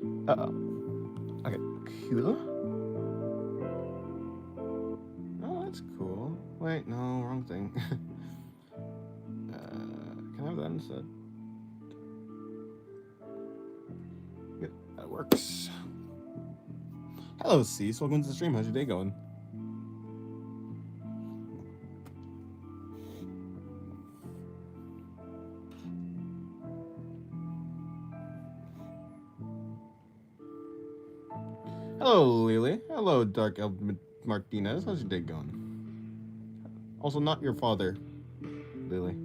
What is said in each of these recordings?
Okay, cool. Oh, that's cool. Wait, no, wrong thing. Can I have that instead? Yep, that works. Hello, Cease. Welcome to the stream. How's your day going? Hello, Lily. Hello, Dark Elf Martinez. How's your day going? Also, not your father, Lily.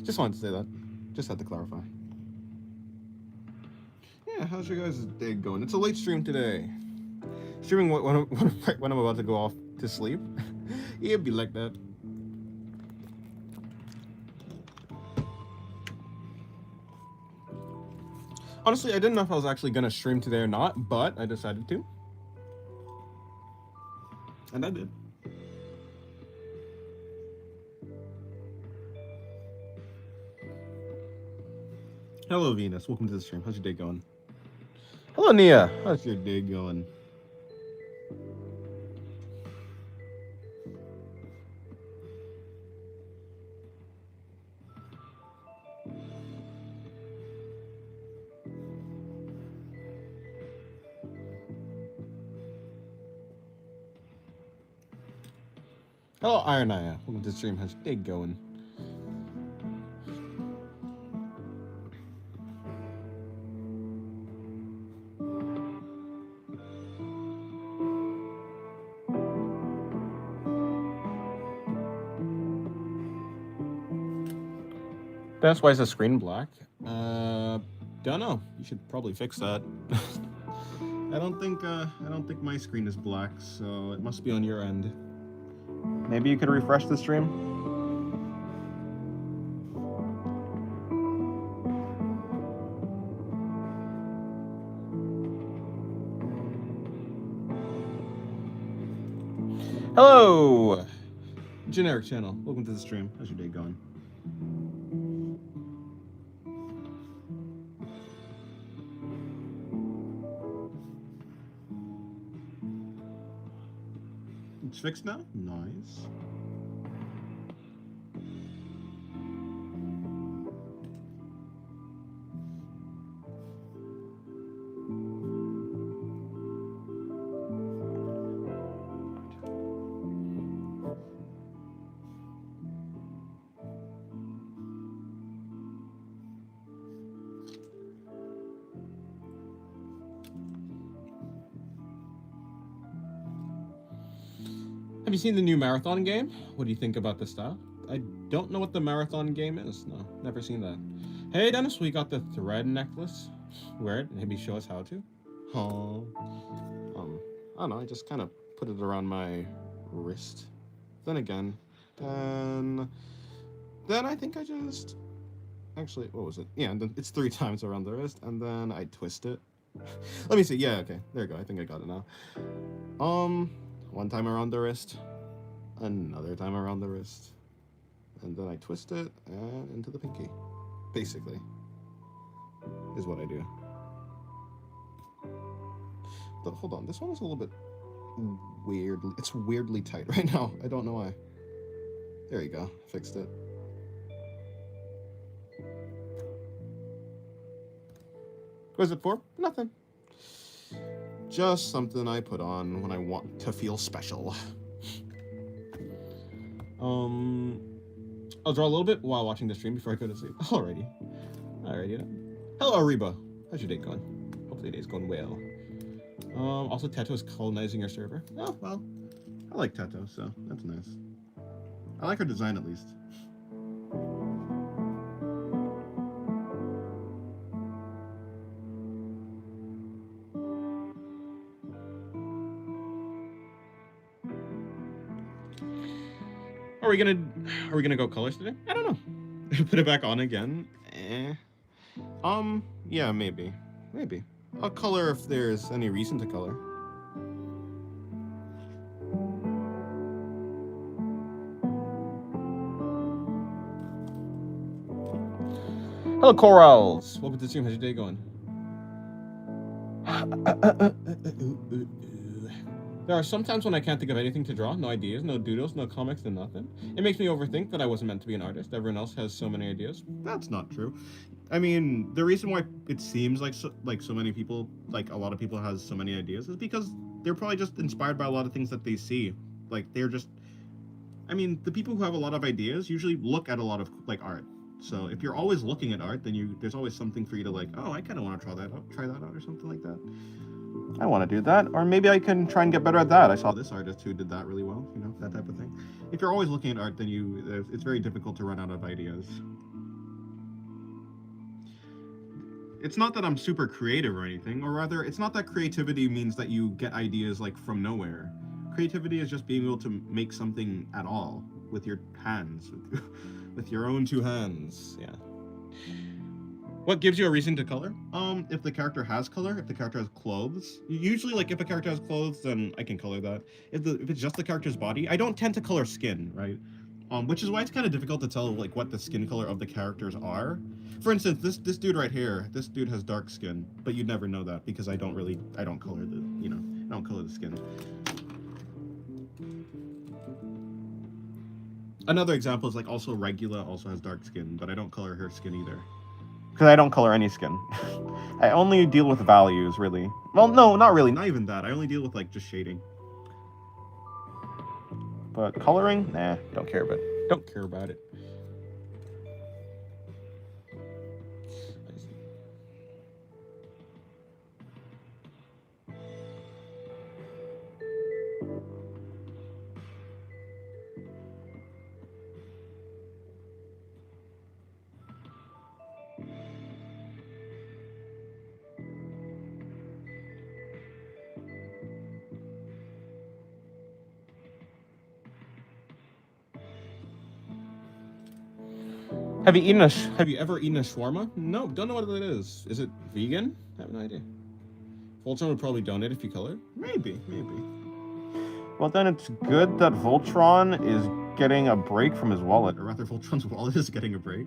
Just wanted to say that. Just had to clarify. Yeah, how's your guys' day going? It's a late stream today. Streaming when I'm about to go off to sleep. Yeah, it'd be like that. Honestly, I didn't know if I was actually gonna stream today or not, but I decided to. And I did. Hello, Venus. Welcome to the stream. How's your day going? Hello, Nia. How's your day going? Hello, Ironaya. Welcome to the stream. How's your day going? That's why is the screen black? Don't know. You should probably fix that. I don't think my screen is black, so it must be on your end. Maybe you could refresh the stream. Hello, generic channel. Welcome to the stream. How's your day going? It's fixed now? Nice. Have you seen the new marathon game? What do you think about the style? I don't know what the marathon game is. No, never seen that. Hey, Dennis, we got the thread necklace. Wear it. Maybe show us how to. Oh. I don't know. I just kind of put it around my wrist. Then again, then I think I just actually what was it? Yeah, and then it's 3 times around the wrist, and then I twist it. Let me see. Yeah, okay, there you go. I think I got it now. 1 time around the wrist, another time around the wrist, and then I twist it and into the pinky. Basically, is what I do. But hold on, this one is a little bit weird. It's weirdly tight right now. I don't know why. There you go. Fixed it. What is it for? Nothing. Just something I put on when I want to feel special. I'll draw a little bit while watching the stream before I go to sleep. Alrighty. Hello, Ariba. How's your day going? Hopefully your day's going well. Also, Teto is colonizing your server. Oh, well. I like Teto, so that's nice. I like her design, at least. Are we gonna go colors today? I don't know. Put it back on again. Yeah, maybe. I'll color if there's any reason to color. Hello, Corals. Welcome to the stream. How's your day going? There are some times when I can't think of anything to draw. No ideas, no doodles, no comics, no nothing. It makes me overthink that I wasn't meant to be an artist. Everyone else has so many ideas. That's not true. I mean, the reason why it seems like so many people, like a lot of people has so many ideas is because they're probably just inspired by a lot of things that they see. Like they're just I mean, the people who have a lot of ideas usually look at a lot of like art. So if you're always looking at art, then there's always something for you to like, oh, I kind of want to try that out or something like that. I want to do that, or maybe I can try and get better at that. I saw this artist who did that really well, that type of thing. If you're always looking at art, then it's very difficult to run out of ideas. It's not that I'm super creative or anything, or rather, it's not that creativity means that you get ideas like from nowhere. Creativity is just being able to make something at all with your hands, with your own two hands. Yeah. What gives you a reason to color? If the character has color, if the character has clothes. Usually, like, if a character has clothes, then I can color that. If it's just the character's body, I don't tend to color skin, right? Which is why it's kind of difficult to tell, like, what the skin color of the characters are. For instance, this dude right here, this dude has dark skin, but you'd never know that because I don't color I don't color the skin. Another example is, like, also Regula also has dark skin, but I don't color her skin either. Because I don't color any skin. I only deal with values, really. Well, no, not really. Not even that. I only deal with, like, just shading. But coloring? Nah, don't care about it. Don't care about it. Have you ever eaten a shawarma? No, don't know what it is. Is it vegan? I have no idea. Voltron would probably donate if you color. Maybe. Well, then it's good that Voltron is getting a break from his wallet. Or rather, Voltron's wallet is getting a break.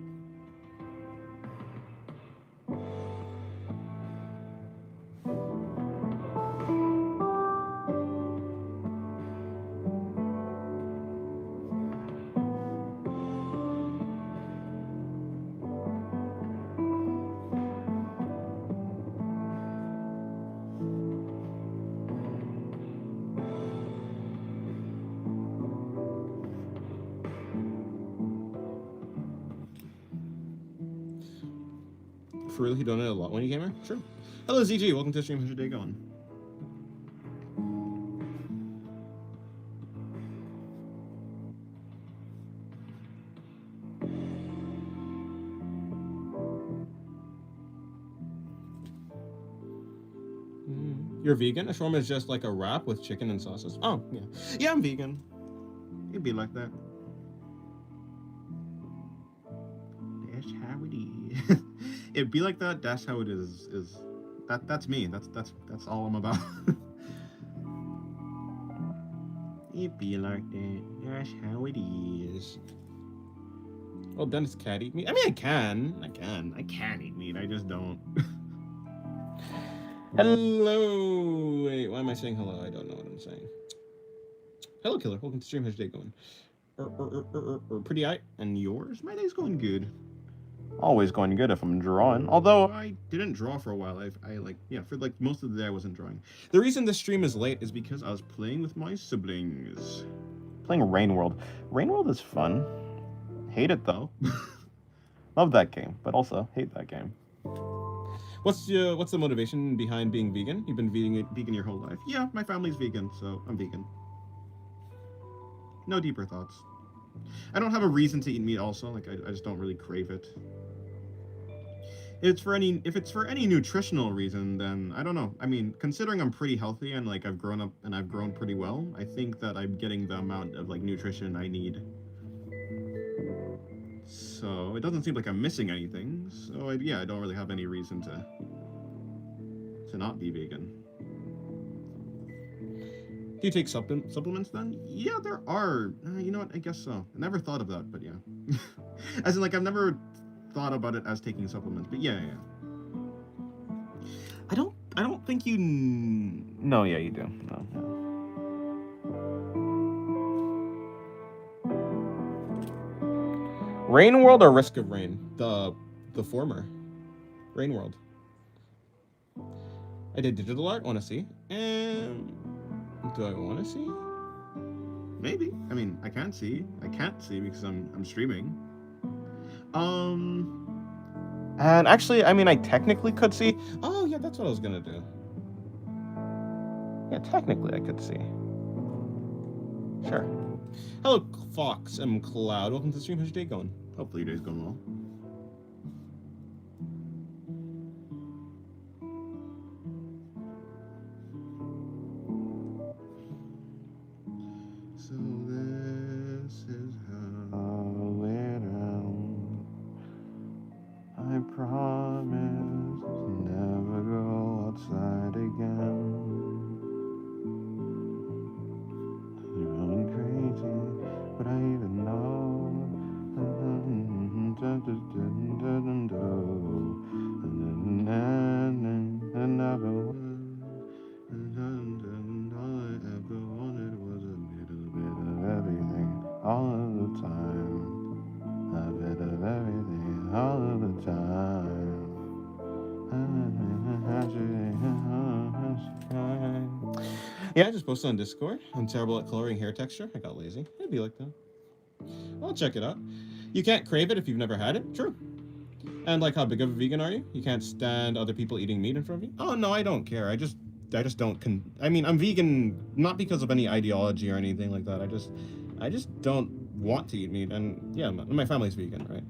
For real, he donated a lot when he came here? Sure. Hello, ZG. Welcome to the stream. How's your day going? You're vegan? A shawarma is just like a wrap with chicken and sauces. Oh, yeah. Yeah, I'm vegan. It'd be like that. That's how it is. It'd be like that. That's how it is. That's me. That's all I'm about. It'd be like that. That's how it is. Well, then it's cat eat meat. I mean, I can eat meat. I just don't. Hello. Wait, why am I saying hello? I don't know what I'm saying. Hello, Killer. Welcome to stream. How's your day going? Pretty eye. And yours? My day's going good. Always going good if I'm drawing. Although I didn't draw for a while. For like most of the day I wasn't drawing. The reason this stream is late is because I was playing with my siblings. Playing Rain World. Rain World is fun. Hate it though. Love that game, but also hate that game. What's the motivation behind being vegan? You've been vegan your whole life. Yeah, my family's vegan, so I'm vegan. No deeper thoughts. I don't have a reason to eat meat also, like I just don't really crave it. If it's for any nutritional reason, then I don't know. I mean, considering I'm pretty healthy and like I've grown up and I've grown pretty well, I think that I'm getting the amount of like nutrition I need. So it doesn't seem like I'm missing anything. So I don't really have any reason to not be vegan. Do you take supplements then? Yeah, there are. You know what? I guess so. I never thought of that, but yeah. As in, like, I've never thought about it as taking supplements, but yeah. I don't think you. No, yeah, you do. No, no. Rain World or Risk of Rain? The former. Rain World. I did digital art. Want to see? And do I want to see? Maybe. I mean, I can't see. I can't see because I'm streaming. And actually, I mean, I technically could see. Oh yeah, that's what I was gonna do. Yeah, technically I could see. Sure. Hello, Fox and Cloud. Welcome to the stream. How's your day going? Hopefully your day's going well. So this is how it ends. I promise to never go outside again. You're going crazy, but I even know. And never was. And all I ever wanted was a little bit of everything, all of the time. A bit of everything, all of the time. Yeah, I just posted on Discord. I'm terrible at coloring hair texture. I got lazy. It'd be like that. I'll check it out. You can't crave it if you've never had it. True. And like, how big of a vegan are you? You can't stand other people eating meat in front of you? Oh no, I don't care. I just don't. I mean, I'm vegan not because of any ideology or anything like that. I just don't want to eat meat. And yeah, my family's vegan, right?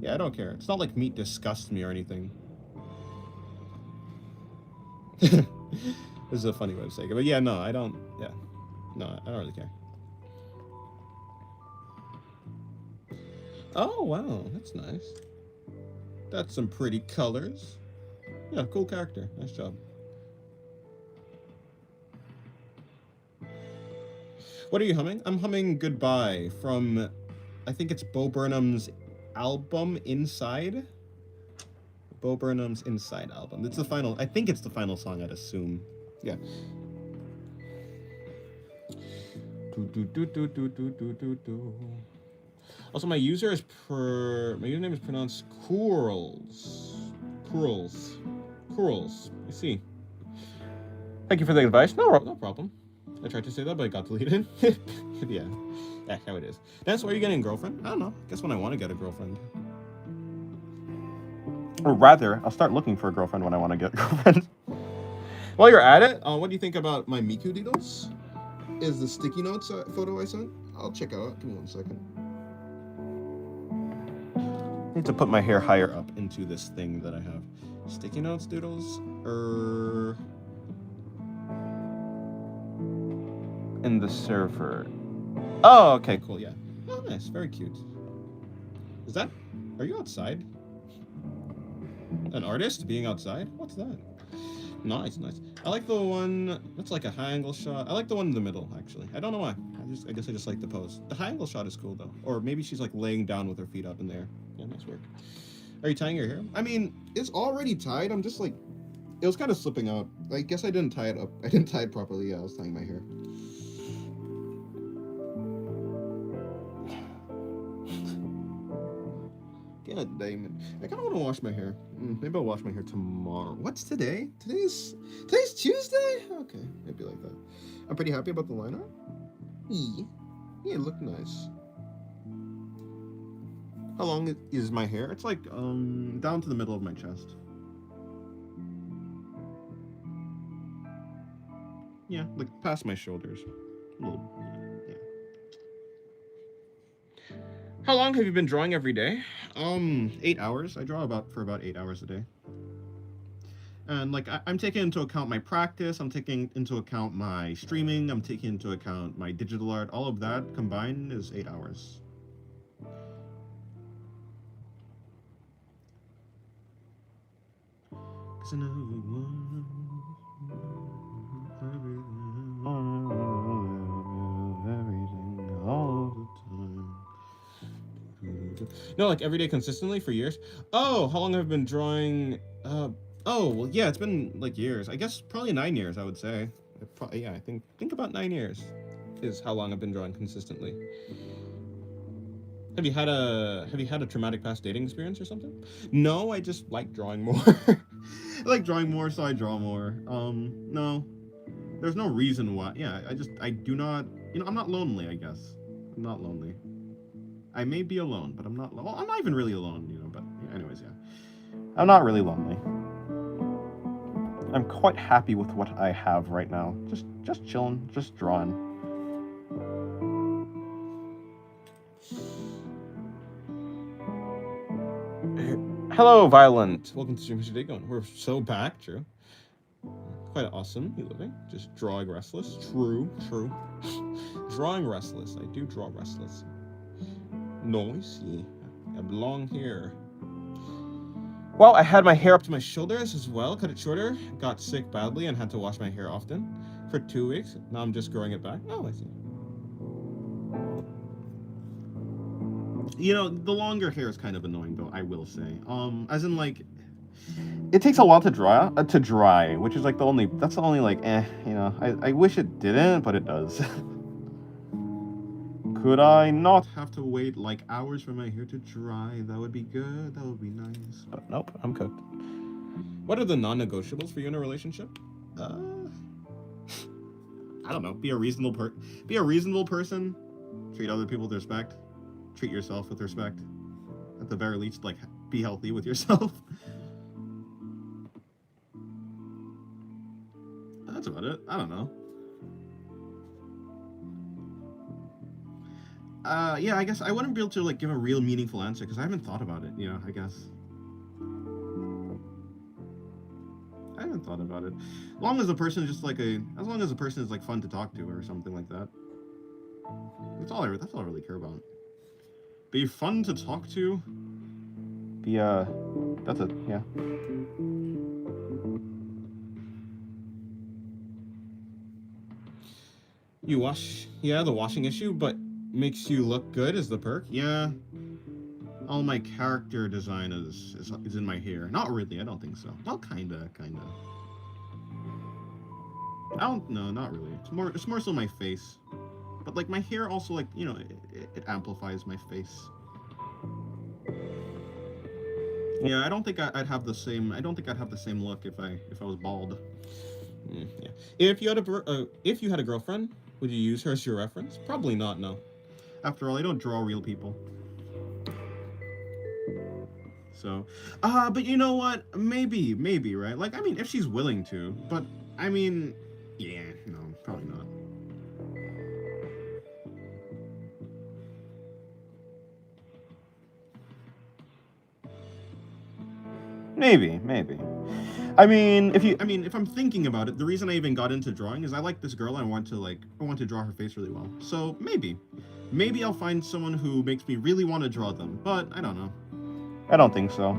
Yeah, I don't care. It's not like meat disgusts me or anything. This is a funny way to say it, but yeah, no, I don't. Yeah, no, I don't really care. Oh wow, that's nice. That's some pretty colors. Yeah, cool character. Nice job. What are you humming? I'm humming Goodbye from, I think it's Bo Burnham's album Inside. Bo Burnham's Inside album. It's the final, I think it's the final song, I'd assume. Yeah. Also, my username is pronounced Coorls. I see. Thank you for the advice. No problem. I tried to say that, but it got deleted. Yeah, that's how it is. That's why you're getting a girlfriend? I don't know. Guess when I want to get a girlfriend. Or rather, I'll start looking for a girlfriend when I want to get a girlfriend. While you're at it, what do you think about my Miku Doodles? Is the sticky notes photo I sent? I'll check out. Give me 1 second. I need to put my hair higher up into this thing that I have. Sticky notes doodles? In the server. Oh, okay, cool, yeah. Oh, nice, very cute. Are you outside? An artist being outside? What's that? Nice. I like the one that's like a high angle shot. I like the one in the middle, actually. I don't know why. I guess I just like the pose. The high angle shot is cool though. Or maybe she's like laying down with her feet up in there. Yeah, nice work. Are you tying your hair? I mean, it's already tied. I'm just like, it was kind of slipping out. I guess I didn't tie it up. I didn't tie it properly. Yeah, I was tying my hair. God damn it. I kind of want to wash my hair. Maybe I'll wash my hair tomorrow. What's today? Today's Tuesday? Okay, maybe like that. I'm pretty happy about the lineup. Yeah, it looked nice. How long is my hair? It's like down to the middle of my chest. Yeah, like past my shoulders. A little, yeah. How long have you been drawing every day? 8 hours. I draw for about 8 hours a day. And like I'm taking into account my practice, I'm taking into account my streaming, I'm taking into account my digital art. All of that combined is 8 hours. No, like every day consistently for years. Oh, how long have I been drawing? Oh well, yeah, it's been like years. I guess probably 9 years. I would say. Yeah, I think about 9 years is how long I've been drawing consistently. Have you had a traumatic past dating experience or something? No, I just like drawing more. I like drawing more, so I draw more. No, there's no reason why. Yeah, I do not. I'm not lonely. I guess I'm not lonely. I may be alone, but I'm not. Well, I'm not even really alone. But yeah, anyways, yeah. I'm not really lonely. I'm quite happy with what I have right now. Just chilling, just drawing. Hello, Violent. Welcome to Stream. How's your day going? We're so back, true. Quite awesome. You living? Just drawing restless. True, true. Drawing restless. I do draw restless. Noisy. I have long hair. Well, I had my hair up to my shoulders as well. Cut it shorter. Got sick badly and had to wash my hair often for 2 weeks. Now I'm just growing it back. Oh, I see. The longer hair is kind of annoying, though. I will say. As in like, it takes a while to dry, which is like that's the only like I wish it didn't, but it does. Could I not have to wait like hours for my hair to dry? That would be good. That would be nice. But nope, I'm cooked. What are the non-negotiables for you in a relationship? I don't know. Be a reasonable person. Treat other people with respect. Treat yourself with respect. At the very least, like, be healthy with yourself. That's about it. I don't know. Yeah, I guess I wouldn't be able to like give a real meaningful answer because I haven't thought about it. I guess I haven't thought about it. As long as the person is just as long as the person is like fun to talk to or something like that. That's all I really care about. Be fun to talk to. Be that's it. Yeah. You wash, yeah, the washing issue, but makes you look good is the perk. Yeah. All my character design is in my hair. Not really, I don't think so. Well, kinda. I don't know, not really. It's more so my face. But like my hair also like, it amplifies my face. Yeah, I don't think I'd have the same. I don't think I'd have the same look if I was bald. Yeah. If you had a girlfriend, would you use her as your reference? Probably not. No. After all, I don't draw real people. So, but you know what? Maybe, right? Like, I mean, if she's willing to, but I mean, yeah, no, probably not. Maybe. I mean, if I'm thinking about it, the reason I even got into drawing is I like this girl and I want to draw her face really well. So maybe I'll find someone who makes me really want to draw them, but I don't know. I don't think so.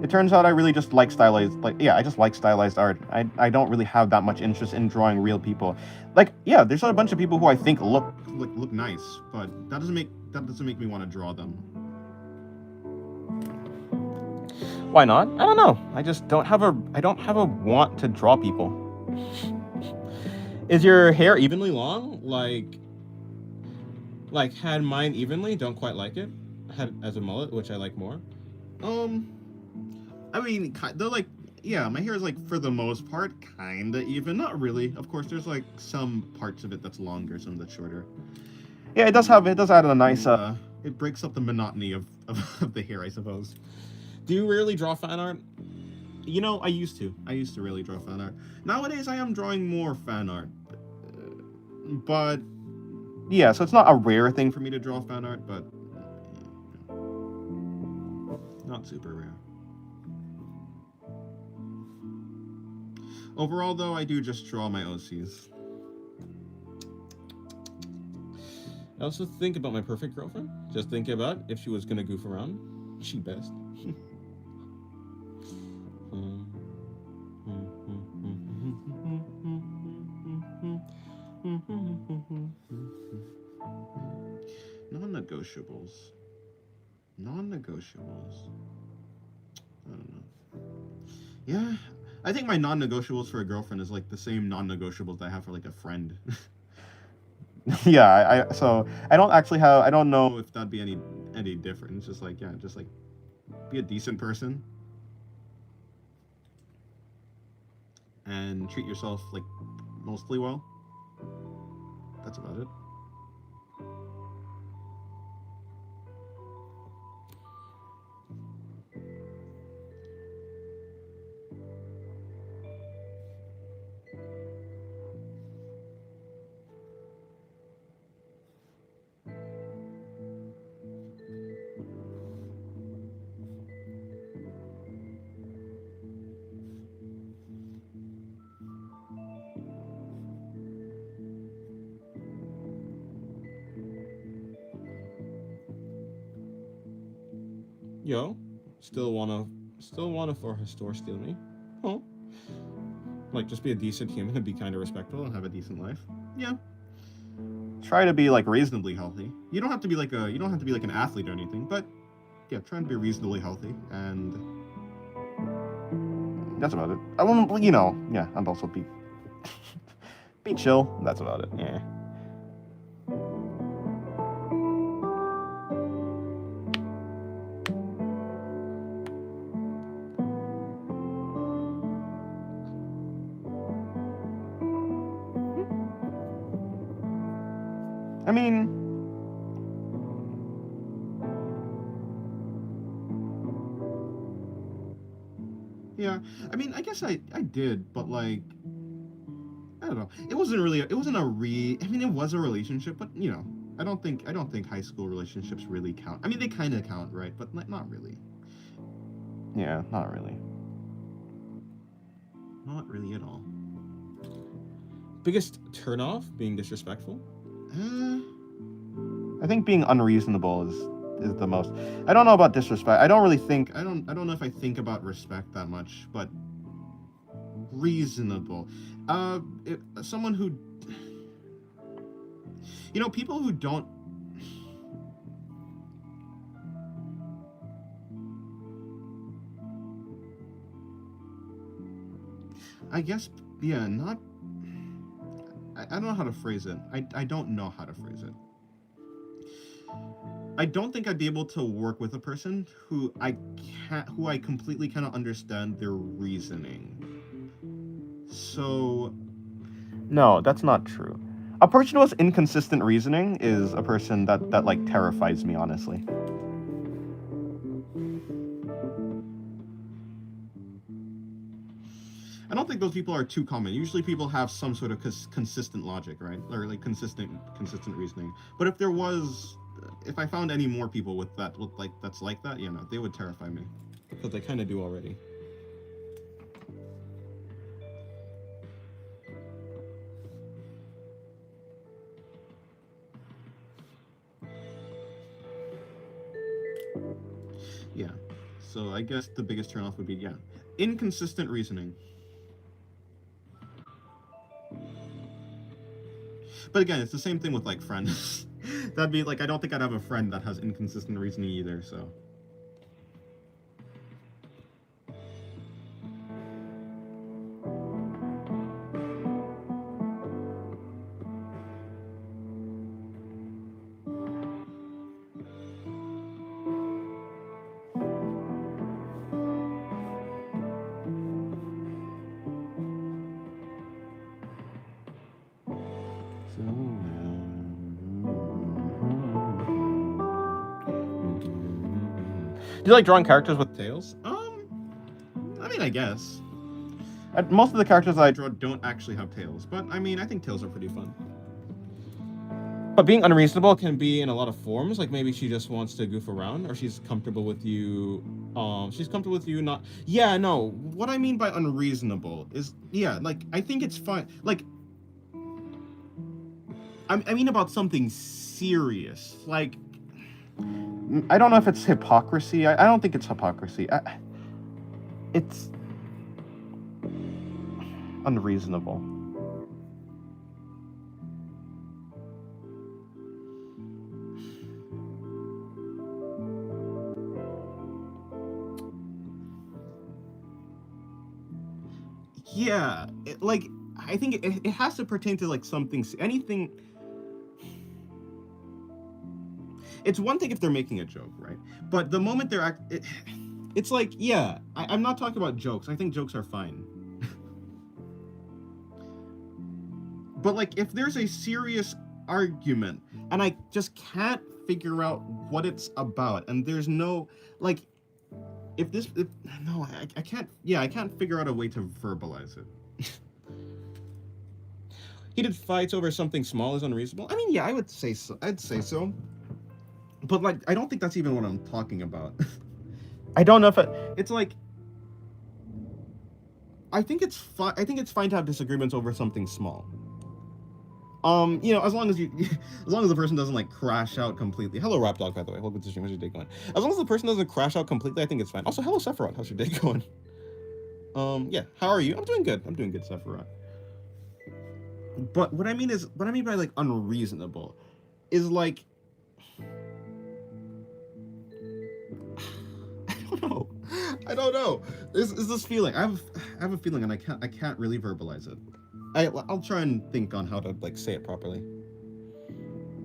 It turns out I really just like I just like stylized art. I don't really have that much interest in drawing real people. Like, yeah, there's a bunch of people who I think look nice, but that doesn't make me want to draw them. Why not? I don't know. I just don't have a want to draw people. Is your hair evenly long? Like had mine evenly, don't quite like it. Had as a mullet, which I like more. I mean, they're like, yeah, my hair is like for the most part kinda even, not really. Of course, there's like some parts of it that's longer, some that's shorter. Yeah, it does add a nice it breaks up the monotony of the hair, I suppose. Do you rarely draw fan art? I used to really draw fan art. Nowadays, I am drawing more fan art, but yeah, so it's not a rare thing for me to draw fan art, but not super rare. Overall, though, I do just draw my OCs. I also think about my perfect girlfriend. Just think about if she was gonna goof around. She best. Non-negotiables. I don't know. Yeah, I think my non-negotiables for a girlfriend is like the same non-negotiables that I have for like a friend. Yeah, so I don't actually have, I don't know if that'd be any different. It's just like, yeah, just like be a decent person and treat yourself like mostly well. That's about it. Yo, still wanna for her store steal me? Oh, like just be a decent human and be kind of respectful and have a decent life. Yeah. Try to be like reasonably healthy. You don't have to be like an athlete or anything, but yeah, try and be reasonably healthy, and that's about it. I want, yeah, and also be chill. That's about it. Yeah. I mean, yeah. I mean, I guess I did, but like I don't know. It wasn't a I mean, it was a relationship, but I don't think high school relationships really count. I mean, they kind of count, right? But like, not really. Yeah, not really. Not really at all. Biggest turnoff being disrespectful? Uh, I think being unreasonable is the most. I don't know about disrespect. I don't know if I think about respect that much, but reasonable. Someone who people who don't. I guess, yeah, not. I don't know how to phrase it. I don't know how to phrase it. I don't think I'd be able to work with a person who I completely cannot understand their reasoning. So no, that's not true. A person who has inconsistent reasoning is a person that like terrifies me, honestly. I don't think those people are too common. Usually, people have some sort of consistent logic, right, or like consistent reasoning. But if I found any more people with like that's like that, they would terrify me. Because they kind of do already. Yeah. So I guess the biggest turnoff would be, yeah, inconsistent reasoning. But again, it's the same thing with like friends. That'd be like I don't think I'd have a friend that has inconsistent reasoning either. So do you like drawing characters with tails? I mean, I guess. Most of the characters I draw don't actually have tails, but I mean, I think tails are pretty fun. But being unreasonable can be in a lot of forms. Like maybe she just wants to goof around, or she's comfortable with you. She's comfortable with you not. Yeah, no. What I mean by unreasonable is, yeah, like I think it's fine. Like, I mean about something serious. Like, I don't know if it's hypocrisy. I don't think it's hypocrisy. It's unreasonable. Yeah, like I think it has to pertain to like something, anything. It's one thing if they're making a joke, right? But the moment it's like, yeah, I'm not talking about jokes. I think jokes are fine. But like, if there's a serious argument and I just can't figure out what it's about, and there's no like, if no, I can't. Yeah, I can't figure out a way to verbalize it. Heated fights over something small is unreasonable. I mean, yeah, I would say so. I'd say so. But like, I don't think that's even what I'm talking about. I don't know if it's like. I think it's fine. I think it's fine to have disagreements over something small. As long as as long as the person doesn't like crash out completely. Hello, Rap Dog, by the way. Welcome to the stream. How's your day going? As long as the person doesn't crash out completely, I think it's fine. Also, hello, Sephiroth. How's your day going? Yeah. How are you? I'm doing good. I'm doing good, Sephiroth. But what I mean by like unreasonable, is like I don't know. I don't know. There's this feeling. I have a feeling, and I can't really verbalize it. I'll try and think on how to like say it properly.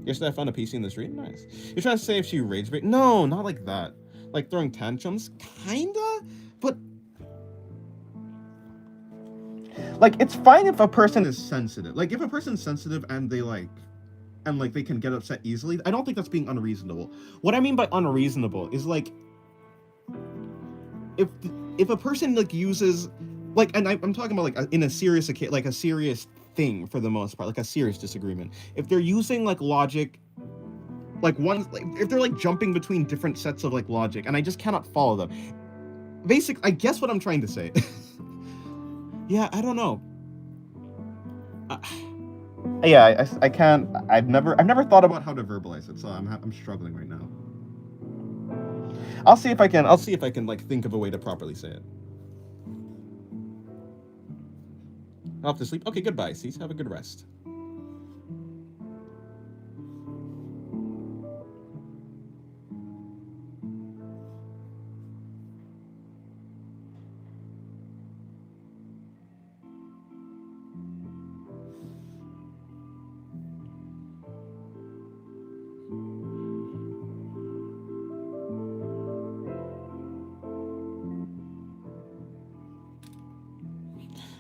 Yesterday I found a PC in the street. Nice. You're trying to say if she rage bait? No, not like that. Like throwing tantrums, kinda. But like, it's fine if a person is sensitive. Like, if a person's sensitive and they like, and like they can get upset easily, I don't think that's being unreasonable. What I mean by unreasonable is like, if if a person like uses like, and I'm talking about like in a serious like a serious thing for the most part, like a serious disagreement. If they're using like logic, like one, like if they're like jumping between different sets of like logic, and I just cannot follow them. I guess what I'm trying to say. Yeah, I don't know. Yeah, I can't. I've never thought about how to verbalize it, so I'm struggling right now. I'll see if I can like think of a way to properly say it. I'll have to sleep. Okay, goodbye, Cease. Have a good rest.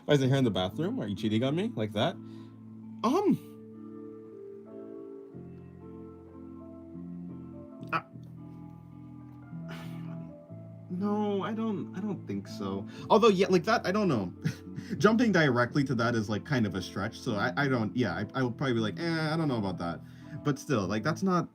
Why is it here in the bathroom? Are you cheating on me like that? No, I don't think so. Although, yeah, like that, I don't know. Jumping directly to that is like kind of a stretch. So I don't. Yeah, I will probably be like, I don't know about that. But still, like that's not.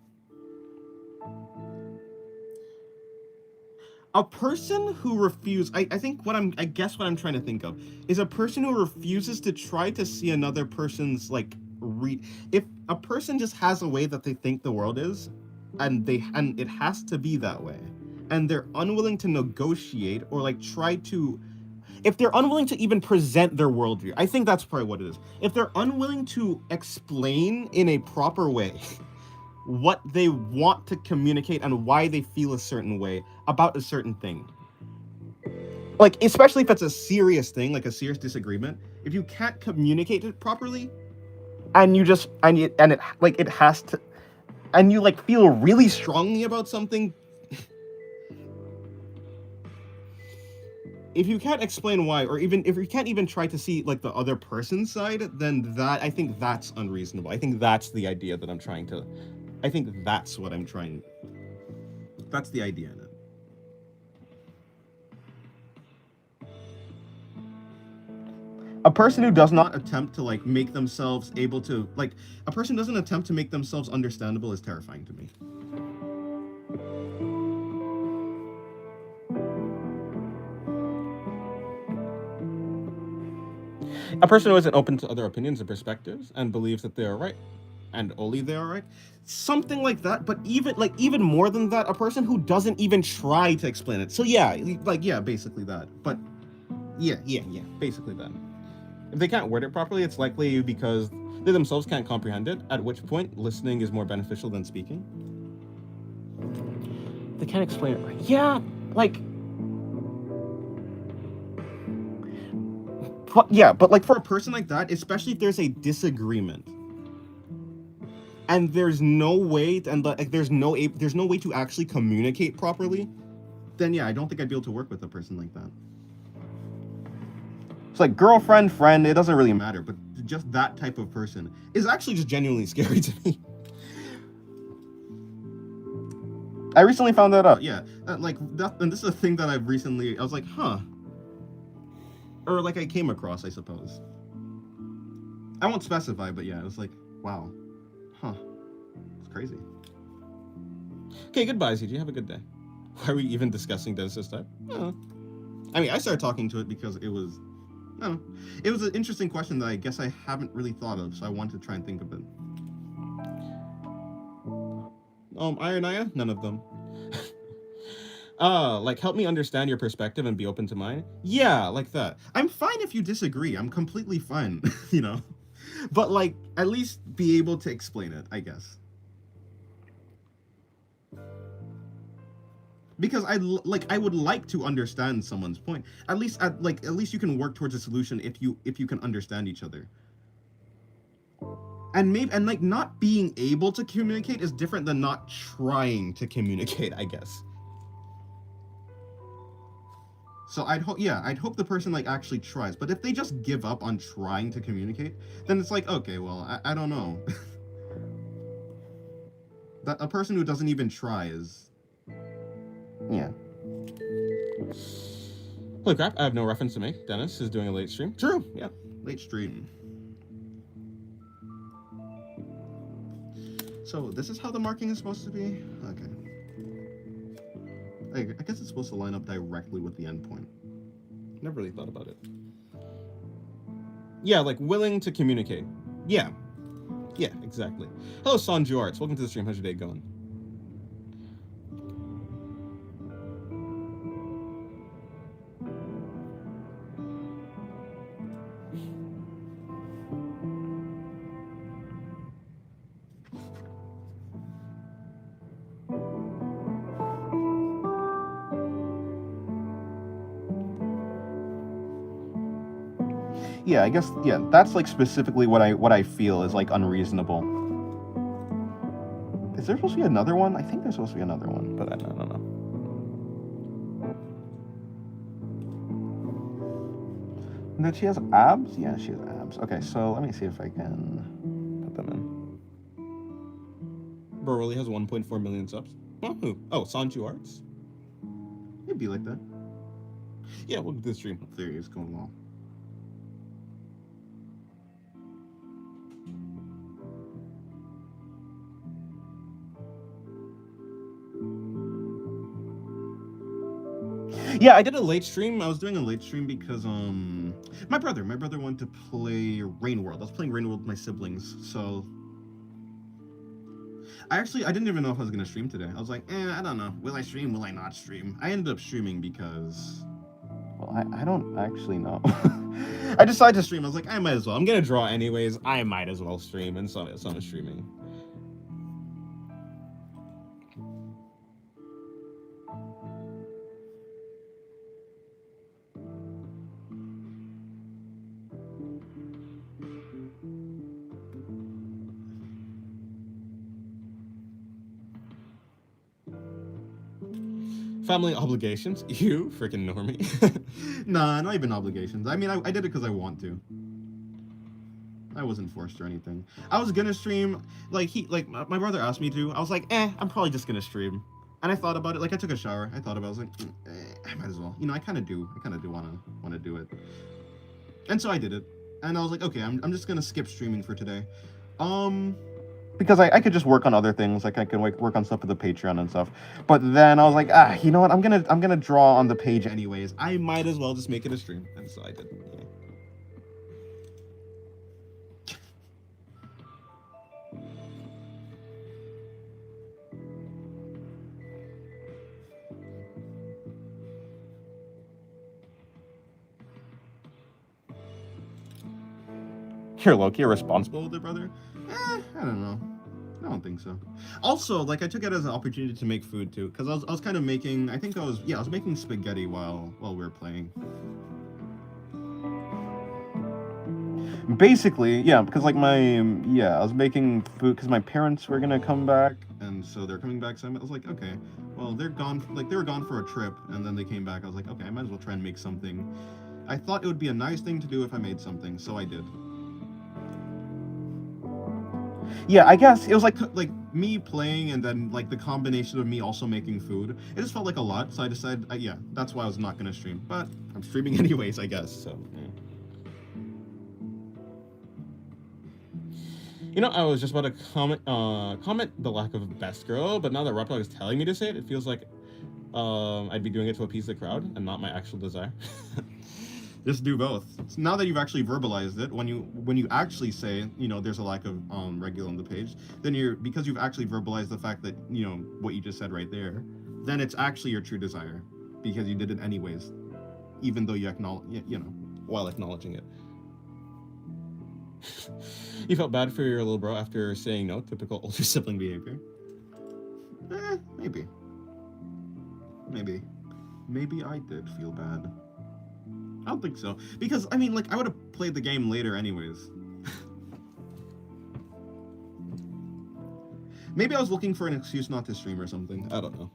A person who I think I guess what I'm trying to think of is a person who refuses to try to see another person's like if a person just has a way that they think the world is, and it has to be that way, and they're unwilling to negotiate or like try to, if they're unwilling to even present their worldview, I think that's probably what it is. If they're unwilling to explain in a proper way what they want to communicate and why they feel a certain way about a certain thing. Like, especially if it's a serious thing, like a serious disagreement, if you can't communicate it properly, and you just and it like it has to, and you like feel really strongly about something, if you can't explain why, or even if you can't even try to see like the other person's side, then I think that's unreasonable. I think that's the idea that I'm trying to. I think that's what I'm trying. That's the idea in it. A person who does not attempt to like make themselves able to like, a person doesn't attempt to make themselves understandable is terrifying to me. A person who isn't open to other opinions and perspectives and believes that they are right and only they are right, something like that. But even more than that, a person who doesn't even try to explain it. So yeah, like yeah, basically that. But yeah, basically that. If they can't word it properly, it's likely because they themselves can't comprehend it, at which point listening is more beneficial than speaking. They can't explain it right. Yeah, like yeah, but like for a person like that, especially if there's a disagreement and there's no way and like there's no way to actually communicate properly, then yeah, I don't think I'd be able to work with a person like that. It's like girlfriend, friend, it doesn't really matter, but just that type of person is actually just genuinely scary to me. I recently found that out. Yeah, like that, and this is a thing that I was like, huh, or like I came across, I suppose. I won't specify, but yeah, it was like, wow, huh, it's crazy. Okay, goodbye, CG. Have a good day. Why are we even discussing Dennis's type? I mean, I started talking to it because it was, I don't know, it was an interesting question that I guess I haven't really thought of, so I wanted to try and think of it. Ironaya? None of them. Like help me understand your perspective and be open to mine? Yeah, like that. I'm fine if you disagree. I'm completely fine, you know? But like, at least be able to explain it, I guess. Because I would like to understand someone's point. At least you can work towards a solution if you can understand each other. And maybe like not being able to communicate is different than not trying to communicate, I guess. So I'd hope the person like actually tries. But if they just give up on trying to communicate, then it's like, okay, well, I don't know. That a person who doesn't even try is, yeah. Holy crap! I have no reference to make. Dennis is doing a late stream. True. Yeah, late stream. So this is how the marking is supposed to be. Okay. I guess it's supposed to line up directly with the endpoint. Never really thought about it. Yeah, like willing to communicate. Yeah. Yeah, exactly. Hello, Sanju Arts. Welcome to the stream. How's your day going? Yeah, I guess that's like specifically what I feel is like unreasonable. Is there supposed to be another one? I think there's supposed to be another one, but I don't know. And then she has abs? Yeah, she has abs. Okay, so let me see if I can put them in. Bro really has 1.4 million subs. Oh, Sanju Arts? It'd be like that. Yeah, we'll get this stream. There is going on. Yeah, I did a late stream. I was doing a late stream because my brother wanted to play Rain World. I was playing Rain World with my siblings, so I didn't even know if I was gonna stream today. I was like, I don't know. Will I stream? Will I not stream? I ended up streaming because, well, I don't actually know. I decided to stream. I was like, I might as well. I'm gonna draw anyways. I might as well stream, and so I'm streaming. Family obligations? You freaking normie. Nah, not even obligations. I mean, I did it because I want to. I wasn't forced or anything. I was gonna stream, like my brother asked me to. I was like, I'm probably just gonna stream. And I thought about it. Like I took a shower. I thought about it. I was like, I might as well. You know, I kind of do wanna do it. And so I did it. And I was like, okay, I'm just gonna skip streaming for today. Because I could just work on other things, like I can work on stuff with the Patreon and stuff. But then I was like, you know what? I'm gonna draw on the page anyways. I might as well just make it a stream, and so I did. Yeah. You're low-key responsible with it, brother? I don't know. I don't think so. Also, like I took it as an opportunity to make food too, because I was kind of making. I think I was making spaghetti while we were playing. Basically, yeah, because like I was making food because my parents were gonna come back, and so they're coming back. So I was like, okay, well they're gone. Like they were gone for a trip, and then they came back. I was like, okay, I might as well try and make something. I thought it would be a nice thing to do if I made something, so I did. Yeah, I guess it was like me playing and then like the combination of me also making food. It just felt like a lot, so I decided, yeah, that's why I was not gonna stream. But I'm streaming anyways, I guess. So. Yeah. You know, I was just about to comment the lack of best girl, but now that Reptile is telling me to say it, it feels like I'd be doing it to appease the crowd and not my actual desire. Just do both. So now that you've actually verbalized it, when you actually say, you know, there's a lack of regular on the page, then because you've actually verbalized the fact that, you know, what you just said right there, then it's actually your true desire, because you did it anyways, even though you acknowledge, you know, while acknowledging it. You felt bad for your little bro after saying no, typical older sibling behavior. Maybe. Maybe I did feel bad. I don't think so. Because, I mean, like, I would have played the game later anyways. Maybe I was looking for an excuse not to stream or something. I don't know.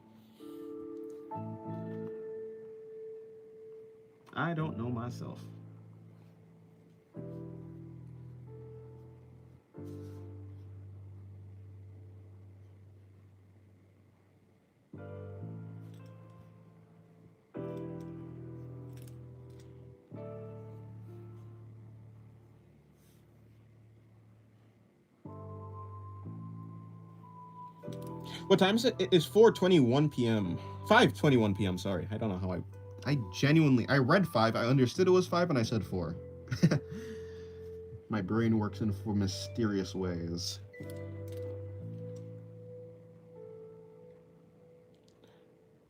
I don't know myself. What time is it? It's 4:21 p.m. 5:21 p.m. Sorry, I don't know how I genuinely read 5. I understood it was 5, and I said 4. My brain works in mysterious ways.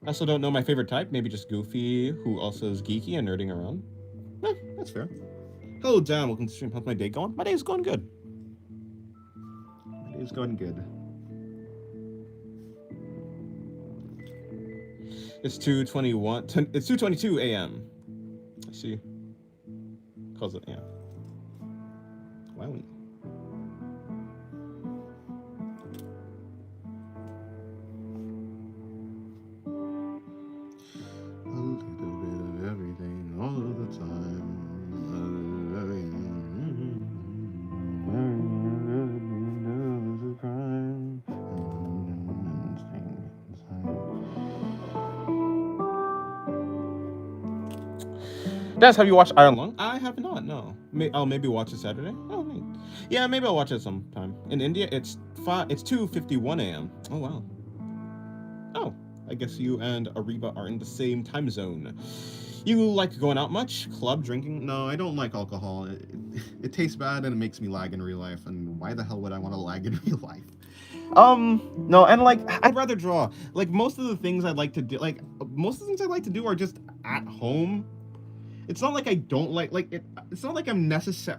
I also don't know my favorite type. Maybe just Goofy, who also is geeky and nerding around. That's fair. Hello, Dan. Welcome to stream. How's my day going? My day's going good. My day's going good. It's 2:21. It's 2:22 a.m. I see. Calls it, yeah. Wow. A little bit of everything all of the time. Des, have you watched Iron Lung? I have not, no. I'll maybe watch it Saturday. Oh, neat. Yeah, maybe I'll watch it sometime. In India, it's 2:51 a.m. Oh, wow. Oh, I guess you and Ariba are in the same time zone. You like going out much? Club, drinking? No, I don't like alcohol. It tastes bad and it makes me lag in real life, and why the hell would I want to lag in real life? No, and like, I'd rather draw. Like, most of the things I'd like to do, are just at home. It's not like I don't it's not like I'm necessary.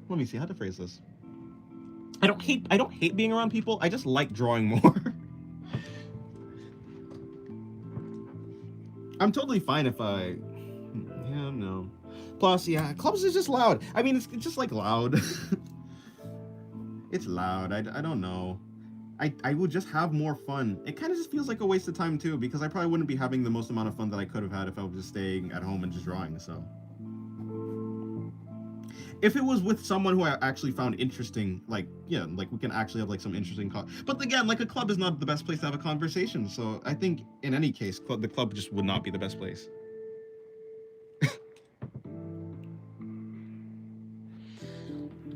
Let me see how to phrase this. I don't hate being around people. I just like drawing more. I'm totally fine if I... Yeah, no. Plus, yeah, clubs is just loud. I mean, it's just like loud. It's loud. I don't know. I would just have more fun. It kind of just feels like a waste of time too, because I probably wouldn't be having the most amount of fun that I could have had if I was just staying at home and just drawing, so. If it was with someone who I actually found interesting, like, yeah, like we can actually have like some interesting but again, like a club is not the best place to have a conversation, so I think in any case, the club just would not be the best place.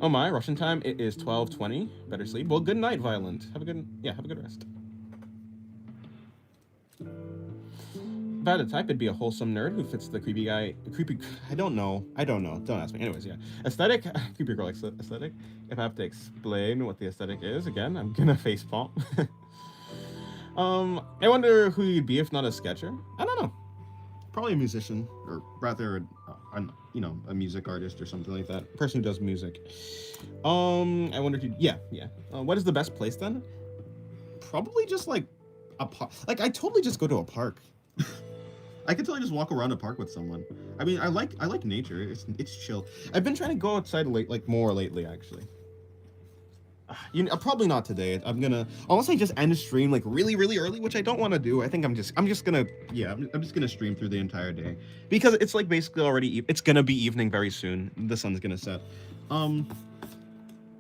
Oh my, Russian time, it is 12:20. Better sleep. Well, good night, Violent. Have a good rest. If I had a type, it'd be a wholesome nerd who fits the creepy guy. I don't know. Don't ask me. Anyways, yeah. Aesthetic, creepy girl aesthetic. If I have to explain what the aesthetic is, again, I'm gonna facepalm. I wonder who you'd be if not a sketcher. I don't know. Probably a musician, or rather, a music artist or something like that. A person who does music. I wonder if you... Yeah. What is the best place then? Probably just like a park. Like, I totally just go to a park. I could totally just walk around a park with someone. I mean, I like nature. It's chill. I've been trying to go outside like more lately, actually. Probably not today. I'm gonna unless I just end a stream like really really early, which I don't want to do. I think I'm just gonna I'm just gonna stream through the entire day because it's like basically already it's gonna be evening very soon. The sun's gonna set. Um.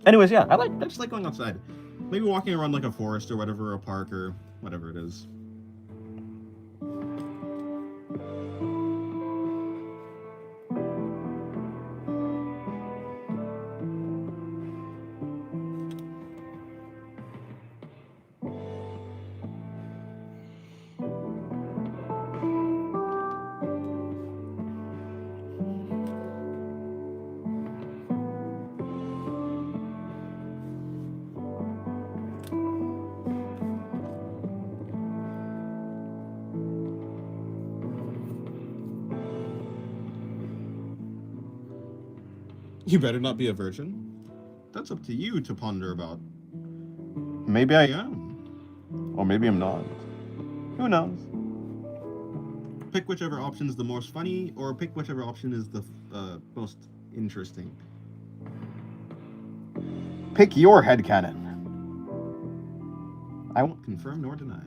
Anyways, yeah, I just like going outside. Maybe walking around like a forest or whatever, a park or whatever it is. You better not be a virgin. That's up to you to ponder about. Maybe I am. Or maybe I'm not. Who knows? Pick whichever option is the most funny, or pick whichever option is the most interesting. Pick your headcanon. I won't confirm nor deny.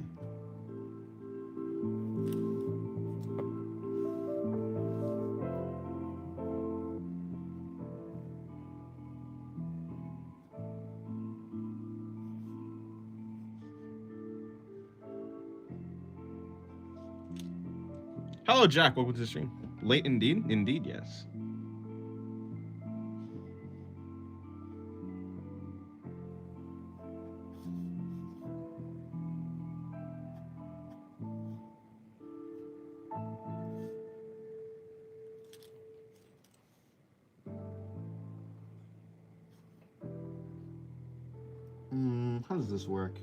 Hello, Jack. Welcome to the stream. Late indeed? Indeed, yes. How does this work?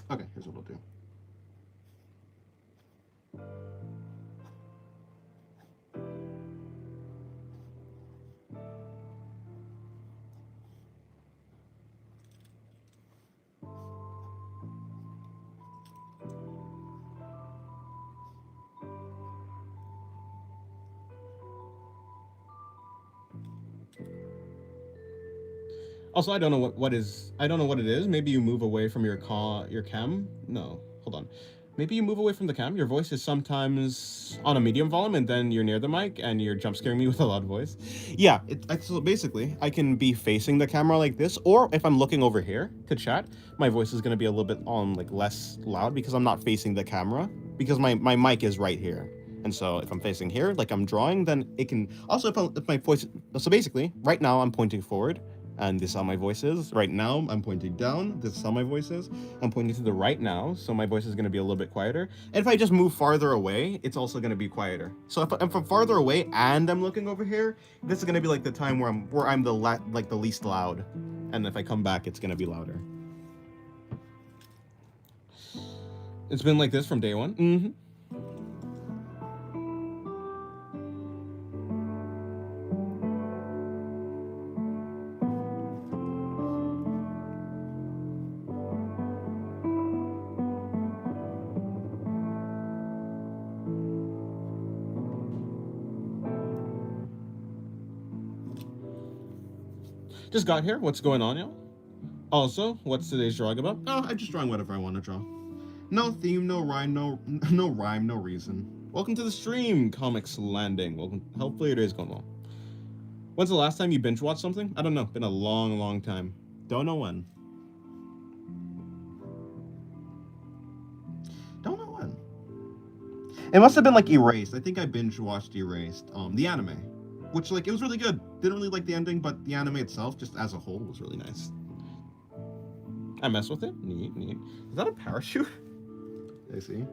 Okay, here's what I'll do. Also, I don't know I don't know what it is. Maybe you move away from your cam. No, hold on. Maybe you move away from the cam. Your voice is sometimes on a medium volume, and then you're near the mic, and you're jump scaring me with a loud voice. Yeah, so basically, I can be facing the camera like this, or if I'm looking over here to chat, my voice is gonna be a little bit like less loud because I'm not facing the camera because my mic is right here. And so if I'm facing here, like I'm drawing, then it can also if my voice. So basically, right now I'm pointing forward. And this is how my voice is. Right now, I'm pointing down. This is how my voice is. I'm pointing to the right now, so my voice is going to be a little bit quieter. And if I just move farther away, it's also going to be quieter. So if I'm from farther away and I'm looking over here, this is going to be like the time where I'm the the least loud. And if I come back, it's going to be louder. It's been like this from day one. Mm-hmm. Just got here. What's going on, y'all? Also, what's today's drawing about? Oh, I'm just drawing whatever I want to draw. No theme, no rhyme, no rhyme, no reason. Welcome to the stream, Comics Landing. Welcome. Hopefully, today's going well. When's the last time you binge watched something? I don't know. Been a long, long time. Don't know when. Don't know when. It must have been like Erased. I think I binge watched Erased, the anime, which like it was really good. Didn't really like the ending, but the anime itself, just as a whole, was really nice. I mess with it. Neat, neat. Is that a parachute? I see.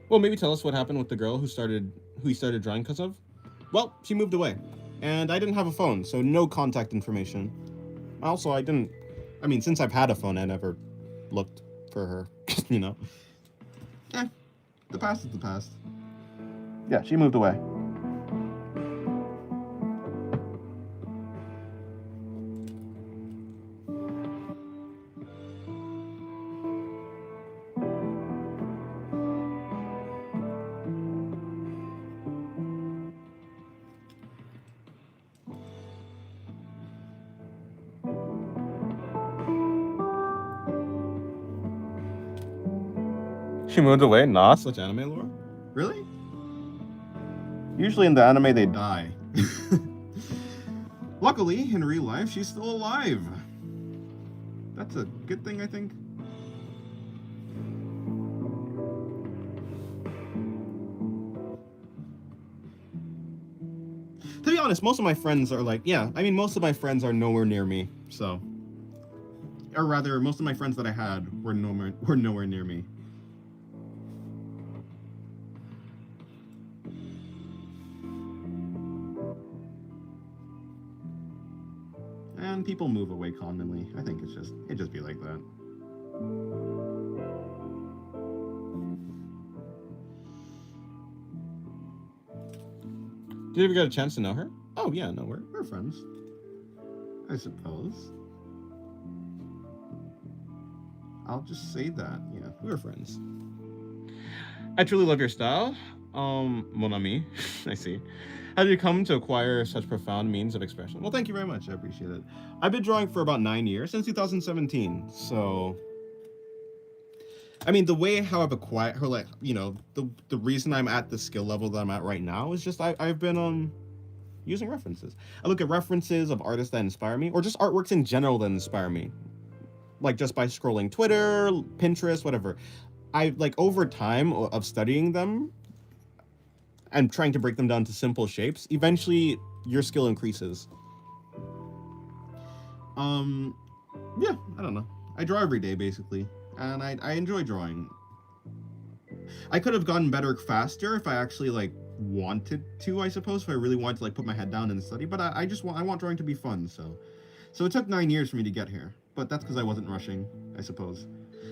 Well, maybe tell us what happened with the girl who he started drawing because of. Well, she moved away, and I didn't have a phone, so no contact information. Also, I didn't. I mean, since I've had a phone, I never looked for her. You know. Eh, the past is the past. Yeah, she moved away. She moved away? Nah, such anime lore? Really? Usually in the anime they die. Luckily, in real life, she's still alive. That's a good thing, I think. To be honest, most of my friends are like, yeah, I mean, most of my friends are nowhere near me, so. Or rather, most of my friends that I had were nowhere near me. And people move away commonly. I think it just be like that. Did you ever get a chance to know her? Oh yeah, no, we're friends. I suppose. I'll just say that. Yeah, we're friends. I truly love your style. Mon ami. I see. How did you come to acquire such profound means of expression? Well, thank you very much. I appreciate it. I've been drawing for about 9 years, since 2017. So, I mean, the way how I've acquired, her, like, you know, the reason I'm at the skill level that I'm at right now is just I've been using references. I look at references of artists that inspire me, or just artworks in general that inspire me. Like just by scrolling Twitter, Pinterest, whatever. I like over time of studying them and trying to break them down to simple shapes, eventually your skill increases. Yeah, I don't know. I draw every day basically, and I enjoy drawing. I could have gotten better faster if I actually like wanted to, I suppose, if I really wanted to like put my head down and study. But I just want drawing to be fun, so it took 9 years for me to get here. But that's because I wasn't rushing, I suppose.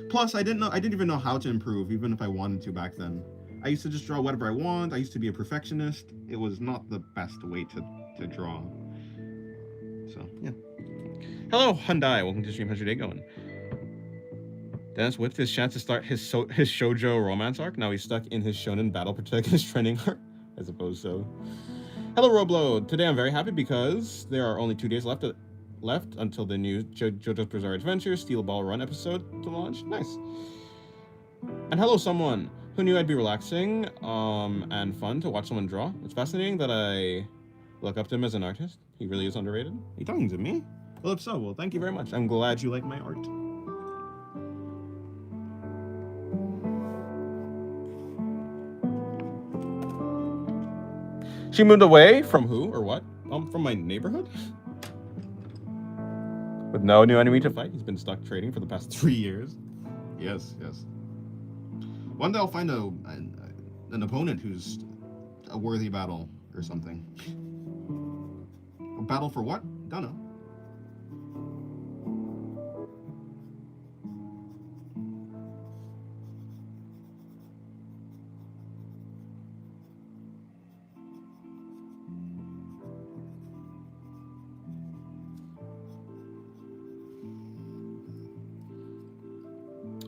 Plus, I didn't even know how to improve, even if I wanted to back then. I used to just draw whatever I want. I used to be a perfectionist. It was not the best way to draw. So, yeah. Hello, Hyundai. Welcome to stream. How's your day going? Dennis whipped his chance to start his shoujo romance arc. Now he's stuck in his shonen battle protagonist training arc. I suppose so. Hello, Roblo. Today I'm very happy because there are only 2 days left until the new JoJo's Bizarre Adventure Steel Ball Run episode to launch. Nice. And hello, someone who knew I'd be relaxing and fun to watch someone draw. It's fascinating that I look up to him as an artist. He really is underrated. Are you talking to me? Well, if so, well, thank you very much. I'm glad you like my art. She moved away from who or what? From my neighborhood? With no new enemy to fight, he's been stuck trading for the past 3 years. Yes. One day I'll find an opponent who's a worthy battle or something. A battle for what? Don't know.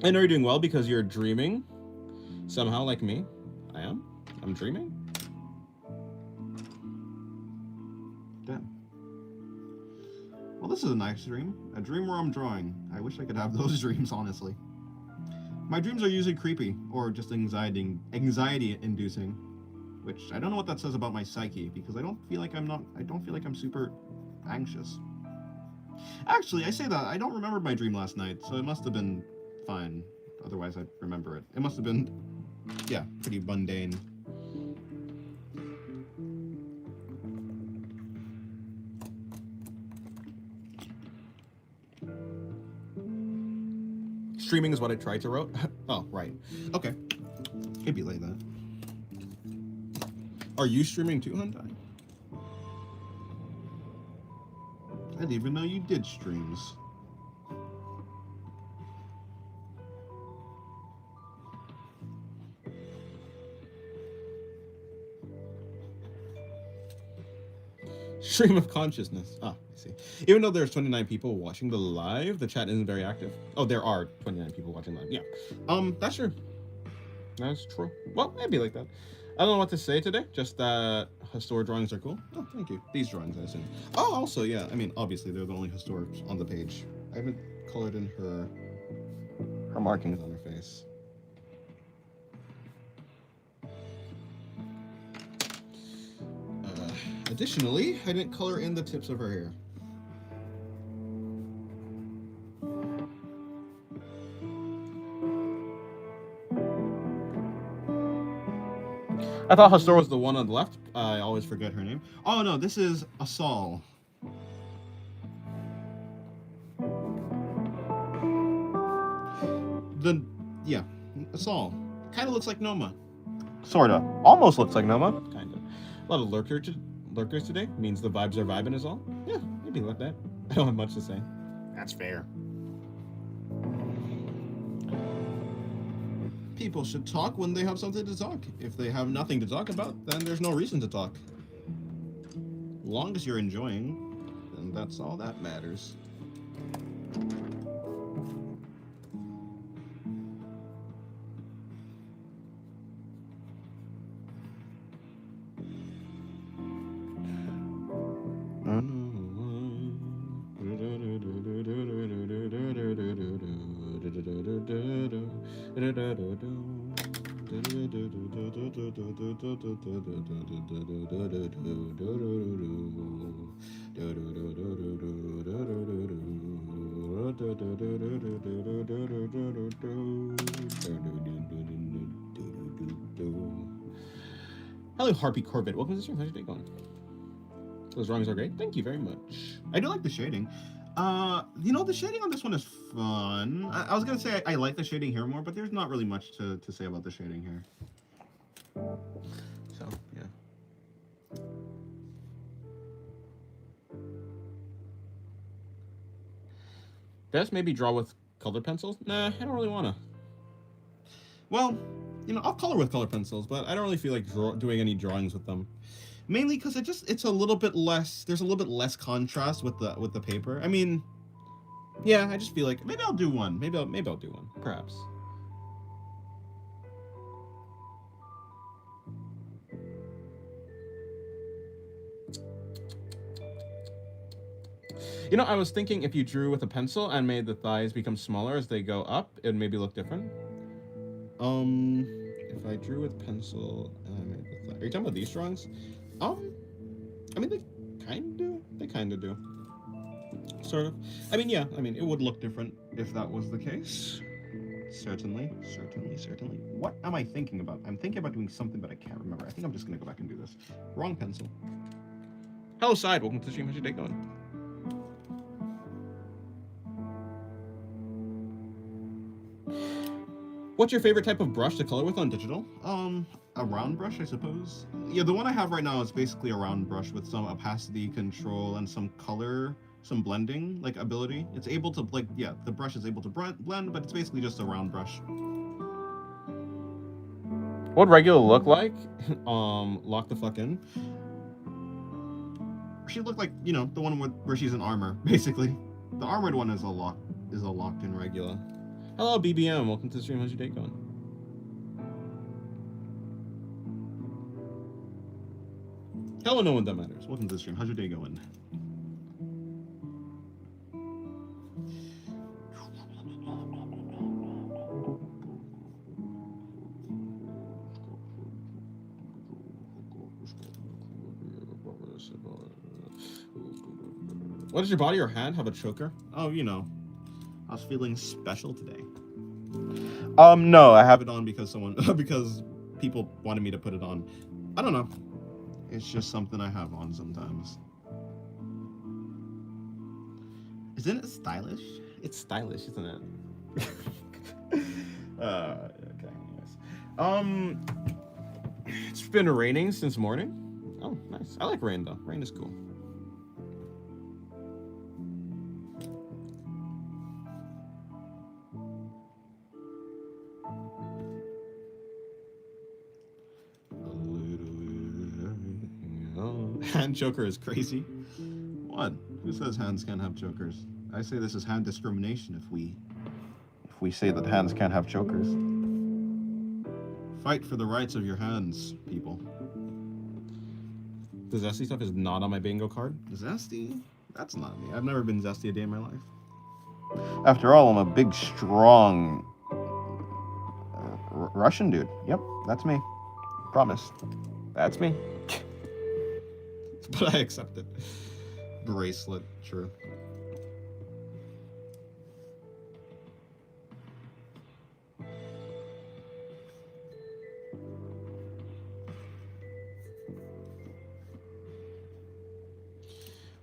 I know you're doing well because you're dreaming. Somehow, like me. I am. I'm dreaming. Damn. Well, this is a nice dream. A dream where I'm drawing. I wish I could have those dreams, honestly. My dreams are usually creepy, or just anxiety-inducing. Which, I don't know what that says about my psyche, because I don't feel like I'm super anxious. Actually, I say that, I don't remember my dream last night, so it must have been fine. Otherwise, I'd remember it. It must have been, yeah, pretty mundane. Streaming is what I tried to wrote. Oh, right. Okay. It'd be like that. Are you streaming too, Hyundai? I didn't even know you did streams. Stream of consciousness. Ah, I see. Even though there's 29 people watching the live, the chat isn't very active. Oh, there are 29 people watching live. Yeah. That's true. That's true. Well, it'd be like that. I don't know what to say today. Just that historic drawings are cool. Oh, thank you. These drawings, I assume. Oh, also, yeah. I mean, obviously, they're the only historics on the page. I haven't colored in her markings on her face. Additionally, I didn't color in the tips of her hair. I thought Hastor was the one on the left. I always forget her name. Oh no, this is Asal. Yeah, Asal. Kind of looks like Noma. Sorta. Almost looks like Noma. Kind of. A lot of lurkers today. Means the vibes are vibing is all. Yeah, maybe like that. I don't have much to say. That's fair. People should talk when they have something to talk. If they have nothing to talk about, then there's no reason to talk. As long as you're enjoying, then that's all that matters. Hello, Harpy Corbett. Welcome to the stream. How's your day going? Those drawings are great. Thank you very much. I do like the shading. You know, the shading on this one is fun. I was gonna say I like the shading here more, but there's not really much to say about the shading here. So, yeah. Best maybe draw with colored pencils? Nah, I don't really wanna. Well, you know, I'll color with colored pencils, but I don't really feel like doing any drawings with them. Mainly because it's a little bit less. There's a little bit less contrast with the paper. I mean, yeah, I just feel like maybe I'll do one. Maybe I'll do one. Perhaps. You know, I was thinking if you drew with a pencil and made the thighs become smaller as they go up, it would maybe look different. If I drew with pencil and I made the thigh. Are you talking about these drawings? I mean, they kind of do. Sort of. I mean, yeah, I mean, it would look different if that was the case. Certainly. What am I thinking about? I'm thinking about doing something, but I can't remember. I think I'm just going to go back and do this. Wrong pencil. Hello, Side. Welcome to the stream. How's your day going? What's your favorite type of brush to color with on digital? A round brush, I suppose. Yeah, the one I have right now is basically a round brush with some opacity control and some color, some blending, like, ability. It's able to, like, yeah, the brush is able to blend, but it's basically just a round brush. What regular look like? Lock the fuck in. She looked like, you know, the one where she's in armor, basically. The armored one is a locked in regular. Hello, BBM. Welcome to the stream. How's your day going? Hello, no one that matters. Welcome to the stream. How's your day going? What does your body or hand have a choker? Oh, you know, I was feeling special today. No, I have it on because because people wanted me to put it on. I don't know. It's just something I have on sometimes. Isn't it stylish? It's stylish, isn't it? Okay, anyways. Um, it's been raining since morning. Oh, nice. I like rain though. Rain is cool. Hand choker is crazy. What? Who says hands can't have chokers? I say this is hand discrimination if we say that hands can't have chokers. Fight for the rights of your hands, people. The zesty stuff is not on my bingo card. Zesty? That's not me. I've never been zesty a day in my life. After all, I'm a big, strong Russian dude. Yep, that's me. Promise. That's me. But I accept it. Bracelet, sure.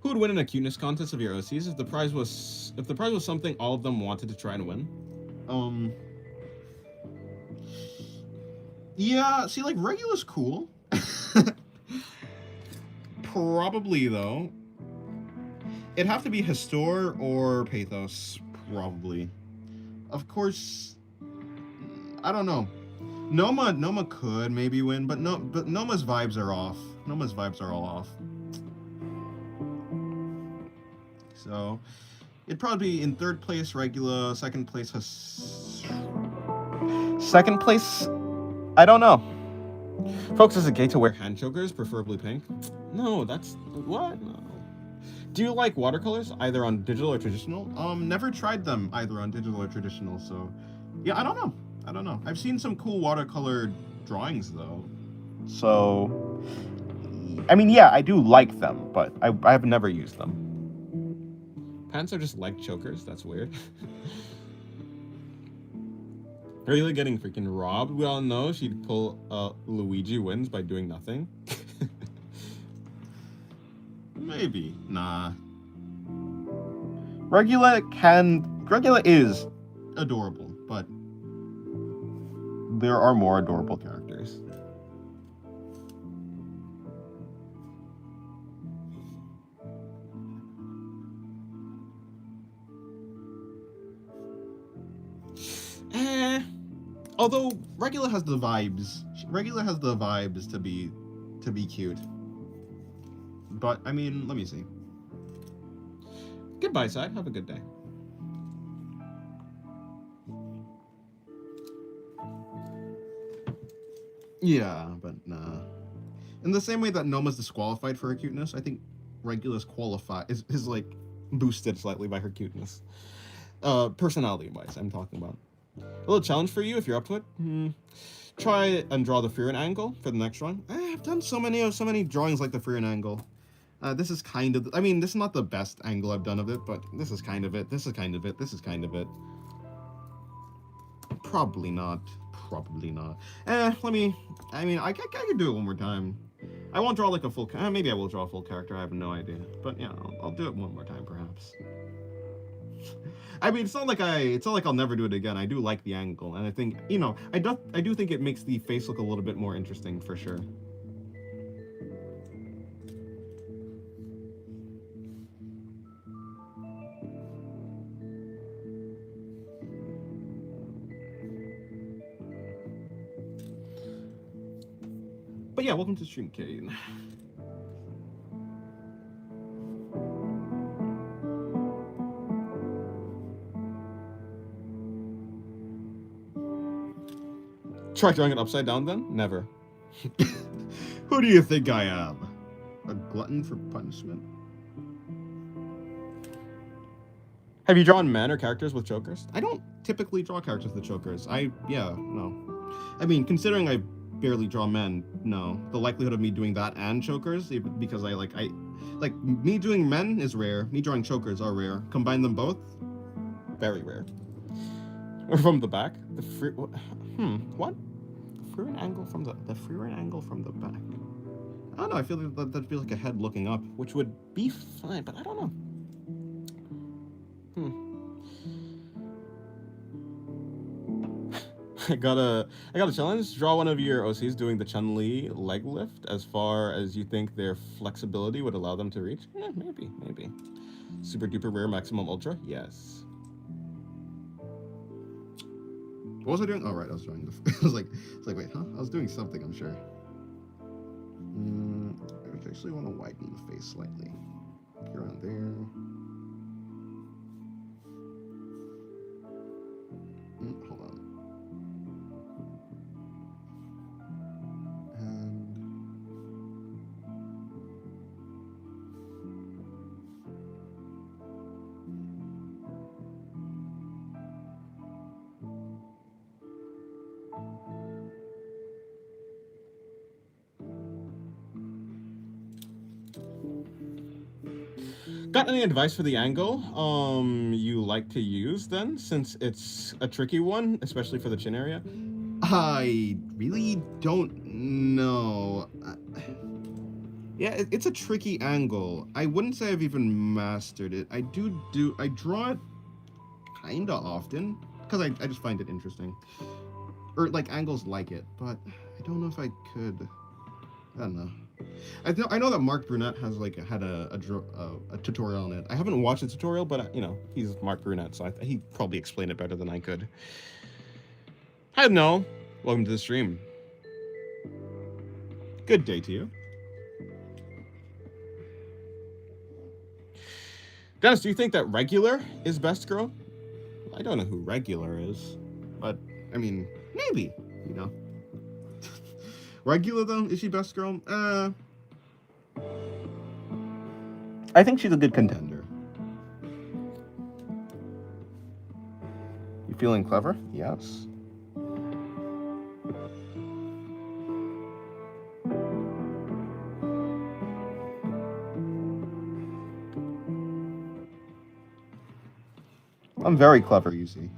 Who would win in a cuteness contest of your OCs if the prize was something all of them wanted to try and win? Yeah, see, like, regular's cool. Probably, though. It'd have to be Histor or Pathos, probably. Of course, I don't know. Noma could maybe win, but Noma's vibes are off. Noma's vibes are all off. So, it'd probably be in third place regular, second place Second place, I don't know. Folks, is it gay to wear hand chokers, preferably pink? No, that's what? No. Do you like watercolors, either on digital or traditional? Never tried them either on digital or traditional, so yeah, I don't know. I've seen some cool watercolor drawings though. So, I mean, yeah, I do like them, but I have never used them. Pants are just like chokers. That's weird. Really getting freaking robbed? We all know she'd pull Luigi wins by doing nothing. Maybe. Nah. Regula is adorable, but there are more adorable characters. Although Regula has the vibes. Regula has the vibes to be cute. But I mean, let me see. Goodbye, side. Have a good day. Yeah, but nah. In the same way that Noma's disqualified for her cuteness, I think Regula's qualified is like boosted slightly by her cuteness. Personality-wise, I'm talking about. A little challenge for you if you're up to it. Try and draw the Furin angle for the next drawing. I've done so many drawings like the Furin angle. This is kind of, I mean, this is not the best angle I've done of it, but this is kind of it. This is kind of it. This is kind of it. Probably not. Probably not. I could do it one more time. I won't draw like a full, maybe I will draw a full character. I have no idea. But yeah, I'll do it one more time perhaps. I mean, it's not like I'll never do it again. I do like the angle, and I think, you know, I do think it makes the face look a little bit more interesting for sure. But yeah, welcome to the stream, Kane. Try drawing it upside down then? Never. Who do you think I am? A glutton for punishment? Have you drawn men or characters with chokers? I don't typically draw characters with chokers. No. I mean, considering I barely draw men, no. The likelihood of me doing that and chokers, because me doing men is rare. Me drawing chokers are rare. Combine them both, very rare. Or from the back. What? Furin angle from the Furin angle from the back. I don't know. I feel like that feels like a head looking up, which would be fine, but I don't know. I got a challenge. Draw one of your OCs doing the Chun-Li leg lift as far as you think their flexibility would allow them to reach. Yeah, maybe. Super duper rare maximum ultra. Yes. What was I doing? Oh right, I was drawing the. I was like, wait, huh? I was doing something. I'm sure. I actually want to widen the face slightly. Like around there. Hold on. Got any advice for the angle you like to use then, since it's a tricky one, especially for the chin area? I really don't know. Yeah, it's a tricky angle. I wouldn't say I've even mastered it. I draw it kinda often because I just find it interesting, or like angles like it, but I don't know if I could. I don't know. I know that Mark Brunette has like had a tutorial on it. I haven't watched the tutorial, but you know he's Mark Brunette, so he probably explained it better than I could. Hi, no. Welcome to the stream. Good day to you. Dennis, do you think that regular is best girl? I don't know who regular is, but I mean maybe, you know. Regular though, is she best girl? I think she's a good contender. You feeling clever? Yes. I'm very clever, you see.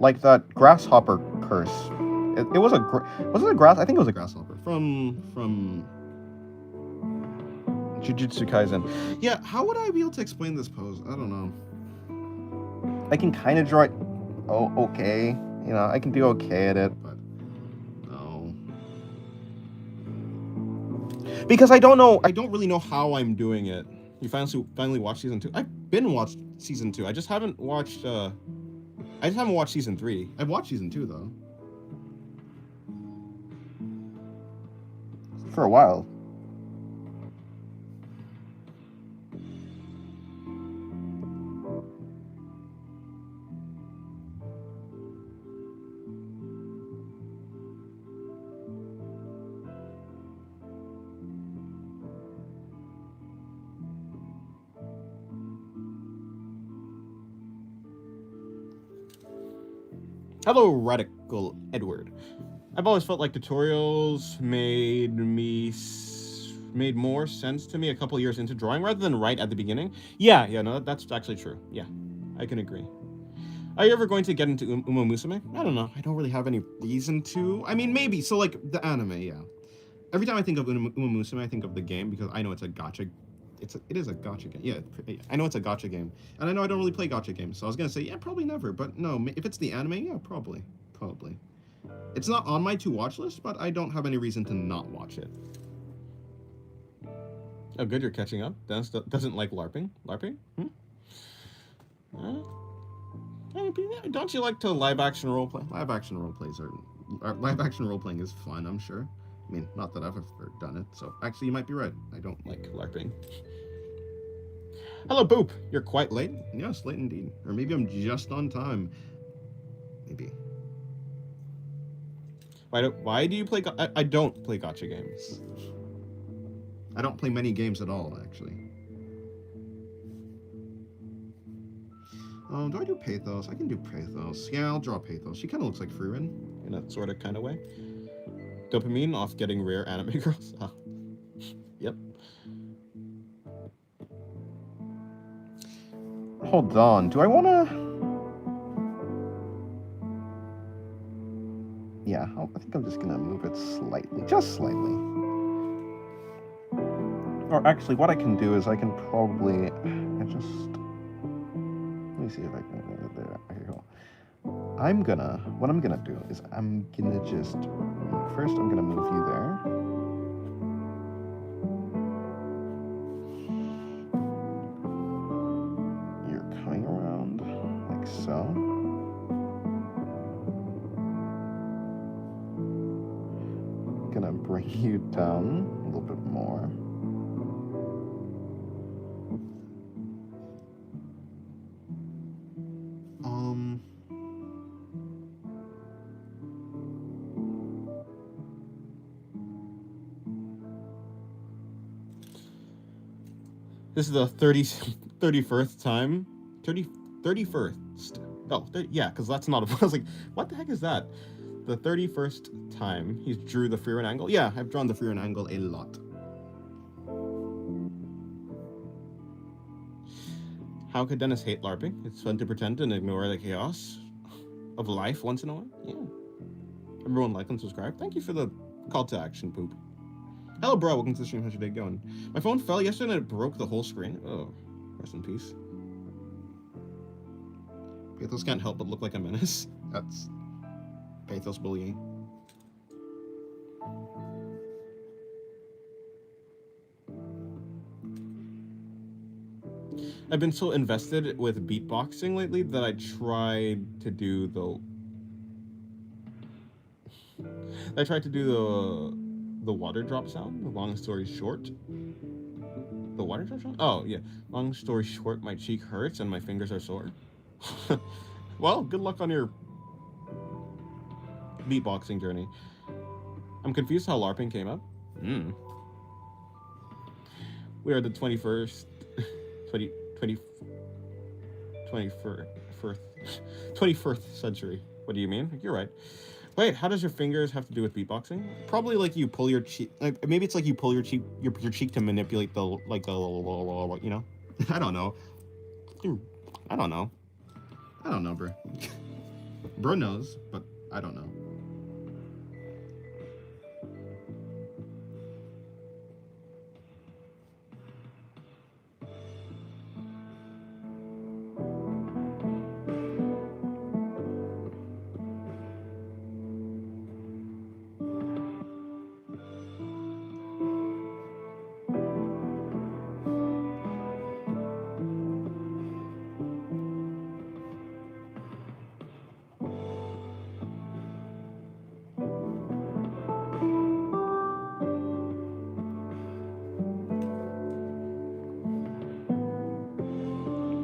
Like that grasshopper curse. It was was it a grass? I think it was a grasshopper from Jujutsu Kaisen. Yeah, how would I be able to explain this pose? I don't know. I can kind of draw it. Oh, okay. You know, I can do okay at it, but no. Because I don't know. I don't really know how I'm doing it. You finally watched season 2. I've been watched season 2. I just haven't watched. I just haven't watched season 3. I've watched season 2 though. For a while. Hello, Radical Edward. I've always felt like tutorials made more sense to me a couple years into drawing rather than right at the beginning. Yeah, no, that's actually true. Yeah, I can agree. Are you ever going to get into Uma Musume? I don't know. I don't really have any reason to. I mean, maybe. So, like, the anime, yeah. Every time I think of Uma Musume, I think of the game because I know it's a gacha. It is a gacha game. Yeah, I know it's a gacha game. And I know I don't really play gacha games. So I was going to say, yeah, probably never. But no, if it's the anime, yeah, probably. It's not on my to-watch list, but I don't have any reason to not watch it. Oh, good, you're catching up. Dennis doesn't like LARPing. LARPing? Don't you like to live-action roleplay? Live-action role-playing is fun, I'm sure. I mean, not that I've ever done it, so actually you might be right. I don't like LARPing. Hello, Boop. You're quite late? Yes, late indeed. Or maybe I'm just on time. Maybe. Why do you play? I don't play gacha games. I don't play many games at all, actually. Do I do Pathos? I can do Pathos. Yeah, I'll draw Pathos. She kind of looks like Frieren in a sort of kind of way. Dopamine off getting rare anime girls. Oh. Yep. Hold on. Do I want to? Yeah, I think I'm just gonna move it slightly, just slightly. Or actually, what I can do is I can probably let me see if I can there. Here we go. what I'm gonna do is I'm gonna just, first I'm gonna move you there. You're coming around like so. Gonna bring you down a little bit more. This is the 31st time. 31st. Oh, yeah, because that's not a. I was like, what the heck is that? The 31st time he's drew the free run angle. Yeah, I've drawn the free run angle a lot. How could Dennis hate LARPing? It's fun to pretend and ignore the chaos of life once in a while. Yeah. Everyone like and subscribe. Thank you for the call to action, Poop. Hello, bro. Welcome to the stream. How's your day going? My phone fell yesterday and it broke the whole screen. Oh, rest in peace. Pathos can't help but look like a menace. That's Pathos bullying. I've been so invested with beatboxing lately that I tried to do the water drop sound. The long story short, the water drop sound. Oh yeah, long story short, my cheek hurts and my fingers are sore. Well, good luck on your beatboxing journey. I'm confused how LARPing came up. We are the 21st, 21st century. What do you mean? You're right. Wait, how does your fingers have to do with beatboxing? Probably like you pull your cheek. Like maybe it's like you pull your cheek to manipulate the you know. I don't know. I don't know. I don't know, bro. Bro knows, but I don't know.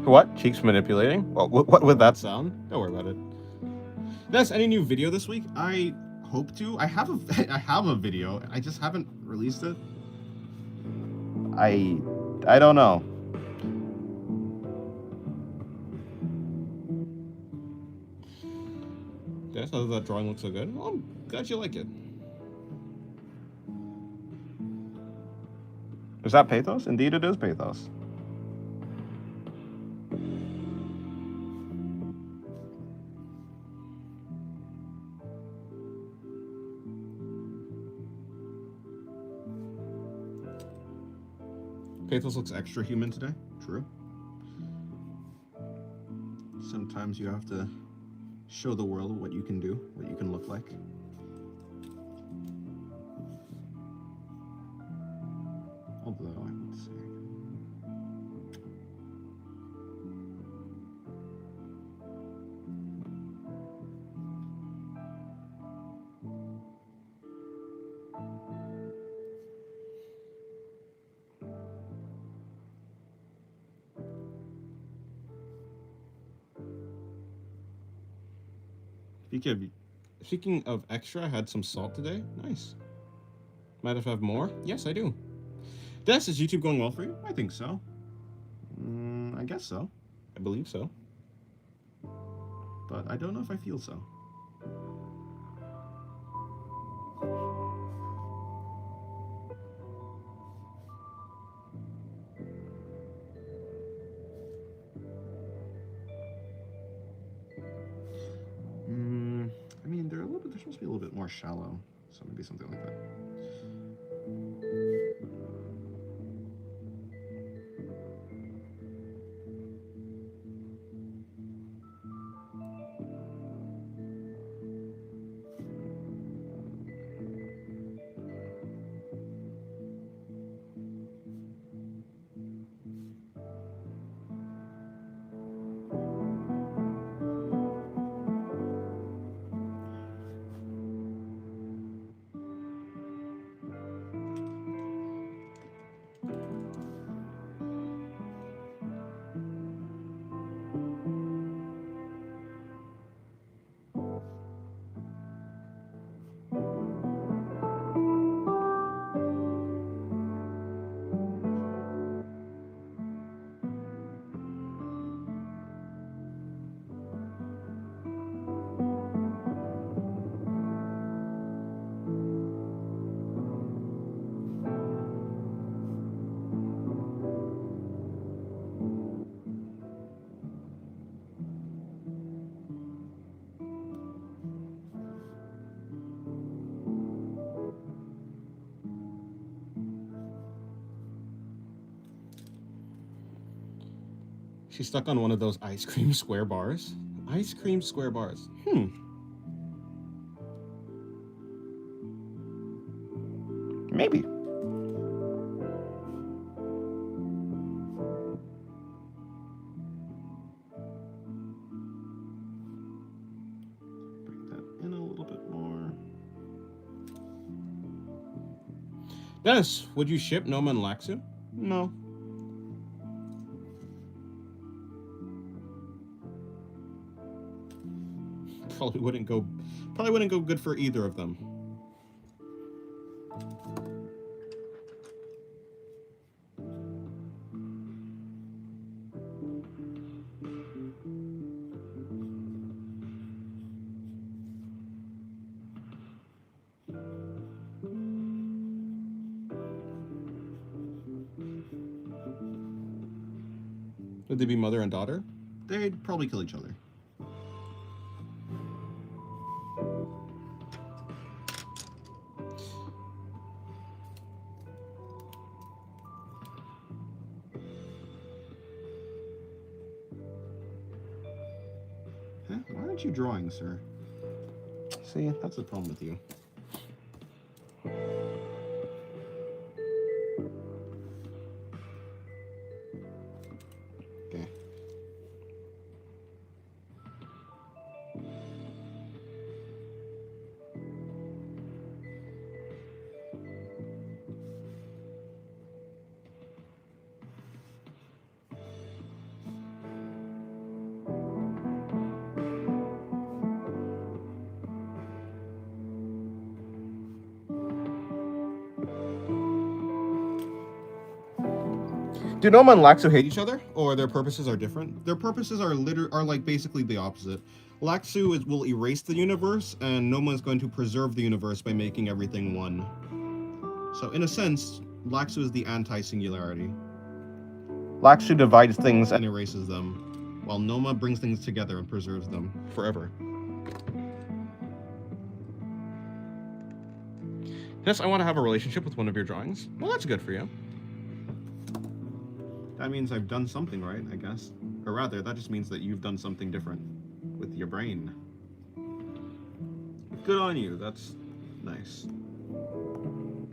What? Cheeks manipulating? What would that sound? Don't worry about it. Dennis, any new video this week? I hope to. I have a video. I just haven't released it. I don't know. Dennis, how does that drawing look so good? Well, I'm glad you like it. Is that Pathos? Indeed, it is Pathos. Pathos looks extra human today. True. Sometimes you have to show the world what you can do, what you can look like. Although I would say, speaking of extra, I had some salt today. Nice. Might have more? Yes, I do. Des, is YouTube going well for you? I think so. I guess so. I believe so. But I don't know if I feel so. I mean, they're supposed to be a little bit more shallow, so maybe something like that. She's stuck on one of those ice cream square bars. Ice cream square bars. Maybe. Bring that in a little bit more. Dennis, would you ship Noma and Laxu? No. Probably wouldn't go good for either of them. Would they be mother and daughter? They'd probably kill each other. Huh? Why aren't you drawing, sir? See, that's the problem with you. Okay. Do Noma and Laxu hate each other, or their purposes are different? Their purposes are like basically the opposite. Laxu will erase the universe, and Noma is going to preserve the universe by making everything one. So in a sense, Laxu is the anti-singularity. Laxu divides things and erases them, while Noma brings things together and preserves them forever. Yes, I want to have a relationship with one of your drawings. Well, that's good for you. That means I've done something right, I guess. Or rather, that just means that you've done something different with your brain. Good on you, that's nice. I'm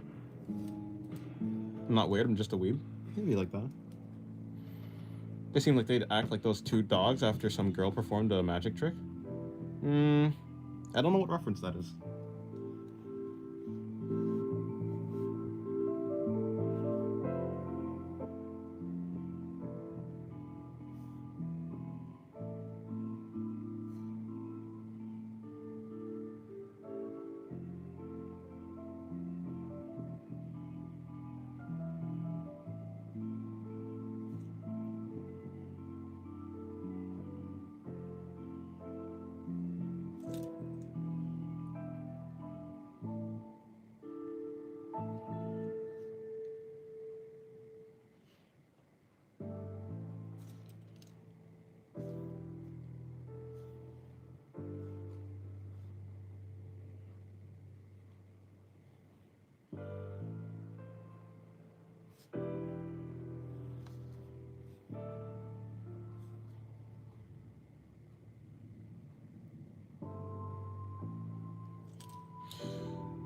not weird, I'm just a weeb. Maybe like that. They seem like they'd act like those two dogs after some girl performed a magic trick. I don't know what reference that is.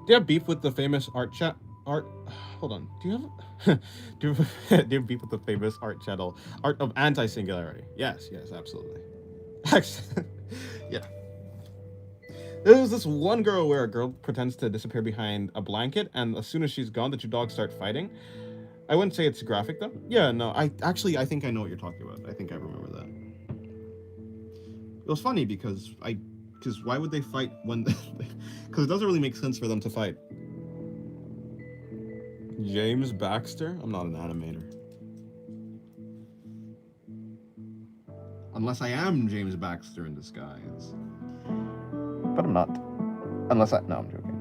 Do you have beef with the famous art? Hold on. Do you have do you have beef with the famous art channel? Art of Anti-Singularity. Yes, absolutely. Yeah. There's this one girl where a girl pretends to disappear behind a blanket, and as soon as she's gone, the two dogs start fighting. I wouldn't say it's graphic though. Yeah, no. I think I know what you're talking about. I think I remember that. It was funny because why would they fight when? Because it doesn't really make sense for them to fight. James Baxter? I'm not an animator. Unless I am James Baxter in disguise. But I'm not. No, I'm joking.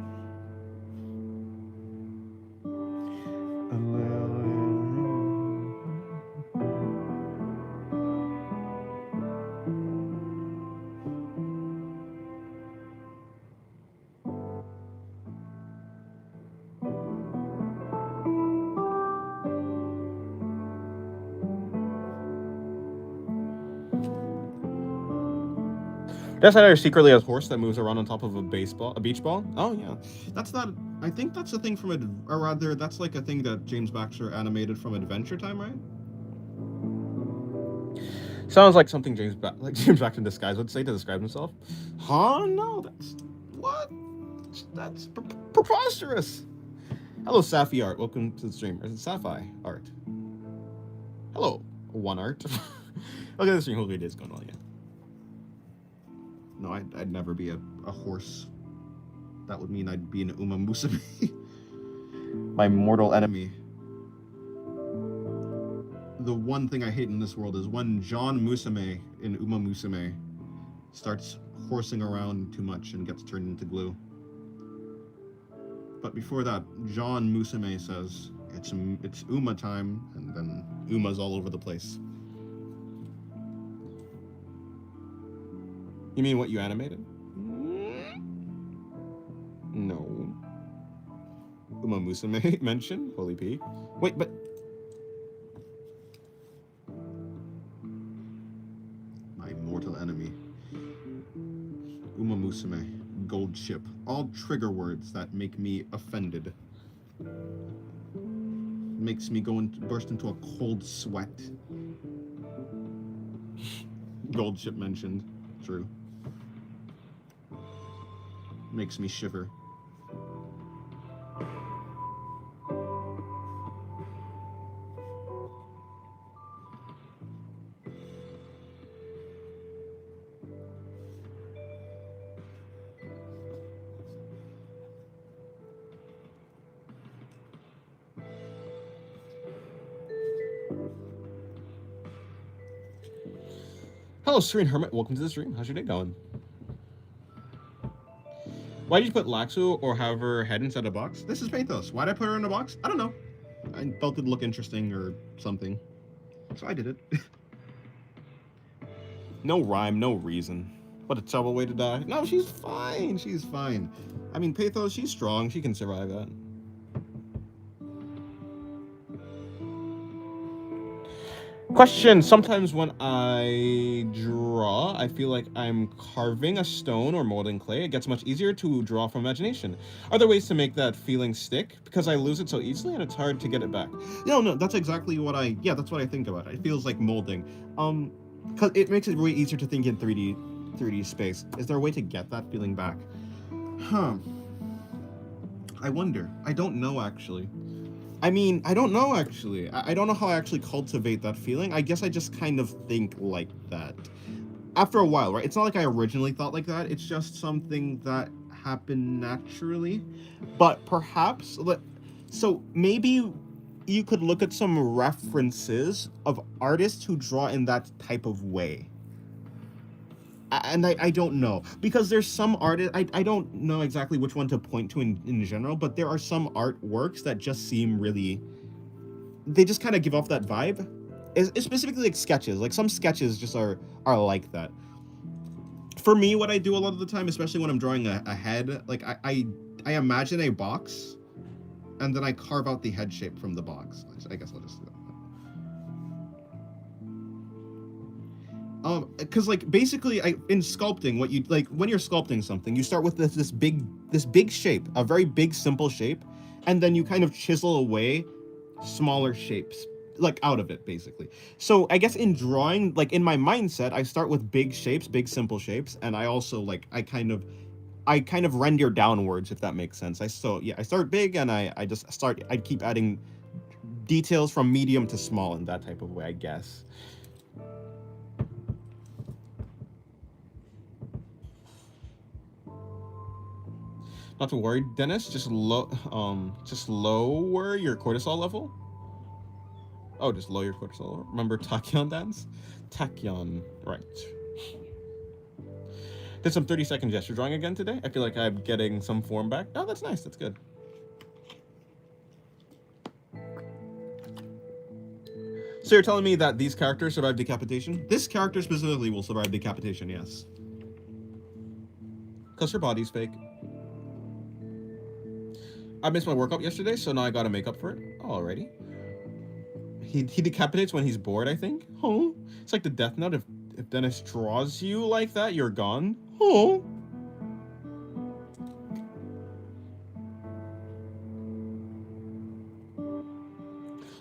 That's another secretly a horse that moves around on top of a beach ball. Oh yeah, that's not. I think that's a thing from or rather, that's like a thing that James Baxter animated from Adventure Time, right? Sounds like something James Baxter in disguise would say to describe himself. Huh? No, that's what? That's preposterous. Hello, Safi Art. Welcome to the stream. Or is it Safi Art? Hello, One Art. Look at the stream. Hopefully, it is going well. Yeah. No, I'd never be a horse. That would mean I'd be an Uma Musume. My mortal enemy. The one thing I hate in this world is when John Musume in Uma Musume starts horsing around too much and gets turned into glue. But before that, John Musume says it's Uma time, and then Uma's all over the place. You mean what you animated? No. Uma Musume mentioned? Holy P. Wait, but... My mortal enemy. Uma Musume. Gold ship. All trigger words that make me offended. Makes me burst into a cold sweat. Gold ship mentioned. True. Makes me shiver. Hello, Serene Hermit. Welcome to the stream. How's your day going? Why did you put Laxu or have her head inside a box? This is Pathos. Why'd I put her in a box? I don't know. I felt it'd look interesting or something. So I did it. No rhyme, no reason. What a terrible way to die. No, she's fine. She's fine. I mean, Pathos, she's strong. She can survive that. Question. Sometimes when I draw, I feel like I'm carving a stone or molding clay. It gets much easier to draw from imagination. Are there ways to make that feeling stick? Because I lose it so easily and it's hard to get it back. No, that's exactly what that's what I think about. It feels like molding. Because it makes it way easier to think in 3D space. Is there a way to get that feeling back? Huh. I wonder. I don't know, actually. I mean, I don't know, actually. I don't know how I actually cultivate that feeling. I guess I just kind of think like that. After a while, right? It's not like I originally thought like that. It's just something that happened naturally. But perhaps... So maybe you could look at some references of artists who draw in that type of way. And I don't know, because there's some artists, I don't know exactly which one to point to in general, but there are some artworks that just seem really, they just kind of give off that vibe. It's specifically like sketches, like some sketches just are like that. For me, what I do a lot of the time, especially when I'm drawing a head, like I imagine a box, and then I carve out the head shape from the box. I guess I'll just do that. Because like basically, in sculpting, what you like when you're sculpting something, you start with this big shape, a very big simple shape, and then you kind of chisel away smaller shapes, like out of it, basically. So I guess in drawing, like in my mindset, I start with big shapes, big simple shapes, and I also like I kind of render downwards, if that makes sense. I start big, and I keep adding details from medium to small in that type of way, I guess. Not to worry, Dennis. Just lower your cortisol level. Oh, just lower your cortisol level. Remember Tachyon dance? Tachyon, right. Did some 30-second gesture drawing again today. I feel like I'm getting some form back. Oh, that's nice. That's good. So you're telling me that these characters survive decapitation? This character specifically will survive decapitation, yes. Because her body's fake. I missed my workout yesterday, so now I gotta make up for it. Alrighty. He decapitates when he's bored, I think. Oh, it's like the Death Note. If Dennis draws you like that, you're gone. Oh.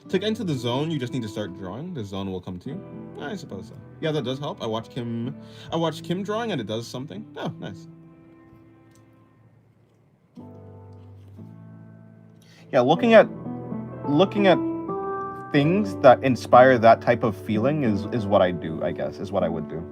To get into the zone, you just need to start drawing. The zone will come to you. I suppose so. Yeah, that does help. I watched Kim. I watched Kim drawing, and it does something. Oh, nice. Yeah, looking at things that inspire that type of feeling is what I do, I guess, is what I would do.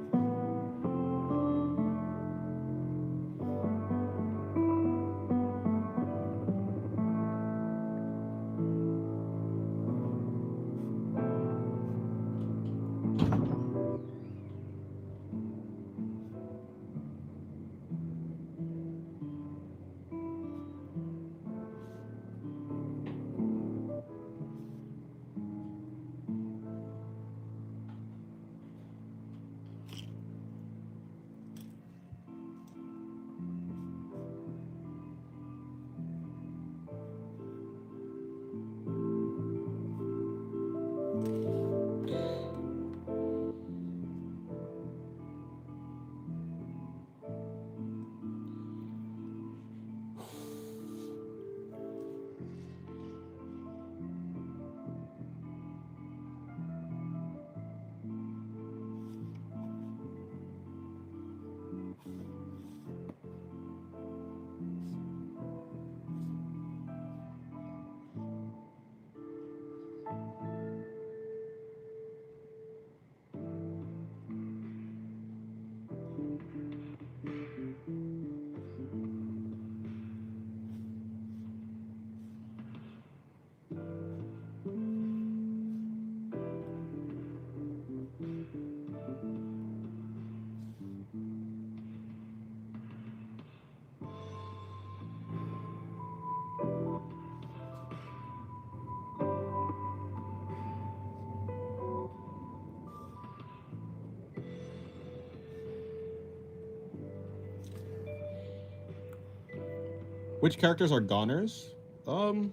Which characters are goners? Um,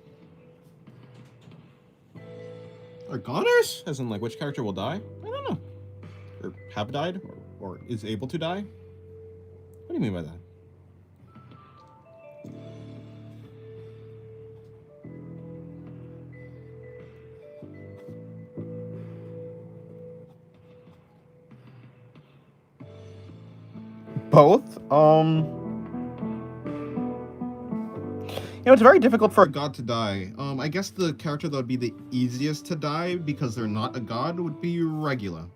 are goners? As in, like, which character will die? I don't know. Or have died? Or is able to die? What do you mean by that? Both. It's very difficult For for a god to die, I guess the character that would be the easiest to die because they're not a god would be Regula.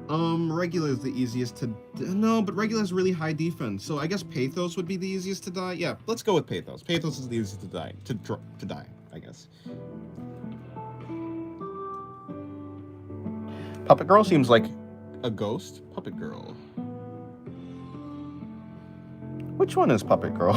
Regula is the easiest to... No, but Regula has really high defense, so I guess Pathos would be the easiest to die. Yeah, let's go with Pathos. Pathos is the easiest to die. To die, I guess. Puppet Girl seems like A ghost? Puppet Girl. which one is Puppet Girl?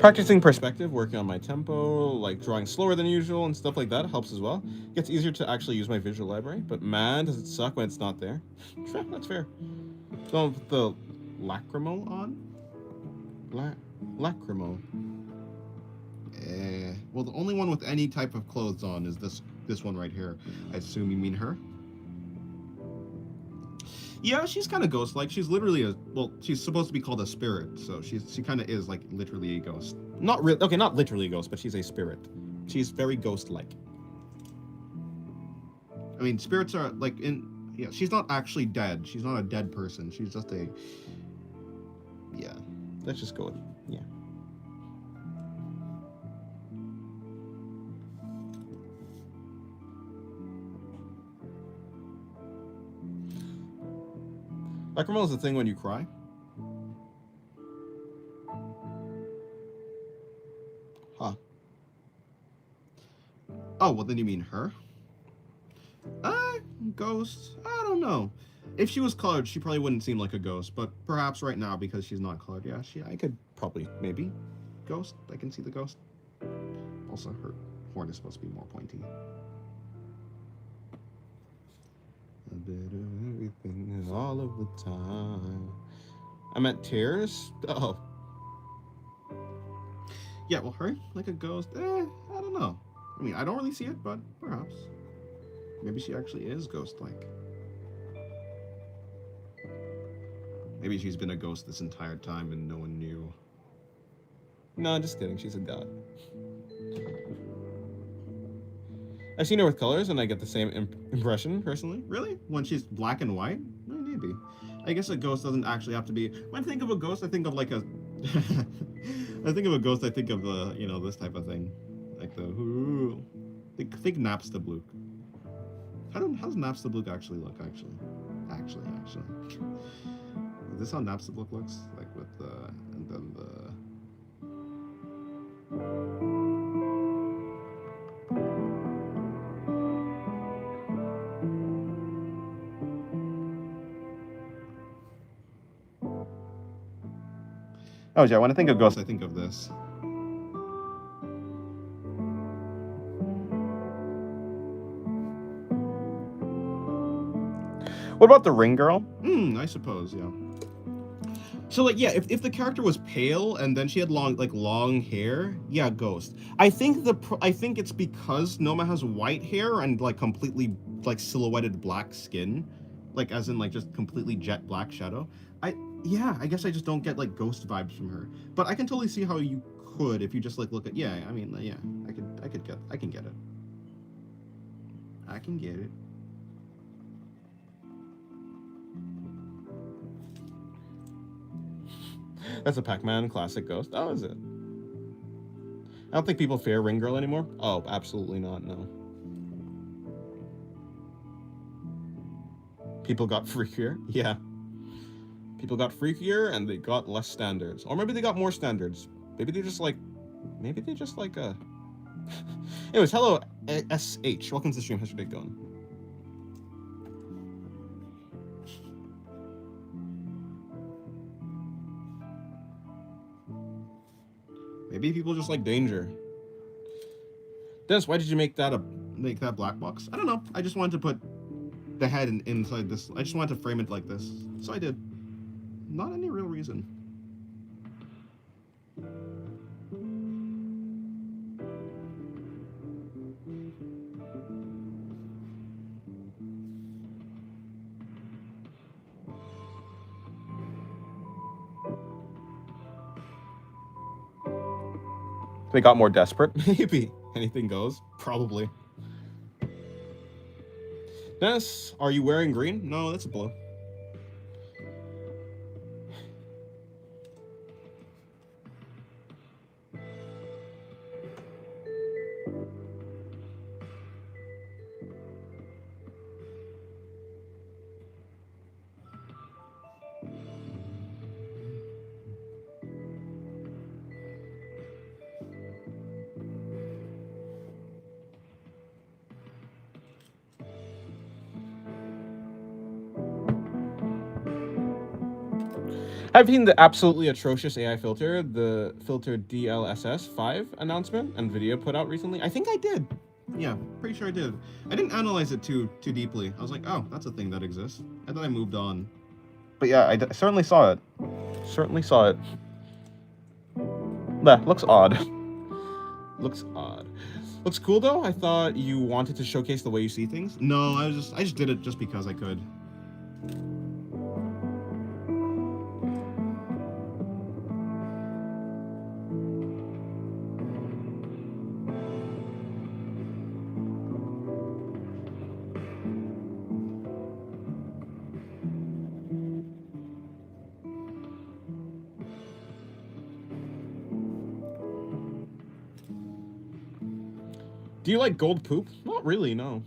Practicing perspective, working on my tempo, like drawing slower than usual and stuff like that helps as well. Gets easier to actually use my visual library, but man, does it suck when it's not there. That's fair. Going with the lacrimal on? Lacrimal. Well, the only one with any type of clothes on is this one right here. I assume you mean her? Yeah, she's kind of ghost-like. She's literally she's supposed to be called a spirit, so she kind of is like literally a ghost. Not really. Okay, not literally a ghost, but she's a spirit. She's very ghost-like. I mean, spirits are like yeah. She's not actually dead. She's not a dead person. She's just a. Yeah. Let's just go with yeah. Lacrimal is the thing when you cry. Huh. Oh, well then you mean her? Ghost? I don't know. If she was colored, she probably wouldn't seem like a ghost, but perhaps right now because she's not colored, yeah, I could probably, maybe. Ghost? I can see the ghost. Also, her horn is supposed to be more pointy. A bit of everything all of the time. I meant tears? Oh. Yeah, well, her, like a ghost, I don't know. I mean, I don't really see it, but perhaps. Maybe she actually is ghost-like. Maybe she's been a ghost this entire time and no one knew. No, just kidding. She's a god. I've seen her with colors, and I get the same impression personally. Really? When she's black and white? Maybe. I guess a ghost doesn't actually have to be. When I think of a ghost, I think of like a. I think of a ghost. I think of this type of thing, like the whoo. Think Napstablook. How's Napstablook actually look? Actually. Is this how Napstablook looks? Like with the and then the. Oh yeah, when I think of ghosts, I think of this. what about the ring girl? I suppose, yeah. So like, yeah, if the character was pale and then she had long hair, yeah, ghost. I think it's because Noma has white hair and like completely like silhouetted black skin, like as in like just completely jet black shadow. I guess I just don't get like ghost vibes from her. But I can totally see how you could if you just like look at yeah, I mean, yeah, I can get it. I can get it. That's a Pac-Man classic ghost. Oh, is it? I don't think people fear Ring Girl anymore. Oh, absolutely not, no. People got freakier? Yeah. People got freakier and they got less standards. Or maybe they got more standards. Maybe they just like... Anyways, hello, SH. Welcome to the stream. How's your day going? Maybe people just like danger. Dennis, why did you make that black box? I don't know. I just wanted to put the head inside this. I just wanted to frame it like this. So I did. Not any real reason. They got more desperate. Maybe. Anything goes. Probably. Dennis, are you wearing green? No, that's blue. I've seen the absolutely atrocious AI filter, the filter DLSS5 announcement and video put out recently. I think I did. Yeah, pretty sure I did. I didn't analyze it too deeply. I was like, oh, that's a thing that exists. And then I moved on. But yeah, I certainly saw it. Certainly saw it. That looks odd. Looks odd. Looks cool though. I thought you wanted to showcase the way you see things. No, I just did it just because I could. Do you like gold poop? Not really, no.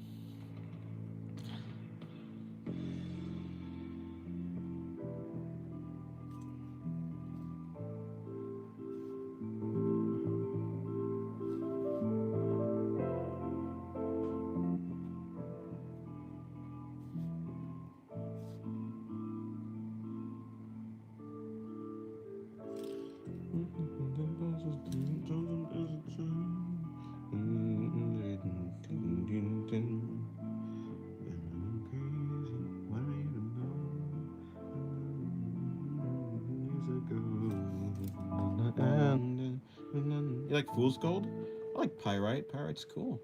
You like fool's gold? I like pyrite. Pyrite's cool.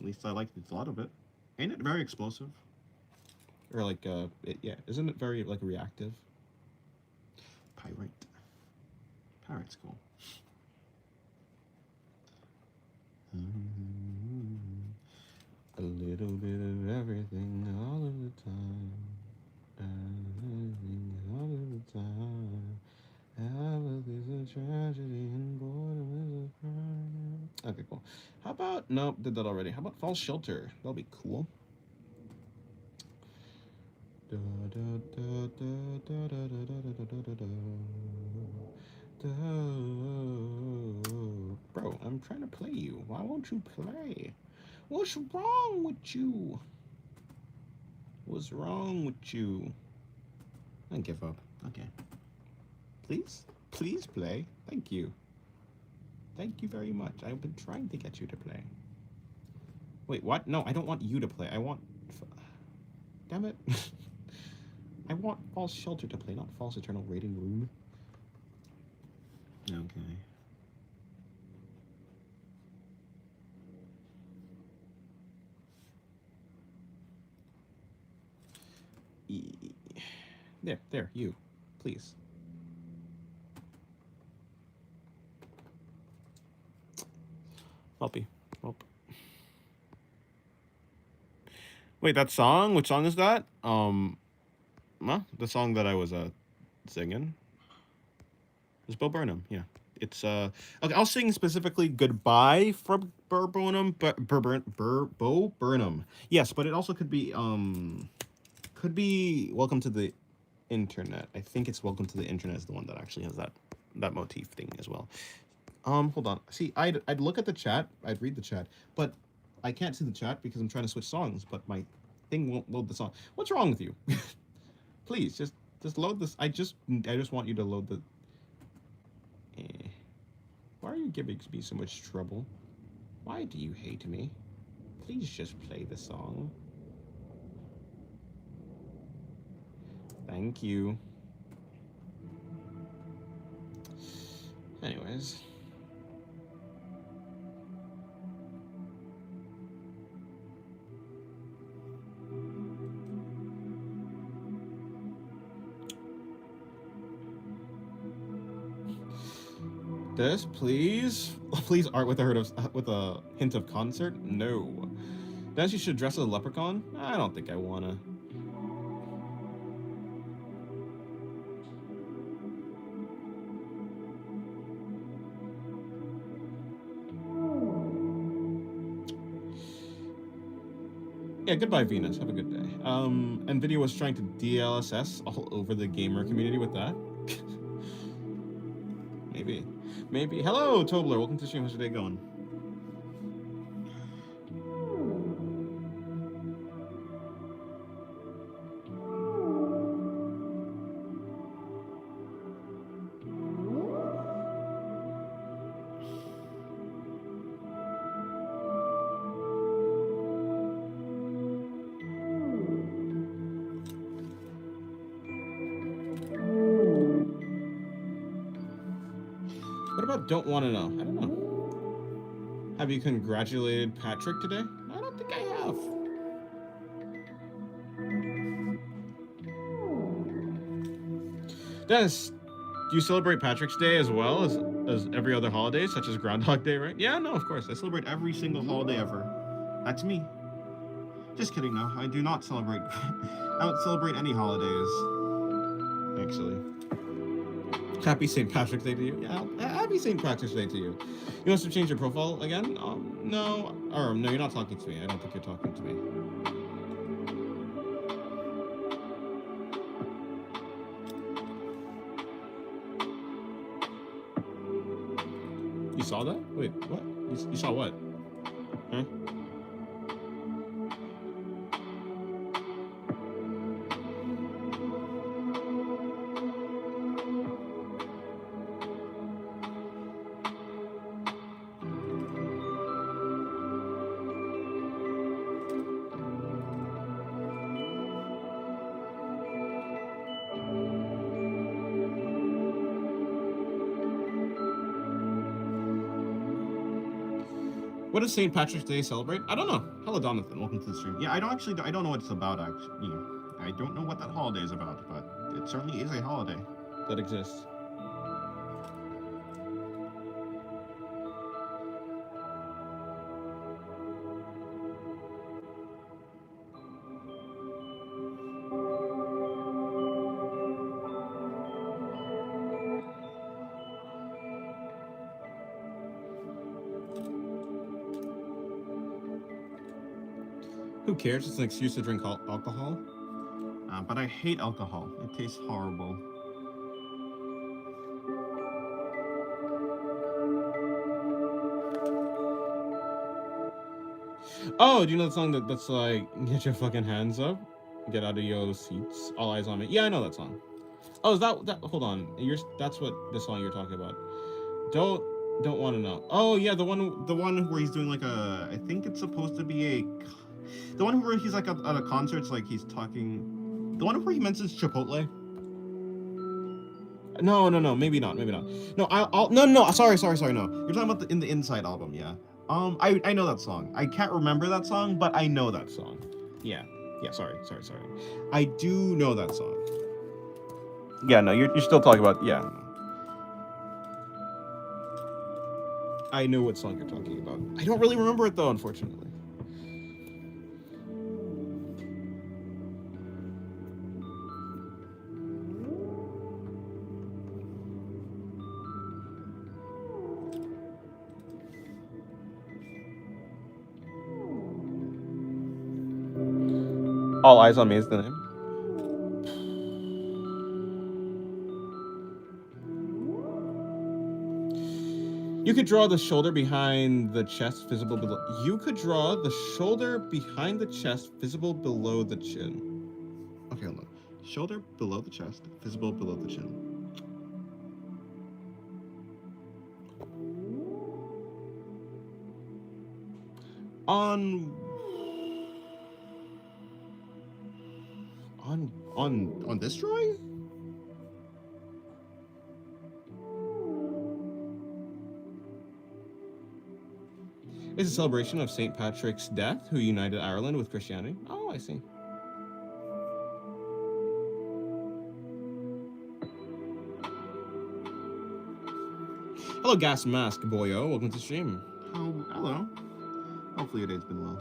least I like the thought of it. Ain't it very explosive? Or like, yeah, isn't it very like reactive? Pyrite. Pyrite's cool. A little bit of everything all of the time. Everything all of the time. Health is a tragedy and boredom is a crime. Okay, cool. How about, nope, did that already. How about False Shelter? That'll be cool. Da, da, da, da, da, da, da, da, da, da, da. Bro, I'm trying to play you. Why won't you play? What's wrong with you? What's wrong with you? I give up. Okay. Please? Please play. Thank you. Thank you very much. I've been trying to get you to play. Wait, what? No, I don't want you to play. I want... Damn it. I want False Shelter to play, not False Eternal Raiding Room. Okay. There, you. Please. Welpy. Welp. Wait, that song? Which song is that? The song that I was singing. It's Bo Burnham, yeah. It's okay, I'll sing specifically Goodbye from Bo Burnham, but Bo Burnham. Yes, but it also could be Welcome to the Internet. I think it's Welcome to the Internet is the one that actually has that motif thing as well. Hold on. See, I'd look at the chat, I'd read the chat, but I can't see the chat because I'm trying to switch songs, but my thing won't load the song. What's wrong with you? Please, just load this. I just want you to load the... Why are you giving me so much trouble? Why do you hate me? Please just play the song. Thank you. Anyways. This, please? Please art with a hint of concert? No. Then she should dress as a leprechaun? I don't think I wanna. Yeah, goodbye, Venus. Have a good day. NVIDIA was trying to DLSS all over the gamer community with that. Maybe. Hello, Tobler. Welcome to the stream. How's your day going? What about don't want to know? I don't know. Have you congratulated Patrick today? I don't think I have. Dennis, do you celebrate Patrick's Day as well as every other holiday, such as Groundhog Day, right? Yeah, no, of course. I celebrate every single holiday ever. That's me. Just kidding, no. I do not celebrate. I don't celebrate any holidays. Actually. Happy St. Patrick's Day to you. Yeah, happy St. Patrick's Day to you. You want to change your profile again? No. Or, no, you're not talking to me. I don't think you're talking to me. You saw that? Wait, what? You saw what? Huh? What does St. Patrick's Day celebrate? I don't know. Hello, Donathan. Welcome to the stream. Yeah, I don't know what it's about. Actually, I don't know what that holiday is about, but it certainly is a holiday that exists. Who cares? It's an excuse to drink alcohol. But I hate alcohol. It tastes horrible. Oh, do you know the song that's like, get your fucking hands up, get out of your seats, all eyes on me? Yeah, I know that song. Oh, is that? Hold on, that's what the song you're talking about. Don't want to know. Oh yeah, the one where he's doing like a. I think it's supposed to be the one where he's like at a concert, it's like he's talking. The one where he mentions Chipotle. No, maybe not. No, no. Sorry. No, you're talking about in the Inside album, yeah. I know that song. I can't remember that song, but I know that song. Yeah. Sorry. I do know that song. Yeah, no, you're still talking about, yeah. I know what song you're talking about. I don't really remember it though, unfortunately. All Eyes on Me is the name. You could draw the shoulder behind the chest visible below. You could draw the shoulder behind the chest visible below the chin. Okay, hold on. Shoulder below the chest, visible below the chin. On this drawing? It's a celebration of St. Patrick's death, who united Ireland with Christianity. Oh, I see. Hello, Gas Mask Boyo. Welcome to the stream. Oh, hello. Hopefully your day's been well.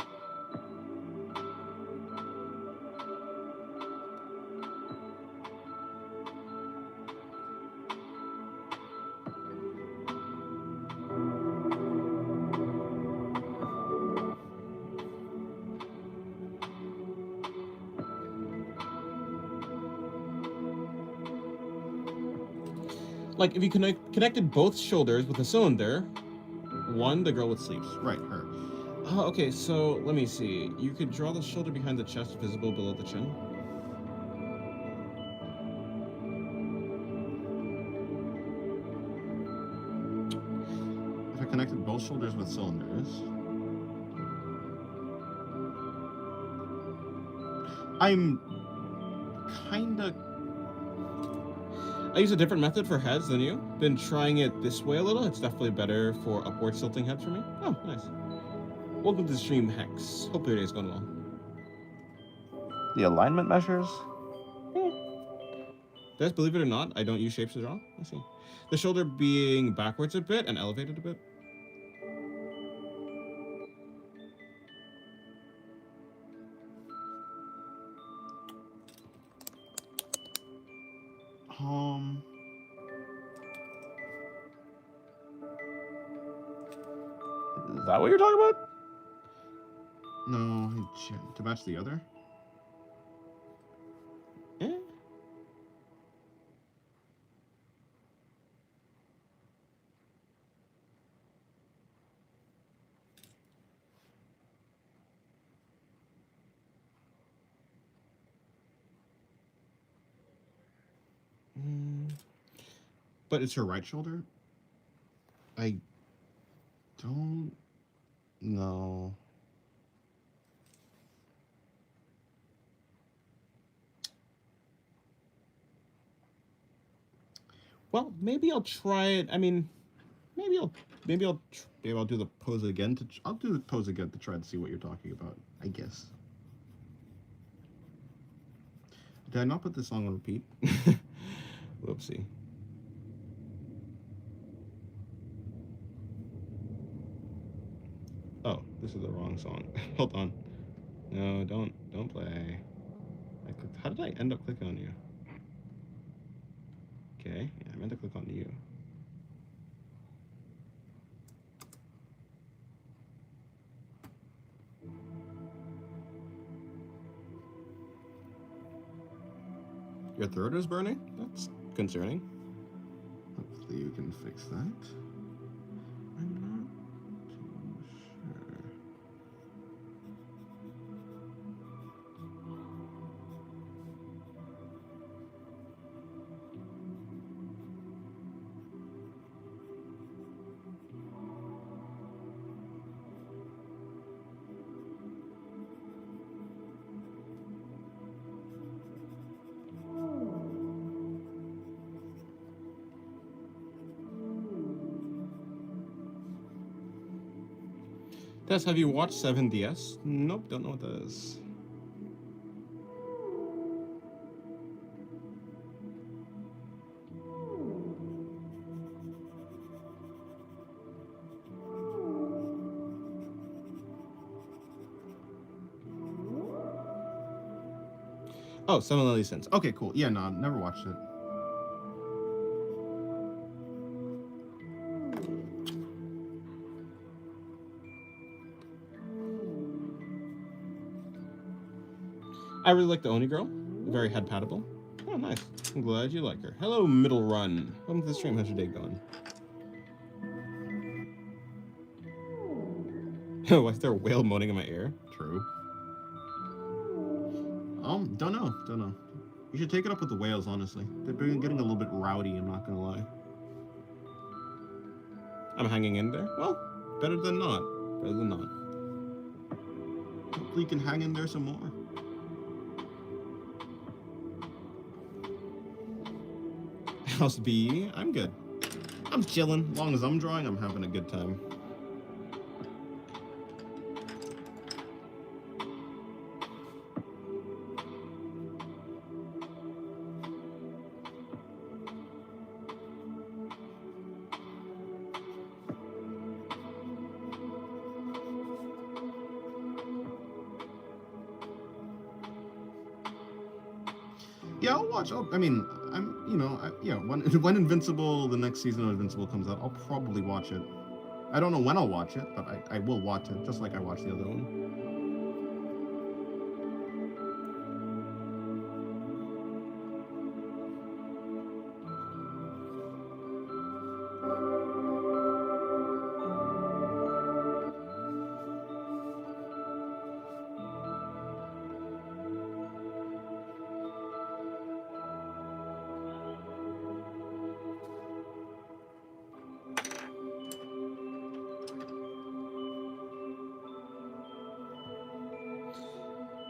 Like, if you connected both shoulders with a cylinder, the girl with sleeves. Right, her. Oh, okay, so let me see. You could draw the shoulder behind the chest visible below the chin. If I connected both shoulders with cylinders. I'm kinda... I use a different method for heads than you. Been trying it this way a little. It's definitely better for upward tilting heads for me. Oh, nice. Welcome to the stream, Hex. Hope your day's going well. The alignment measures? Guys, believe it or not, I don't use shapes to draw. I see. The shoulder being backwards a bit and elevated a bit. Is that what you're talking about? No, to match the other. Eh? But it's her right shoulder? I don't know. Well, maybe I'll try it. I mean, maybe I'll maybe I'll do the pose again I'll do the pose again to try and see what you're talking about. I guess. Did I not put this song on repeat? Whoopsie. Oh, this is the wrong song. Hold on. No, don't play. How did I end up clicking on you? Okay, yeah, I meant to click on you. Your throat is burning? That's concerning. Hopefully you can fix that. I'm not too sure. Tess, have you watched 7DS? Nope, don't know what that is. Oh, Seven Deadly Sins. Okay, cool. Yeah, no, never watched it. I really like the Oni girl. Very head pattable. Oh, nice. I'm glad you like her. Hello, Middle Run. Welcome to the stream. How's your day going? Why is there a whale moaning in my ear? True. Don't know. You should take it up with the whales, honestly. They've been getting a little bit rowdy, I'm not gonna lie. I'm hanging in there? Well, better than not. Better than not. Hopefully you can hang in there some more. How's B? I'm good. I'm chilling. As long as I'm drawing, I'm having a good time. Yeah, I'll watch. I mean, when Invincible, the next season of Invincible comes out, I'll probably watch it. I don't know when I'll watch it, but I will watch it, just like I watched the other one.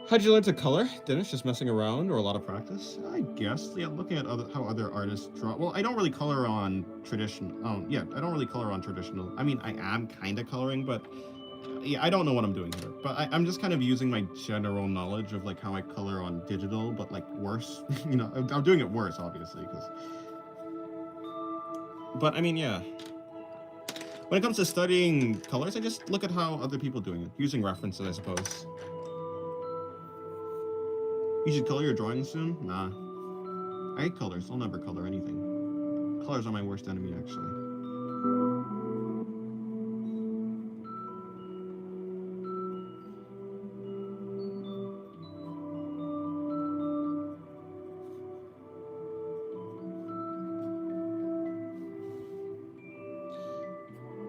How'd you learn to color? Dennis, just messing around or a lot of practice? I guess. Yeah, looking at how other artists draw. Well, I don't really color on traditional. I don't really color on traditional. I mean, I am kind of coloring, but yeah, I don't know what I'm doing here. But I'm just kind of using my general knowledge of like how I color on digital, but like worse. I'm doing it worse, obviously, because. But I mean, yeah. When it comes to studying colors, I just look at how other people doing it, using references, I suppose. You should color your drawings soon? Nah. I hate colors. I'll never color anything. Colors are my worst enemy, actually.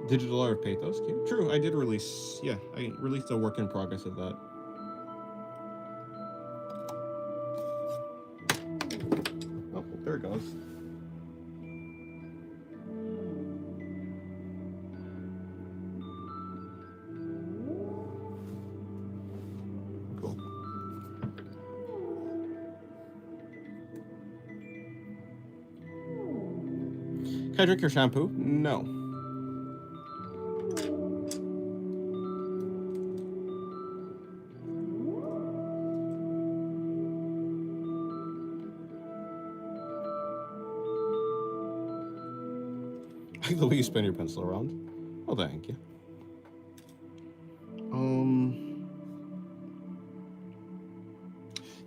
Digital art of Pathos. True, I did release. Yeah, I released a work in progress of that. Oh, there it goes. Cool. Can I drink your shampoo? No. like the way you spin your pencil around. Oh, thank you.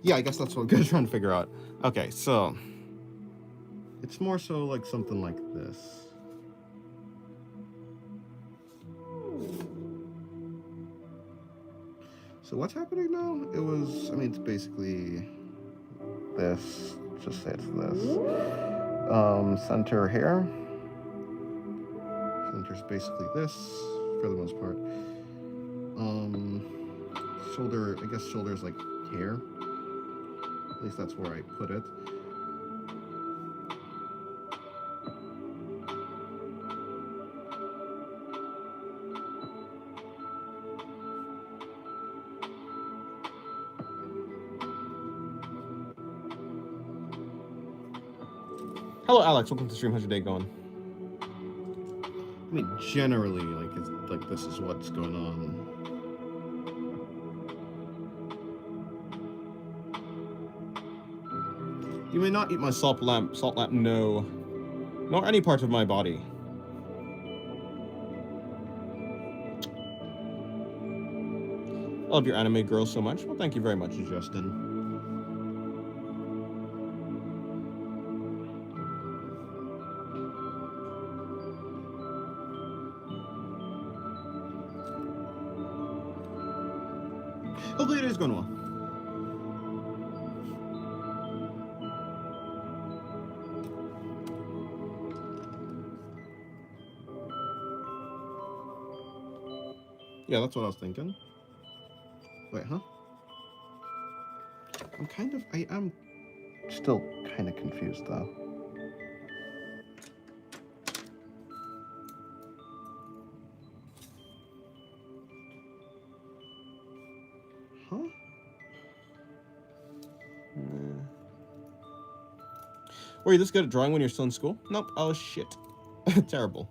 Yeah, I guess that's what I'm gonna try and figure out. Okay, so it's more so like something like this. So what's happening now? It was, I mean, it's basically this. Just say it's this. Center here. Center's basically this for the most part. Shoulder, I guess shoulder's like here. At least that's where I put it. Hello, Alex. Welcome to the stream. How's your day going? I mean, generally, like, it's like this is what's going on. You may not eat my salt lamp. Salt lamp, no. Nor any part of my body. I love your anime girls so much. Well, thank you very much, Justin. Hopefully it is going well. Yeah, that's what I was thinking. Wait, huh? I am still kind of confused though. Huh? Were you this good at drawing when you're still in school? Nope. Oh, shit. Terrible.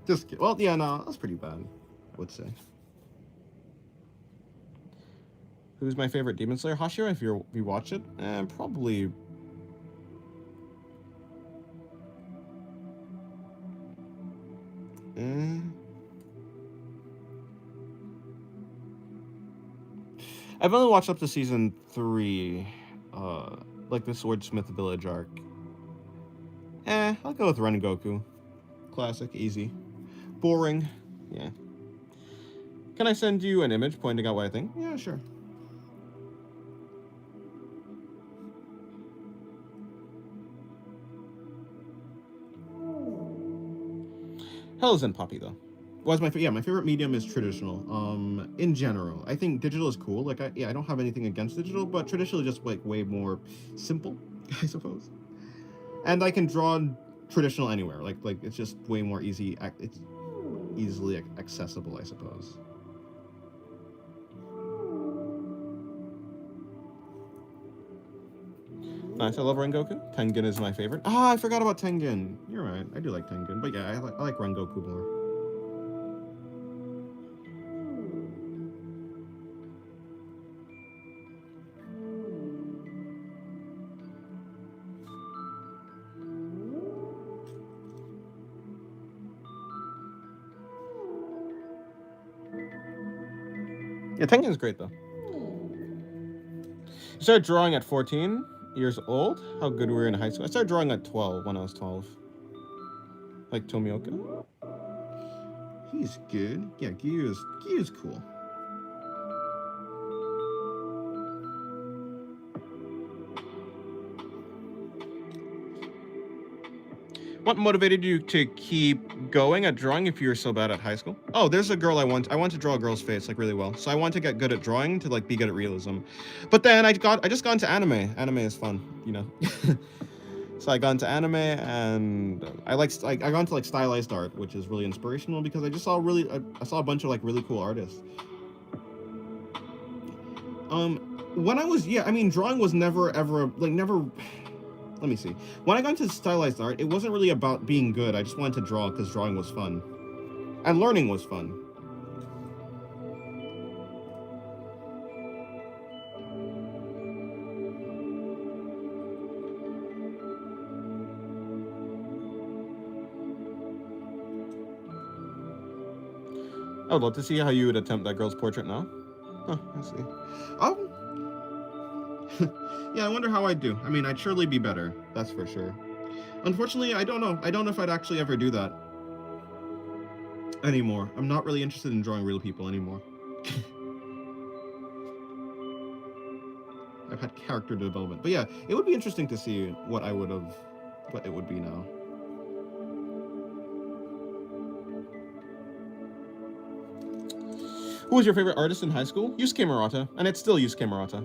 Just kidding. Well, yeah, no, that's pretty bad, I would say. Who's my favorite Demon Slayer? Hashira, if you watch it? Probably... I've only watched up to season 3, like the Swordsmith Village arc. I'll go with Rengoku. Classic, easy. Boring, yeah. Can I send you an image pointing out what I think? Yeah, sure. Hell isn't Poppy though. Was my favorite medium is traditional. In general, I think digital is cool. Like, I don't have anything against digital, but traditional is just like way more simple, I suppose. And I can draw traditional anywhere. Like it's just way more easy. It's easily accessible, I suppose. Nice, I love Rengoku. Tengen is my favorite. Ah, I forgot about Tengen. You're right, I do like Tengen, but yeah, I like Rengoku more. Yeah, Tengen's great though. You started drawing at 14 years old? How good were you in high school? I started drawing at 12, when I was 12. Like Tomioka. He's good. Yeah, Gyu's cool. What motivated you to keep going at drawing if you were so bad at high school? Oh, there's a girl I want to draw a girl's face like really well. So I want to get good at drawing to like be good at realism. But then I just got into anime. Anime is fun, you know. So I got into anime and I got into like stylized art, which is really inspirational because I just saw I saw a bunch of like really cool artists. When I was drawing was never ever like never. Let me see. When I got into stylized art, it wasn't really about being good. I just wanted to draw because drawing was fun. And learning was fun. I would love to see how you would attempt that girl's portrait now. Huh, I see. Yeah, I wonder how I'd do. I mean, I'd surely be better. That's for sure. Unfortunately, I don't know. I don't know if I'd actually ever do that anymore. I'm not really interested in drawing real people anymore. I've had character development. But yeah, it would be interesting to see what it would be now. Who was your favorite artist in high school? Yusuke Murata, and it's still Yusuke Murata.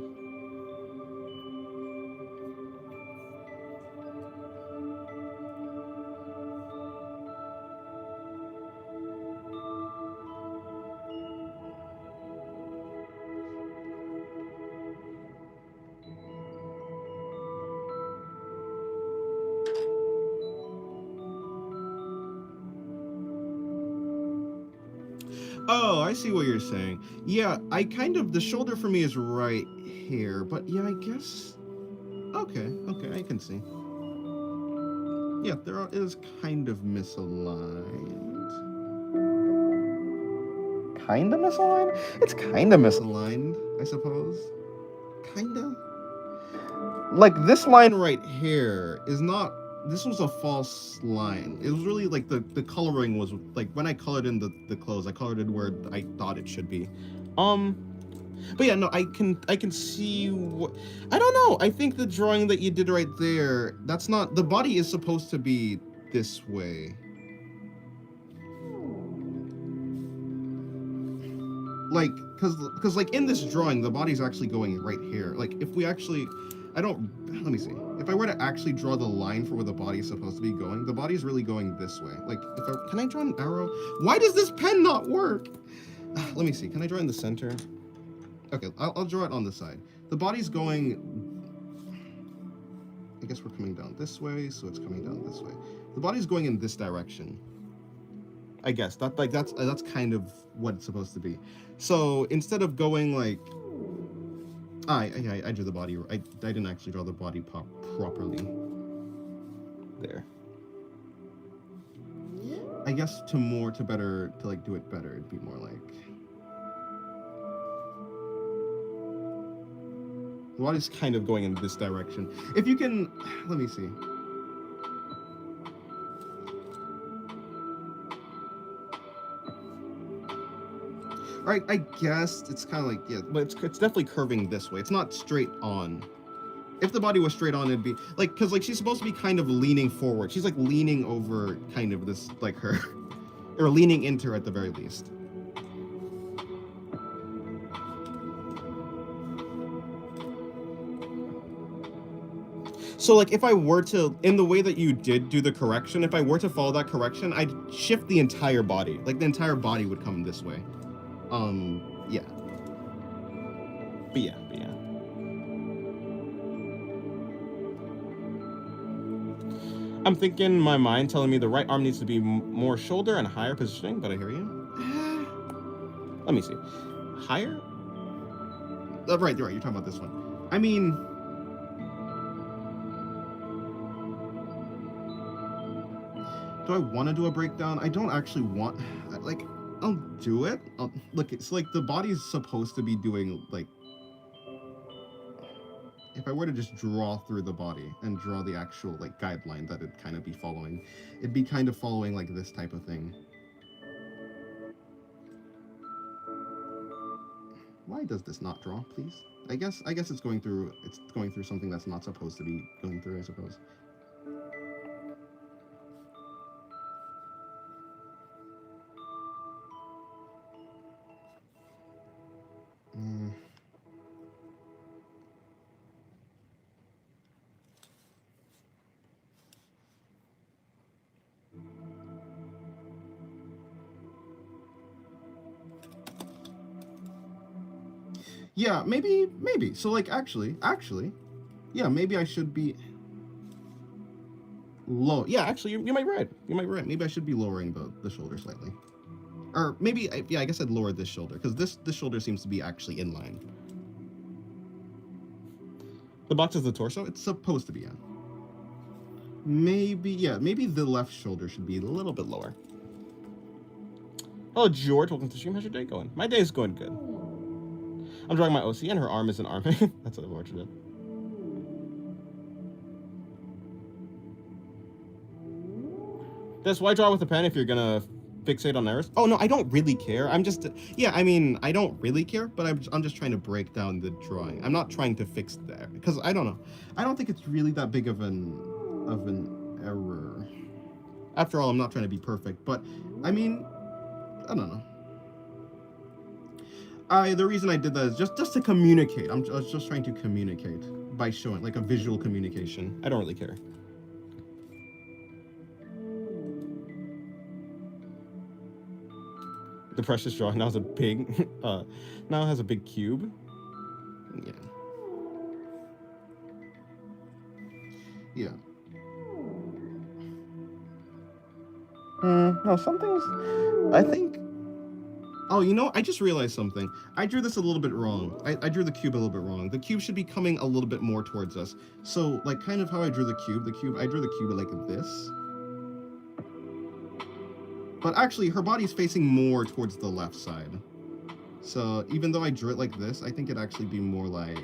Oh, I see what you're saying. Yeah, the shoulder for me is right here, but yeah, I guess. Okay, I can see. Yeah, is kind of misaligned. Kinda misaligned? It's kinda Misaligned, I suppose. Kinda. Like, this line Right here is not. This was a false line. It was really like the coloring was like when I colored in the clothes, I colored it where I thought it should be. But yeah, no, I can see what. I don't know. I think the drawing that you did right there, that's not. The body is supposed to be this way. Like, cause like in this drawing, the body's actually going right here. Like, if we actually, let me see. If I were to actually draw the line for where the body is supposed to be going, the body's really going this way. Like, can I draw an arrow? Why does this pen not work? Let me see. Can I draw in the center? Okay, I'll draw it on the side. The body's going. I guess we're coming down this way, so it's coming down this way. The body's going in this direction. I guess that's kind of what it's supposed to be. So instead of going like, I drew the body. I didn't actually draw the body properly. There. I guess to like do it better, it'd be more like. The body's kind of going in this direction. If you can, let me see. Right, I guess it's kind of like, yeah, but it's definitely curving this way. It's not straight on. If the body was straight on, it'd be like, because like she's supposed to be kind of leaning forward. She's like leaning over kind of this, like her, or leaning into her at the very least. So like if I were to, in the way that you did do the correction, if I were to follow that correction, I'd shift the entire body. Like the entire body would come this way. Yeah. But yeah. I'm thinking my mind telling me the right arm needs to be more shoulder and higher positioning, but I hear you. Let me see. Higher? Right, you're talking about this one. I mean... Do I want to do a breakdown? I don't actually want... Like... I'll do it. Look, it's like the body's supposed to be doing like. If I were to just draw through the body and draw the actual like guideline that it'd kind of be following, it'd be kind of following like this type of thing. Why does this not draw, please? I guess it's going through something that's not supposed to be going through, I suppose. Yeah, maybe. So like actually, yeah, maybe I should be low. Yeah, actually, you might be right. Maybe I should be lowering the shoulder slightly. Or maybe, I guess I'd lower this shoulder, because this shoulder seems to be actually in line. The box is the torso? It's supposed to be, yeah. Maybe the left shoulder should be a little bit lower. Hello, George. Welcome to the stream. How's your day going? My day is going good. I'm drawing my OC, and her arm is an arm. That's unfortunate. That's why draw with a pen if you're gonna fixate on errors. Oh no, I don't really care. I'm just yeah. I mean, I don't really care, but I'm just trying to break down the drawing. I'm not trying to fix that because I don't know. I don't think it's really that big of an error. After all, I'm not trying to be perfect, but I mean, I don't know. The reason I did that is just to communicate. I was just trying to communicate by showing like a visual communication. I don't really care. The precious drawing now has a big now has a big cube. Yeah. Yeah. No, some things. I think. Oh, you know, I just realized something. I drew this a little bit wrong. I drew the cube a little bit wrong. The cube should be coming a little bit more towards us. So, like, kind of how I drew the cube. I drew the cube like this. But actually, her body's facing more towards the left side. So, even though I drew it like this, I think it'd actually be more like...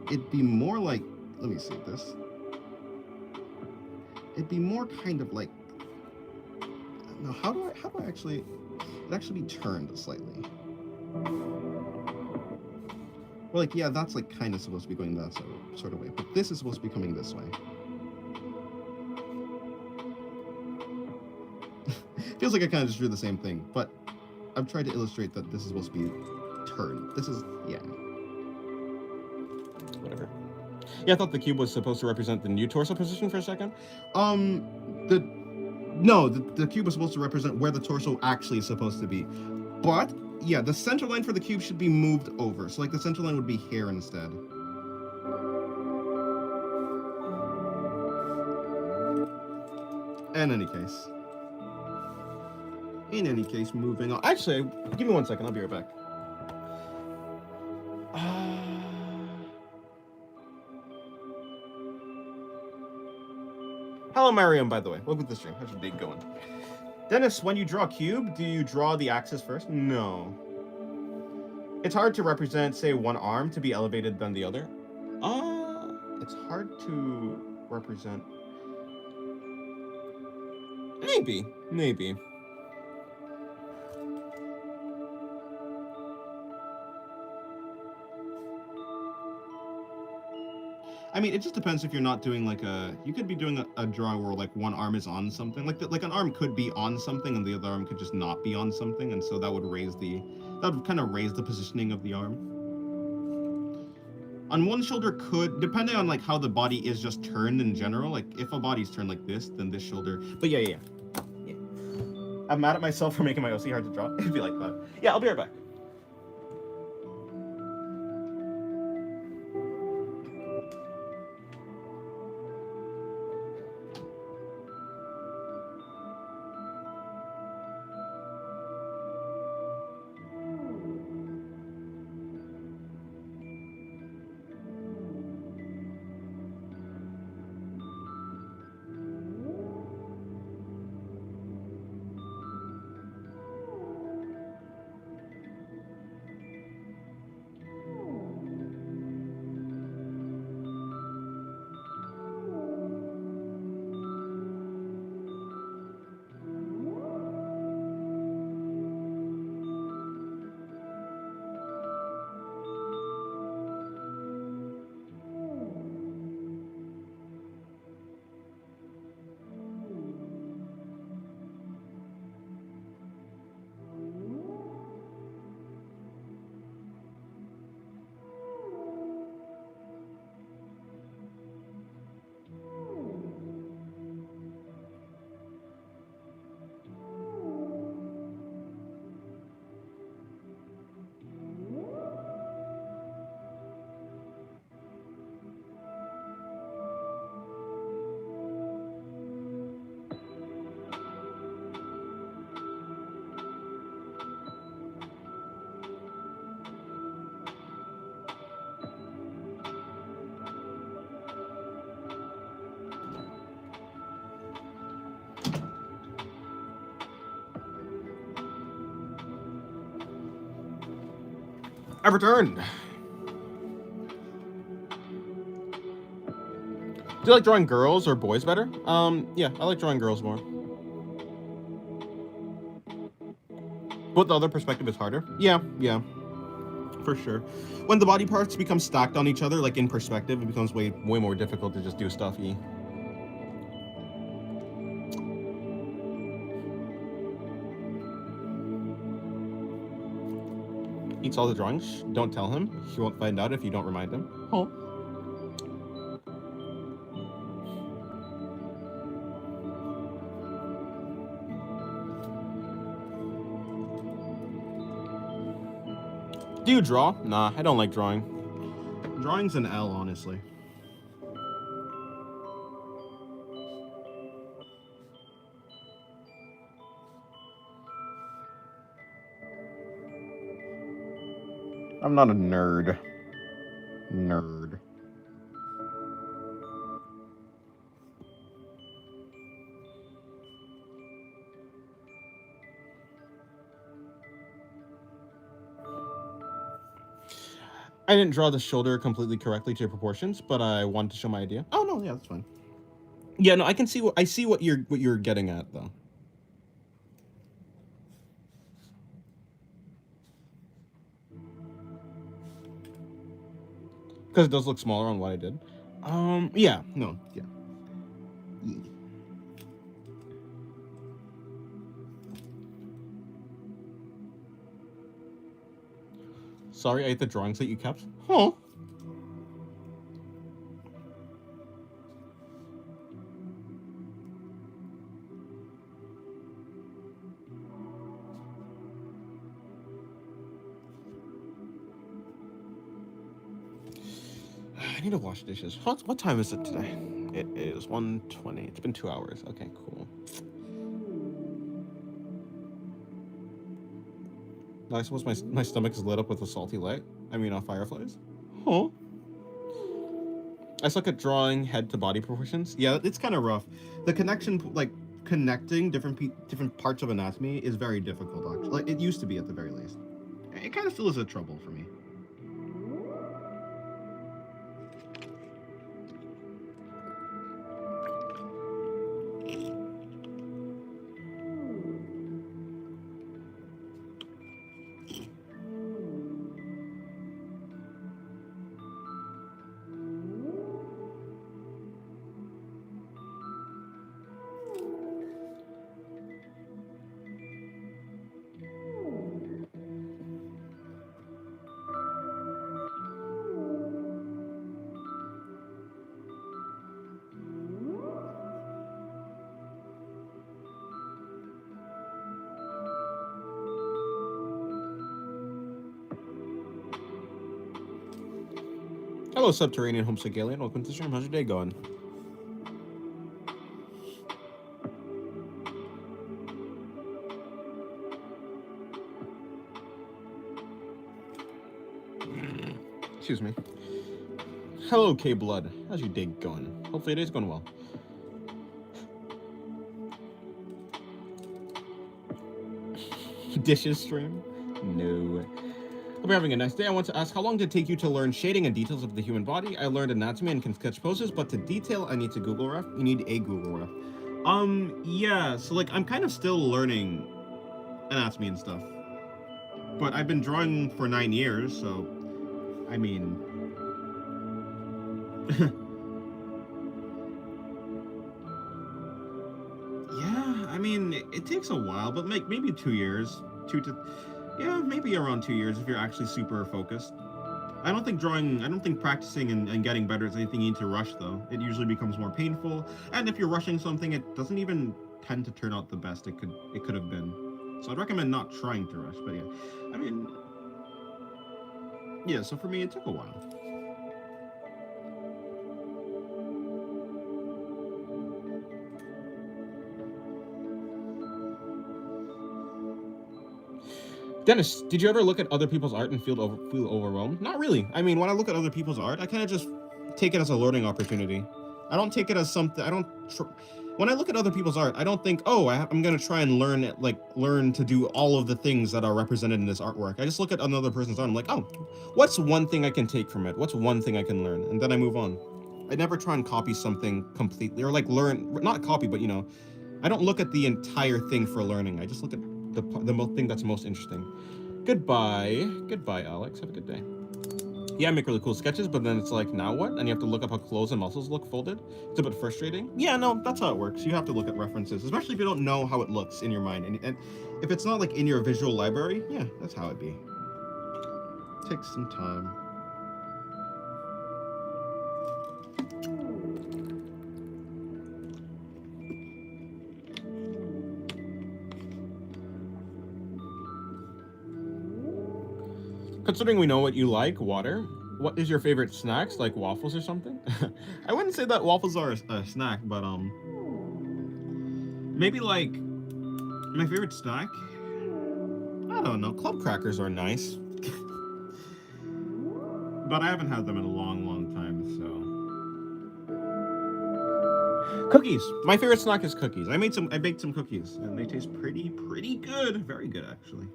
It'd be more like... Let me see this. It'd be more kind of like... No, how do I actually... It'd actually be turned slightly. Well, like, yeah, that's like kind of supposed to be going that sort of way, but this is supposed to be coming this way. Feels like I kind of just drew the same thing, but I've tried to illustrate that this is supposed to be turned. This is, yeah. Whatever. Yeah, I thought the cube was supposed to represent the new torso position for a second. The cube was supposed to represent where the torso actually is supposed to be. But, yeah, the center line for the cube should be moved over. So, like, the center line would be here instead. In any case, moving on. Actually, give me 1 second. I'll be right back. Hello, Mariam, by the way. Welcome to the stream. How's your day going? Dennis, when you draw a cube, do you draw the axis first? No. It's hard to represent, say, one arm to be elevated than the other. It's hard to represent. Maybe. I mean, it just depends if you're not doing like you could be doing a drawing where like one arm is on something, like an arm could be on something and the other arm could just not be on something, and so that would kind of raise the positioning of the arm. On one shoulder could, depending on like how the body is just turned in general, like if a body's turned like this, then this shoulder, but yeah. I'm mad at myself for making my OC hard to draw. It'd be like that. Yeah, I'll be right back. I've returned. Do you like drawing girls or boys better? Yeah, I like drawing girls more. But the other perspective is harder. Yeah, for sure. When the body parts become stacked on each other, like in perspective, it becomes way more difficult to just do stuff. Eats all the drawings. Don't tell him. He won't find out if you don't remind him. Oh. Do you draw? Nah, I don't like drawing. Drawing's an L, honestly. I'm not a nerd. Nerd. I didn't draw the shoulder completely correctly to your proportions, but I wanted to show my idea. Oh no, yeah, that's fine. Yeah, no, I can see what you're getting at though. Because it does look smaller on what I did. Yeah, no, yeah. Sorry, I ate the drawings that you kept. Huh. I need to wash dishes. What time is it today? It is 1:20. It's been 2 hours. Okay, cool. I suppose my stomach is lit up with a salty light. I mean, fireflies. Huh. I suck at drawing head to body proportions. Yeah, it's kind of rough. The connection, like connecting different parts of anatomy, is very difficult. Actually, like it used to be at the very least. It kind of still is a trouble for me. Hello, Subterranean Homesick Alien. Welcome to the stream. How's your day going? Excuse me. Hello, K Blood. How's your day going? Hopefully, your day's going well. Dishes stream? No. Hope you're having a nice day. I want to ask, how long did it take you to learn shading and details of the human body? I learned anatomy and can sketch poses, but to detail, I need to Google ref. You need a Google ref. Yeah, so like, I'm kind of still learning anatomy and stuff. But I've been drawing for 9 years, so, I mean... yeah, I mean, it takes a while, but like, maybe 2 years. Yeah, maybe around 2 years if you're actually super focused. I don't think practicing and getting better is anything you need to rush, though. It usually becomes more painful, and if you're rushing something, it doesn't even tend to turn out the best it could have been. So I'd recommend not trying to rush, but yeah. I mean, yeah, so for me, it took a while. Dennis, did you ever look at other people's art and feel overwhelmed? Not really. I mean, when I look at other people's art, I kind of just take it as a learning opportunity. I don't take it as something. when I look at other people's art, I don't think, oh, I'm gonna try and learn to do all of the things that are represented in this artwork. I just look at another person's art. I'm like, oh, what's one thing I can take from it? What's one thing I can learn? And then I move on. I never try and copy something completely, or like learn, not copy, but I don't look at the entire thing for learning. I just look at the thing that's most interesting. Goodbye, Alex. Have a good day. Yeah, I make really cool sketches, but then it's like, now what? And you have to look up how clothes and muscles look folded. It's a bit frustrating. Yeah, no, that's how it works. You have to look at references, especially if you don't know how it looks in your mind. And if it's not like in your visual library, yeah, that's how it be. Takes some time. Considering we know what you like, water, what is your favorite snacks, like waffles or something? I wouldn't say that waffles are a snack, but maybe like my favorite snack. I don't know. Club crackers are nice, but I haven't had them in a long time. So cookies. My favorite snack is cookies. I baked some cookies, and they taste pretty good. Very good, actually.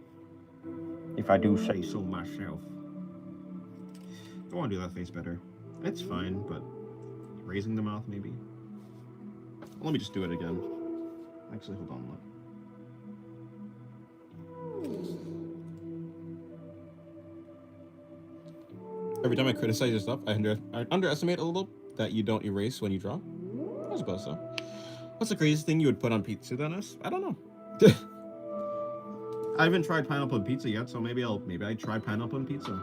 If I do say so myself. I want to do that face better. It's fine, but raising the mouth maybe. Let me just do it again. Actually, hold on. Every time I criticize your stuff, I underestimate a little that you don't erase when you draw. I suppose so. What's the craziest thing you would put on pizza, Dennis? I don't know. I haven't tried pineapple on pizza yet, so maybe I try pineapple on pizza.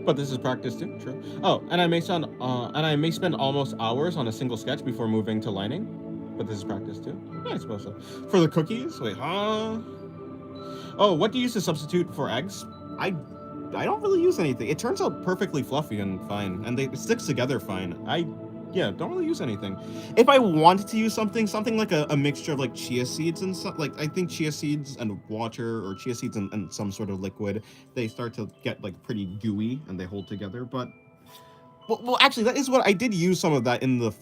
But this is practice too, true. Oh, and I may spend almost hours on a single sketch before moving to lining. But this is practice too. Yeah, I suppose so. For the cookies, wait, huh? Oh, what do you use to substitute for eggs? I don't really use anything. It turns out perfectly fluffy and fine, and it sticks together fine. Don't really use anything. If I wanted to use something like a mixture of like chia seeds and stuff, like I think chia seeds and water, or chia seeds and some sort of liquid, they start to get like pretty gooey and they hold together. But well, actually, that is what I did use some of that in the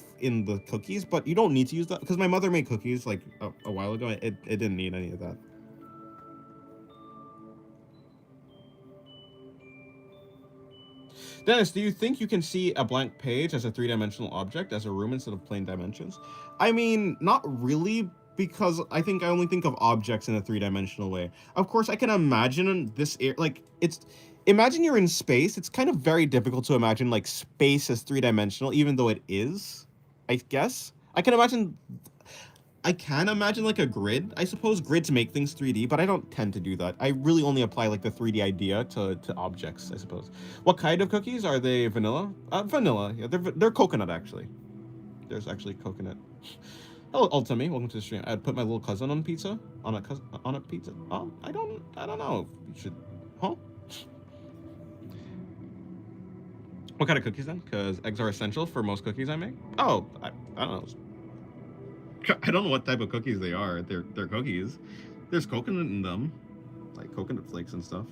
cookies, but you don't need to use that because my mother made cookies like a while ago. It didn't need any of that. Dennis, do you think you can see a blank page as a three-dimensional object, as a room instead of plain dimensions? I mean, not really, because I think I only think of objects in a three-dimensional way. Of course, I can imagine this, imagine you're in space. It's kind of very difficult to imagine, like, space as three-dimensional, even though it is, I guess. I can imagine like a grid. I suppose grids make things 3D, but I don't tend to do that. I really only apply like the 3D idea to objects, I suppose. What kind of cookies? Are they vanilla? Vanilla, yeah. They're coconut, actually. There's actually coconut. Hello, Ultimi. Welcome to the stream. I'd put my little cousin on pizza. On a pizza. Oh, I don't know. You should, huh? What kind of cookies then? Because eggs are essential for most cookies I make. Oh, I don't know. I don't know what type of cookies they are. They're cookies. There's coconut in them, like coconut flakes and stuff.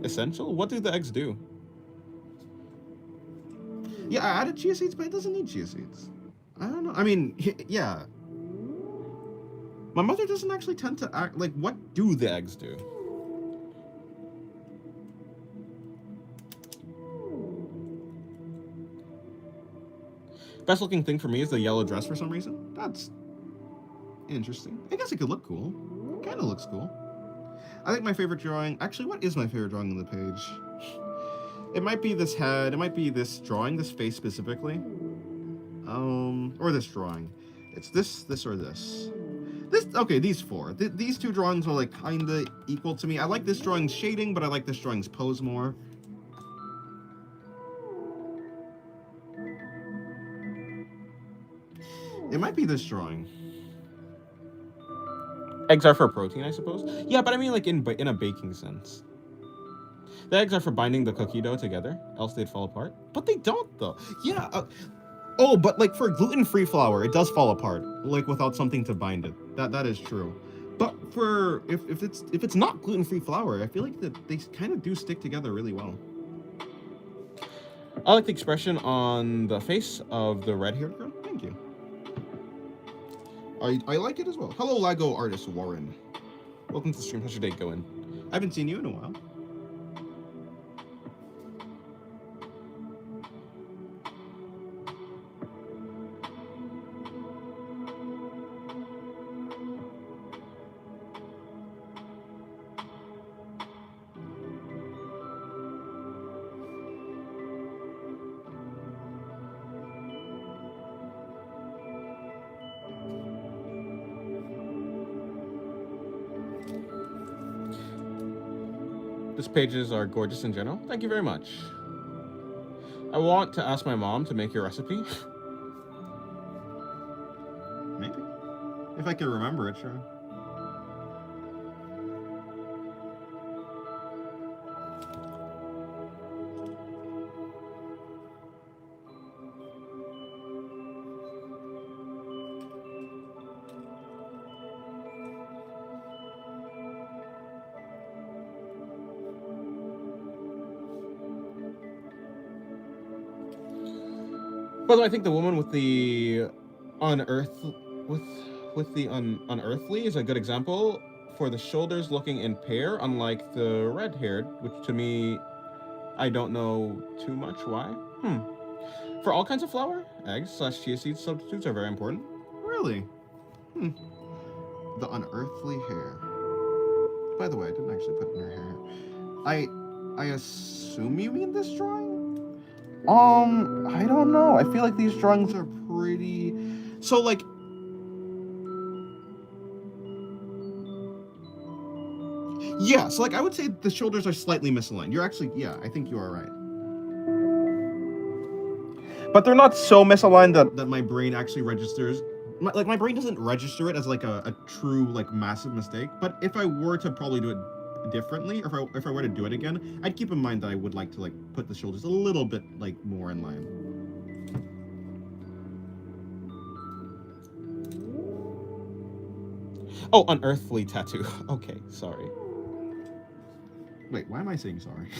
Essential? What do the eggs do? Yeah, I added chia seeds, but it doesn't need chia seeds. I don't know. I mean, yeah. My mother doesn't actually tend to act like. What do the eggs do? Best looking thing for me is the yellow dress for some reason. That's interesting. I guess it could look cool. It kind of looks cool. I think my favorite drawing... Actually, what is my favorite drawing on the page? It might be this head. It might be this drawing, this face specifically. Or this drawing. It's this, or this. These four. These two drawings are like kinda equal to me. I like this drawing's shading, but I like this drawing's pose more. It might be this drawing. Eggs are for protein, I suppose. Yeah, but I mean like in a baking sense. The eggs are for binding the cookie dough together, else they'd fall apart. But they don't though. Yeah. Oh, but like for gluten-free flour, it does fall apart, like without something to bind it. That is true. But for if it's not gluten-free flour, I feel like that they kind of do stick together really well. I like the expression on the face of the red-haired girl. Thank you. I like it as well. Hello, Lego artist Warren. Welcome to the stream. How's your day going? I haven't seen you in a while. These pages are gorgeous in general. Thank you very much. I want to ask my mom to make your recipe. Maybe. If I can remember it, sure. By the way, I think the woman with the unearthly is a good example for the shoulders looking in pair, unlike the red-haired, which to me, I don't know too much why. For all kinds of flour, eggs/chia seed substitutes are very important. Really? The unearthly hair. By the way, I didn't actually put in her hair. I assume you mean this drawing? I don't know. I feel like these drawings are pretty... So, like... Yeah, so, like, I would say the shoulders are slightly misaligned. You're actually... Yeah, I think you are right. But they're not so misaligned that my brain actually registers... my brain doesn't register it as, like, a true, like, massive mistake. But if I were to probably do it differently, or if I were to do it again, I'd keep in mind that I would like to like put the shoulders a little bit like more in line. Oh, unearthly tattoo. Okay, sorry. Wait, why am I saying sorry?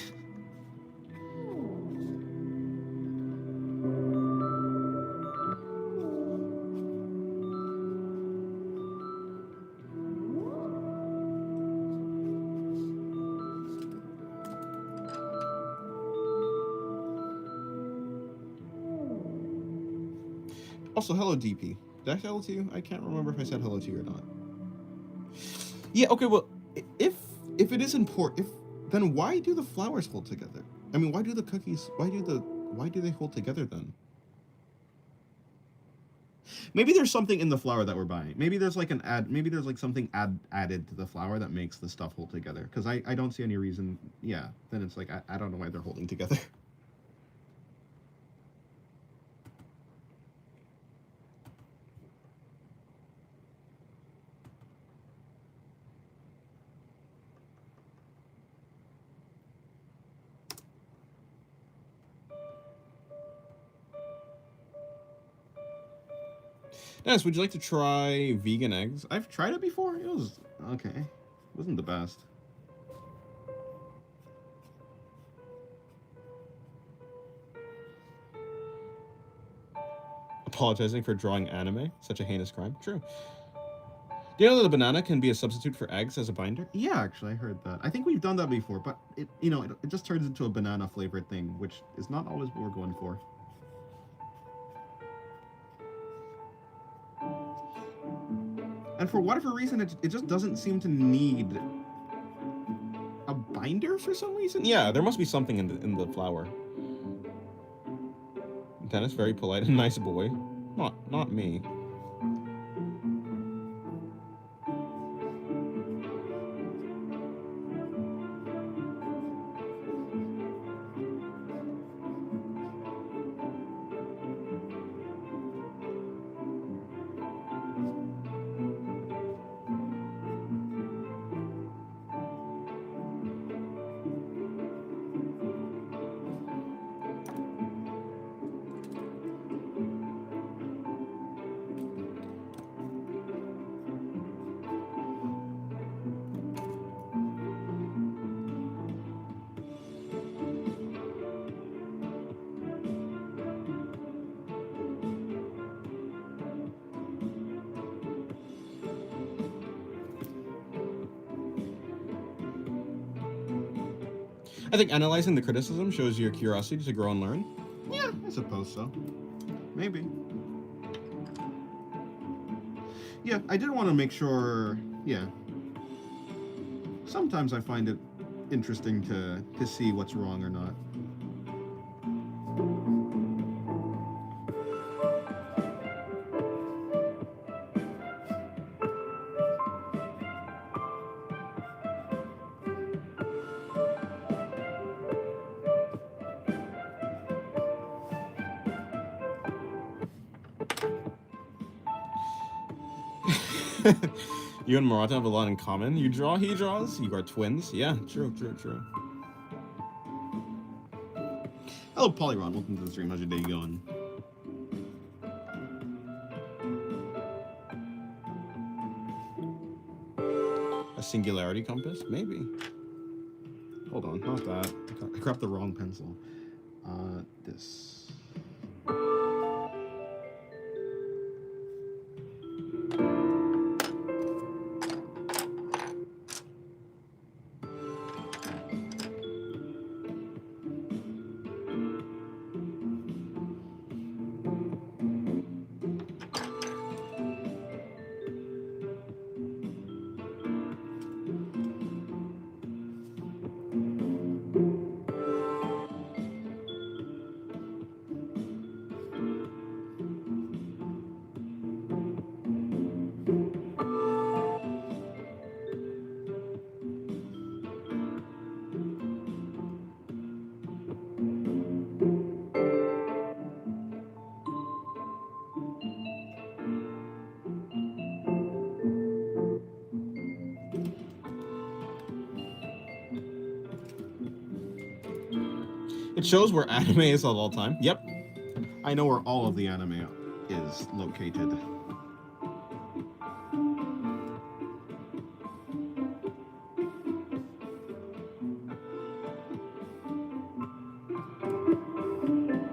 Also, hello, DP. Did I say hello to you? I can't remember if I said hello to you or not. Yeah, okay, well, if it is important, then why do the flowers hold together? I mean, why do the cookies, why do they hold together then? Maybe there's something in the flour that we're buying. Maybe there's like maybe there's like something added to the flour that makes the stuff hold together. Because I don't see any reason, yeah, then it's like, I don't know why they're holding together. Dennis, would you like to try vegan eggs? I've tried it before. It was okay. It wasn't the best. Apologizing for drawing anime. Such a heinous crime. True. Do you know that the banana can be a substitute for eggs as a binder? Yeah, actually, I heard that. I think we've done that before, but it just turns into a banana flavored thing, which is not always what we're going for. And for whatever reason, it just doesn't seem to need a binder for some reason. Yeah, there must be something in the flour. Dennis, very polite and nice boy. Not me. I think analyzing the criticism shows your curiosity to grow and learn. Yeah, I suppose so. Maybe. Yeah, I did want to make sure. Yeah. Sometimes I find it interesting to see what's wrong or not. You and Murata have a lot in common. You draw, he draws. You are twins. Yeah, true. Hello, Polyron. Welcome to the stream. How's your day going? A singularity compass? Maybe. Hold on, not that. I grabbed the wrong pencil. This. It shows where anime is at all time. Yep. I know where all of the anime is located.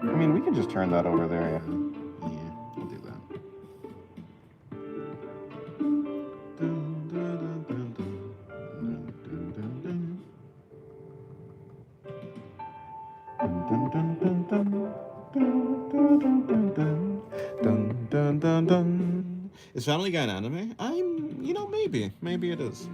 I mean, we can just turn that over there. Yeah, I'll do that. Is Family Guy an anime? Maybe it is.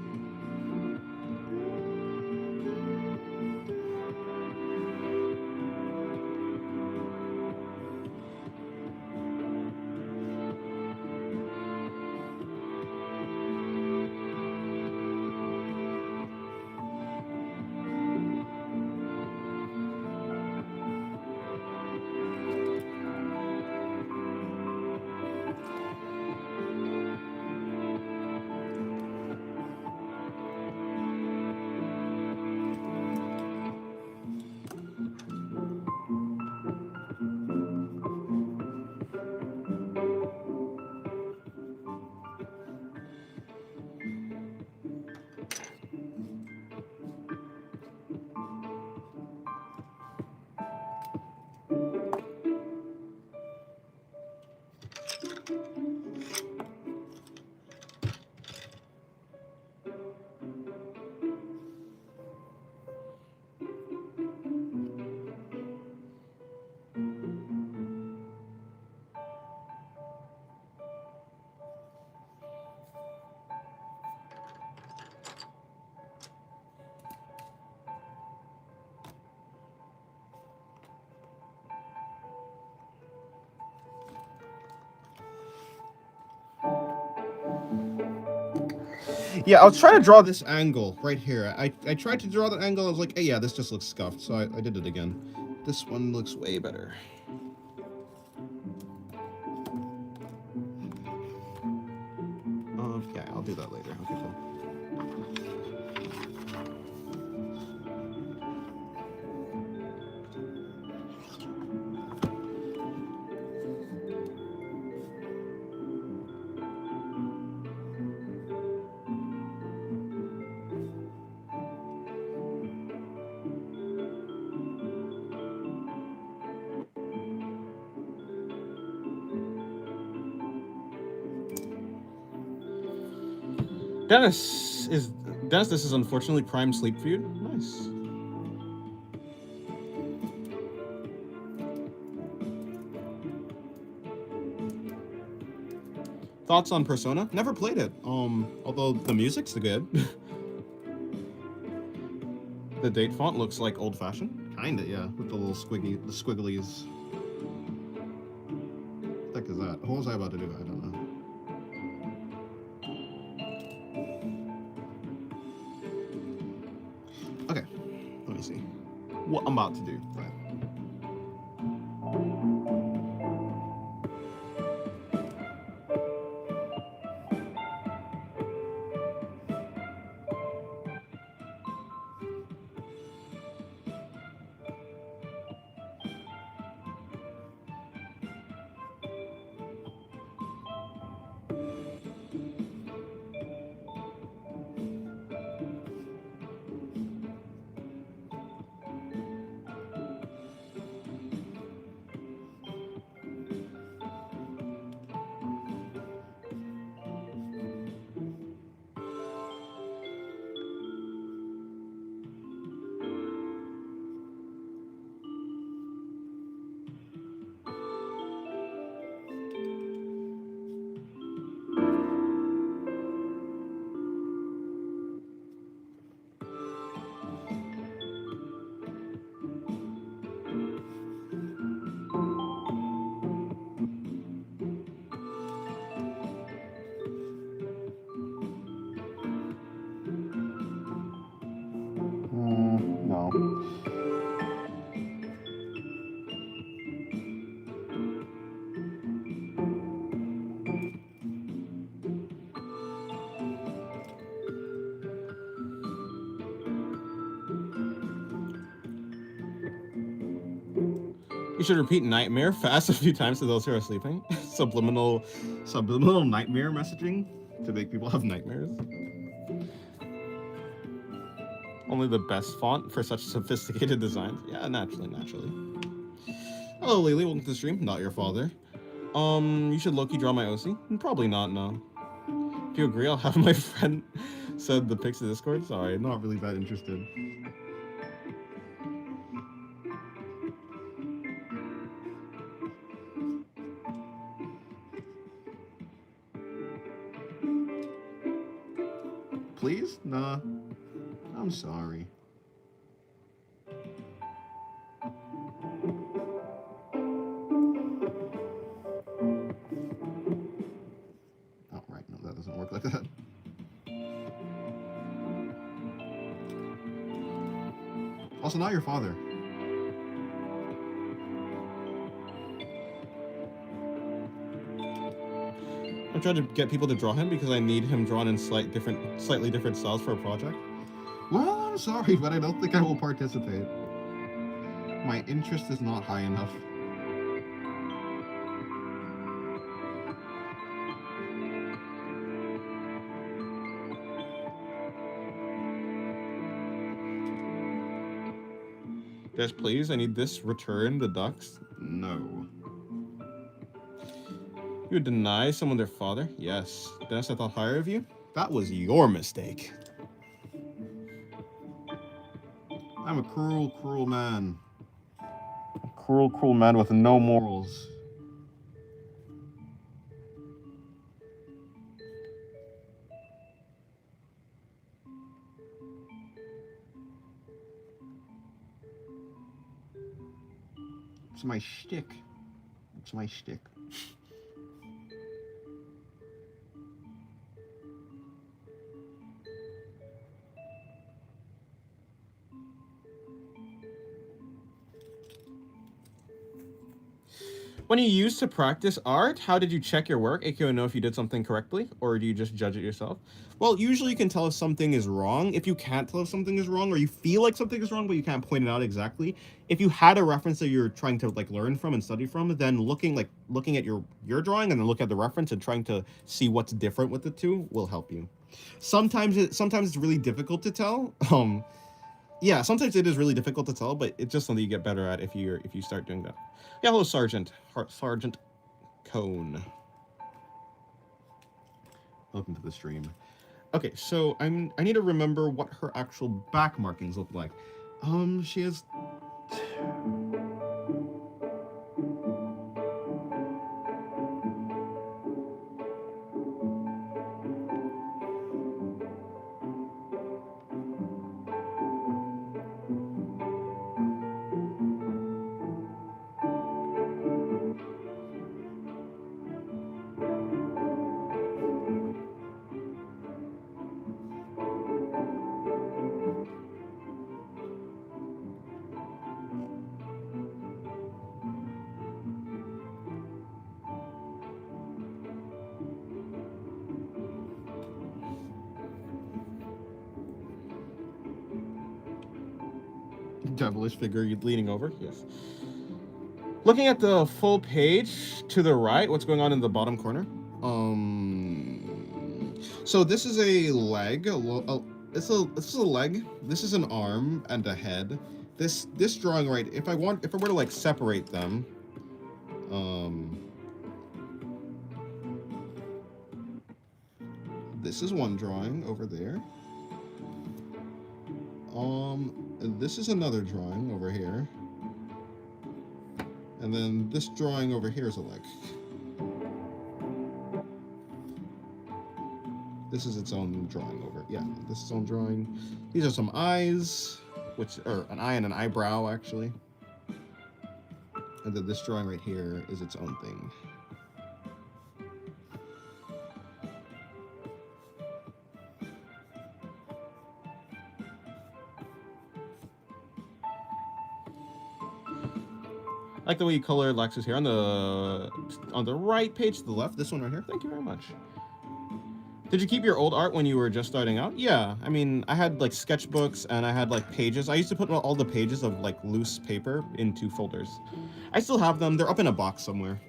Yeah, I was trying to draw this angle right here. I tried to draw that angle. I was like, hey, yeah, this just looks scuffed. So I did it again. This one looks way better. Yeah, I'll do that later. Okay, cool. Dennis, this is unfortunately prime sleep for you. Nice. Thoughts on Persona? Never played it. Although the music's good. The date font looks like old-fashioned. Kinda, yeah, with the little squigglies. What the heck is that? What was I about to do? I don't know. Okay, let me see what I'm about to do. Right. No. You should repeat nightmare fast a few times to those who are sleeping. Subliminal nightmare messaging to make people have nightmares. Only the best font for such sophisticated designs. Yeah, naturally. Hello, Lily. Welcome to the stream. Not your father. You should low-key draw my OC. Probably not, no. If you agree, I'll have my friend send the pics to Discord. Sorry, not really that interested. Please? Nah. I'm sorry. Oh, right. No, that doesn't work like that. Also, not your father. I'm trying to get people to draw him because I need him drawn in slightly different styles for a project. Well, I'm sorry, but I don't think I will participate. My interest is not high enough. Yes, please. I need this. Return the ducks. No. You would deny someone their father? Yes. Dennis, I thought higher of you? That was your mistake. I'm a cruel, cruel man. A cruel man with no morals. It's my shtick. It's my shtick. When you used to practice art, how did you check your work, aka know if you did something correctly, or do you just judge it yourself? Well, usually you can tell if something is wrong. If you can't tell if something is wrong, or you feel like something is wrong, but you can't point it out exactly, if you had a reference that you're trying to like learn from and study from, then looking at your drawing and then look at the reference and trying to see what's different with the two will help you. Sometimes it's really difficult to tell. Yeah, sometimes it is really difficult to tell, but it's just something you get better at if you start doing that. Yeah, hello, Sergeant Cone. Welcome to the stream. Okay, so I need to remember what her actual back markings look like. She has devilish figure leaning over. Yes. Looking at the full page to the right, what's going on in the bottom corner? So this is a leg. This is a leg. This is an arm and a head. This drawing right. If I were to like separate them, this is one drawing over there. This is another drawing over here. And then this drawing over here is a leg. This is its own drawing over. Yeah, this is its own drawing. These are some eyes, or an eye and an eyebrow, actually. And then this drawing right here is its own thing. I like the way you colored Lexus here on the right page to the left. This one right here. Thank you very much. Did you keep your old art when you were just starting out? Yeah, I mean, I had like sketchbooks and I had like pages. I used to put all the pages of like loose paper into folders. I still have them. They're up in a box somewhere.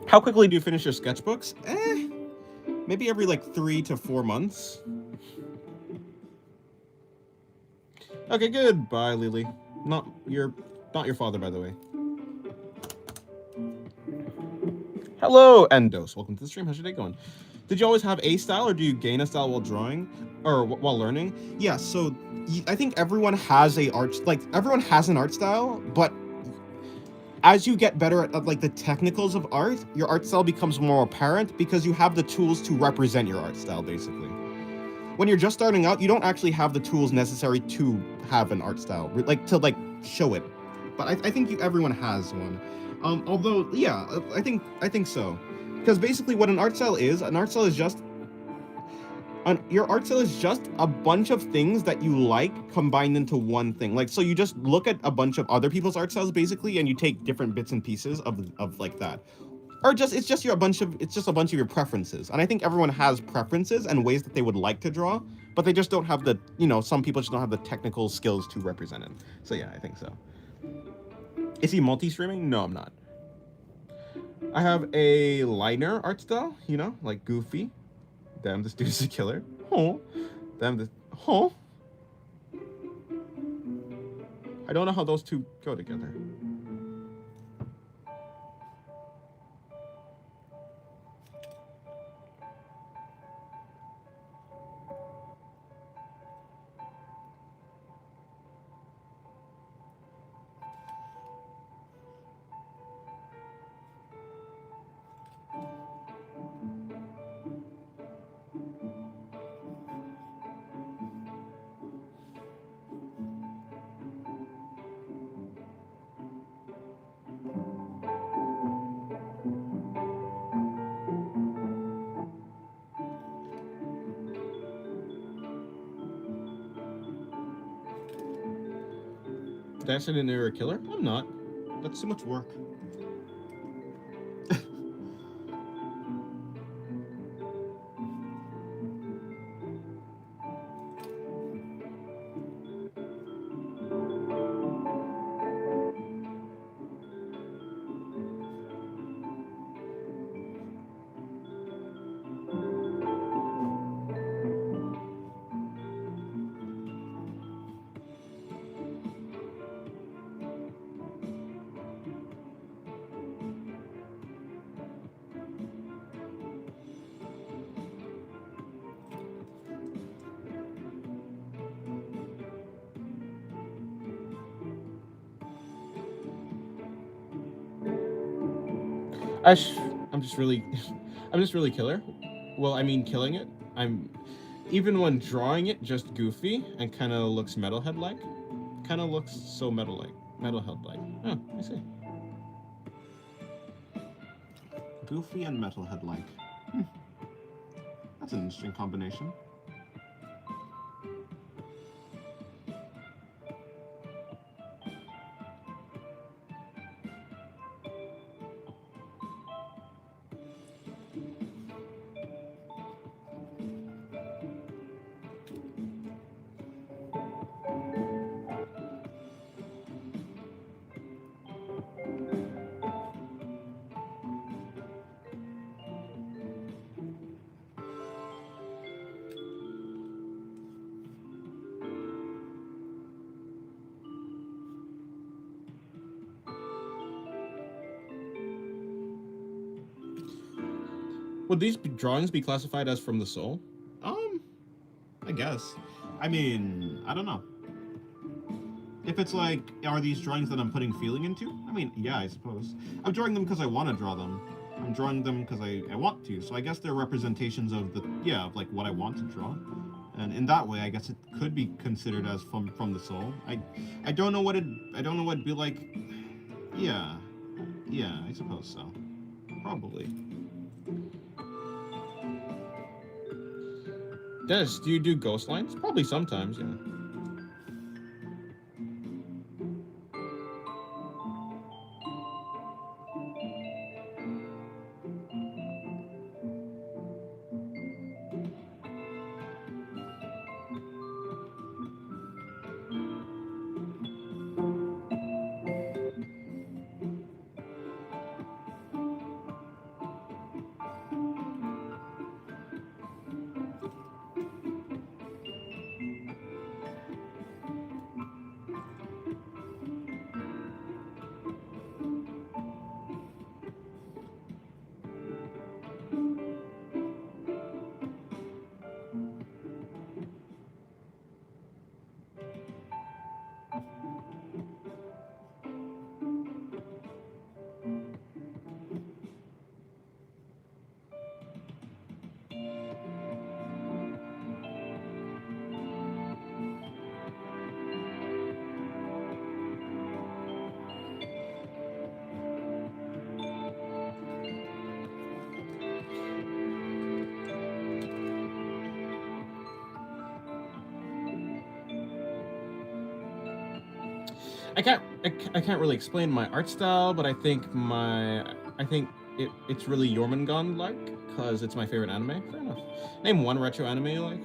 How quickly do you finish your sketchbooks? Maybe every like 3 to 4 months. Okay, goodbye, Lily. Not your father, by the way. Hello, Endos. Welcome to the stream. How's your day going? Did you always have a style, or do you gain a style while drawing, or while learning? Yeah. So I think everyone has everyone has an art style, but as you get better at like the technicals of art, your art style becomes more apparent because you have the tools to represent your art style, basically. When you're just starting out, you don't actually have the tools necessary to have an art style, to show it. But I think everyone has one. Although, yeah, I think so. Because basically what an art style is just your art style is just a bunch of things that you like combined into one thing. Like, so you just look at a bunch of other people's art styles basically, and you take different bits and pieces of like that, or it's just a bunch of your preferences. And I think everyone has preferences and ways that they would like to draw, but they just don't have the, some people just don't have the technical skills to represent it. So yeah, I think so. Is he multi-streaming? No, I'm not. I have a liner art style, like Goofy. Damn, this dude's a killer. Oh, damn this. Oh, I don't know how those two go together. Did I say you're a killer? I'm not. That's too much work. I sh- I'm just really, I'm just really killer. Well, I mean, killing it. I'm even when drawing it, just goofy and kind of looks metalhead like. Kind of looks so metalhead like. Oh, I see. Goofy and metalhead like. That's an interesting combination. Would these drawings be classified as from the soul? Um, I guess. I mean, I don't know. If it's like, are these drawings that I'm putting feeling into? I mean, yeah, I suppose. I'm drawing them because I want to draw them. I'm drawing them because I want to. So I guess they're representations of the, yeah, of like what I want to draw. And in that way, I guess it could be considered as from the soul. I don't know what I don't know what it'd be like. Yeah, yeah, I suppose so. Probably. Dennis, do you do ghost lines? Probably sometimes, yeah. I can't really explain my art style, but I think it's really Jormungand like because it's my favorite anime. Fair enough. Name one retro anime you like.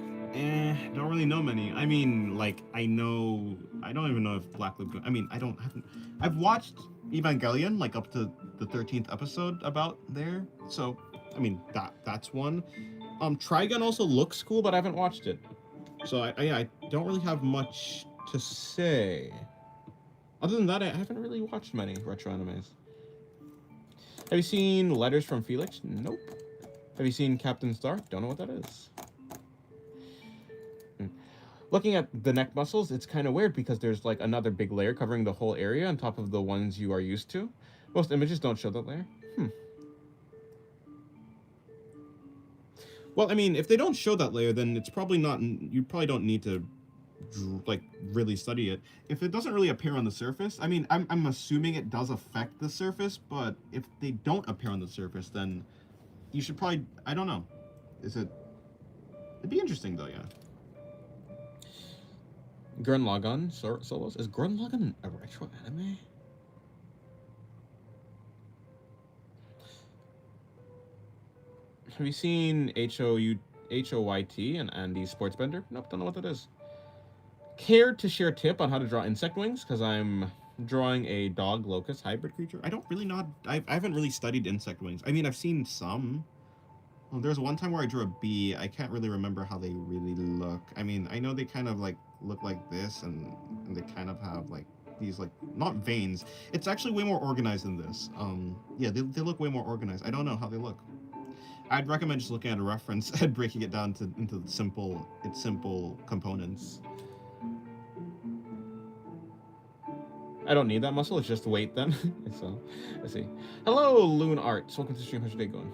Don't really know many. I mean, like I don't even know if Black Lagoon. I mean, I don't haven't. I've watched Evangelion like up to the 13th episode about there. So I mean that's one. Trigun also looks cool, but I haven't watched it. So I don't really have much to say. Other than that, I haven't really watched many retro animes. Have you seen Letters from Felix? Nope. Have you seen Captain Star? Don't know what that is. Looking at the neck muscles, it's kind of weird because there's like another big layer covering the whole area on top of the ones you are used to. Most images don't show that layer. Well, I mean, if they don't show that layer, then it's probably not. You probably don't need to like really study it. If it doesn't really appear on the surface, I mean, I'm assuming it does affect the surface, but if they don't appear on the surface, then you should probably, I don't know. Is it, it'd be interesting though, yeah. Gurren Lagann solos? Is Gurren Lagann a retro anime? Have you seen HOYT and Andy's Sportsbender? Nope, don't know what that is. Care to share a tip on how to draw insect wings? Because I'm drawing a dog locust hybrid creature. I don't really know. I haven't really studied insect wings. I mean, I've seen some. Well, there's one time where I drew a bee. I can't really remember how they really look. I mean, I know they kind of like look like this, and they kind of have like these like not veins. It's actually way more organized than this. Yeah, they look way more organized. I don't know how they look. I'd recommend just looking at a reference and breaking it down to into simple components. I don't need that muscle. It's just weight then. So, let's see. Hello, Loon Arts. Welcome to the stream. How's your day going?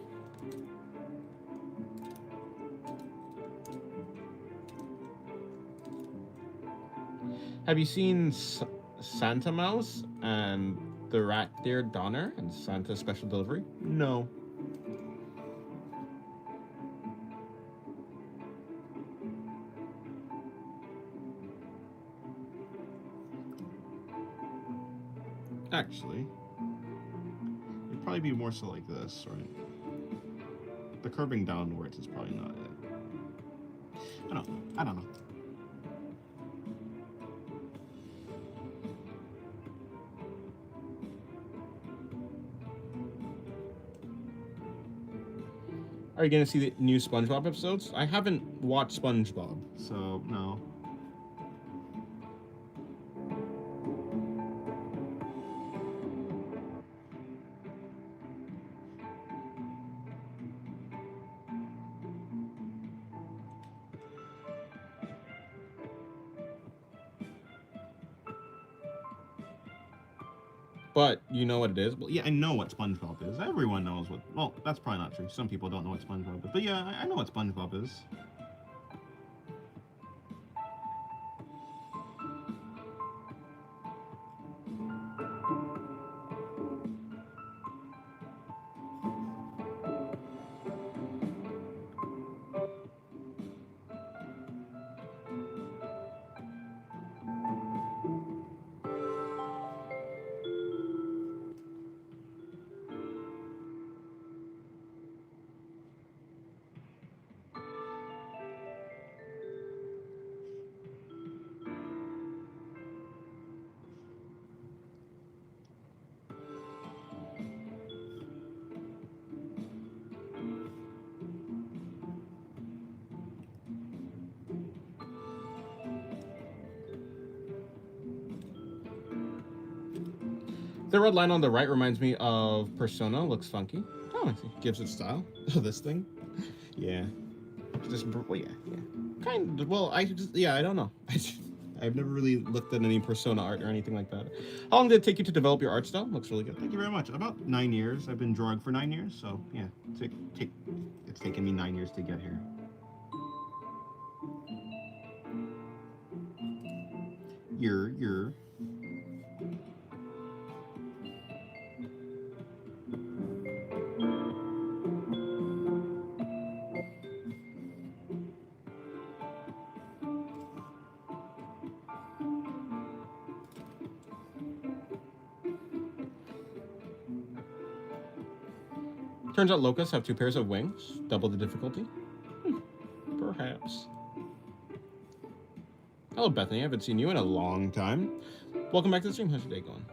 Have you seen Santa Mouse and the Rat Deer Donner and Santa's Special Delivery? No. Actually, it'd probably be more so like this, right? The curving downwards is probably not it. I don't know. Are you gonna see the new SpongeBob episodes? I haven't watched SpongeBob, so no. But you know what it is? Well, yeah, I know what SpongeBob is. Everyone knows what. Well, that's probably not true. Some people don't know what SpongeBob is. But yeah, I know what SpongeBob is. The red line on the right reminds me of Persona. Looks funky. Oh, I see. Gives it style. Oh, this thing. Yeah. Just well, yeah. Kind of. Well, I don't know. I've never really looked at any Persona art or anything like that. How long did it take you to develop your art style? Looks really good. Thank you very much. About 9 years. I've been drawing for 9 years, so yeah, it's taken me 9 years to get here. You're. Turns out locusts have 2 pairs of wings, double the difficulty. Perhaps. Hello, Bethany. I haven't seen you in a long time. Welcome back to the stream. How's your day going?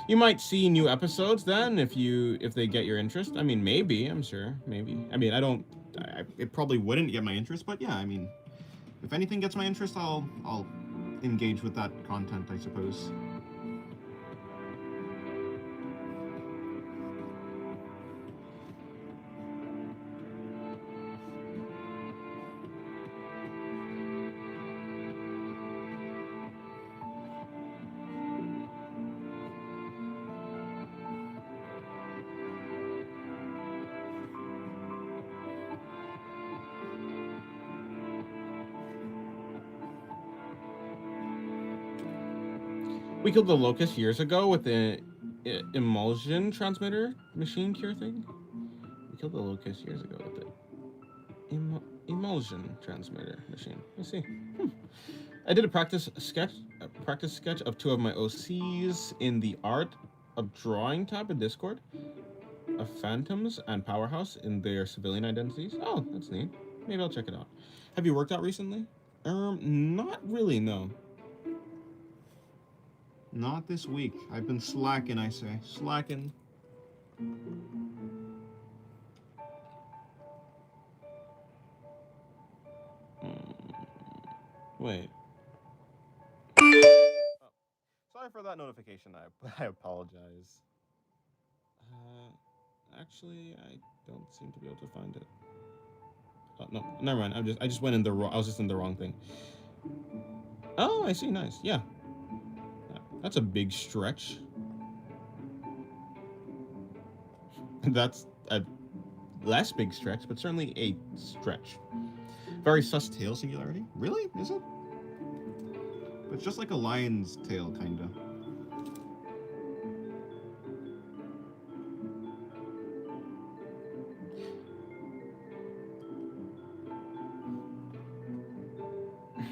You might see new episodes then if they get your interest. I mean, maybe. I'm sure. Maybe. I mean, it probably wouldn't get my interest, but yeah. I mean, if anything gets my interest, I'll engage with that content, I suppose. We killed the locust years ago with the emulsion transmitter machine cure thing. We killed the locust years ago with the emulsion transmitter machine. I see. I did a practice sketch of 2 of my OCs in the art of drawing tab in Discord of Phantoms and Powerhouse in their civilian identities. Oh, that's neat. Maybe I'll check it out. Have you worked out recently? Not really, no. Not this week. I've been slacking, I say. Slacking. Wait. Oh. Sorry for that notification. I apologize. Actually, I don't seem to be able to find it. Oh, no, never mind. I just went in the wrong. I was just in the wrong thing. Oh, I see. Nice. Yeah. That's a big stretch. That's a less big stretch, but certainly a stretch. Very sus tail singularity. Really? Is it? It's just like a lion's tail, kinda.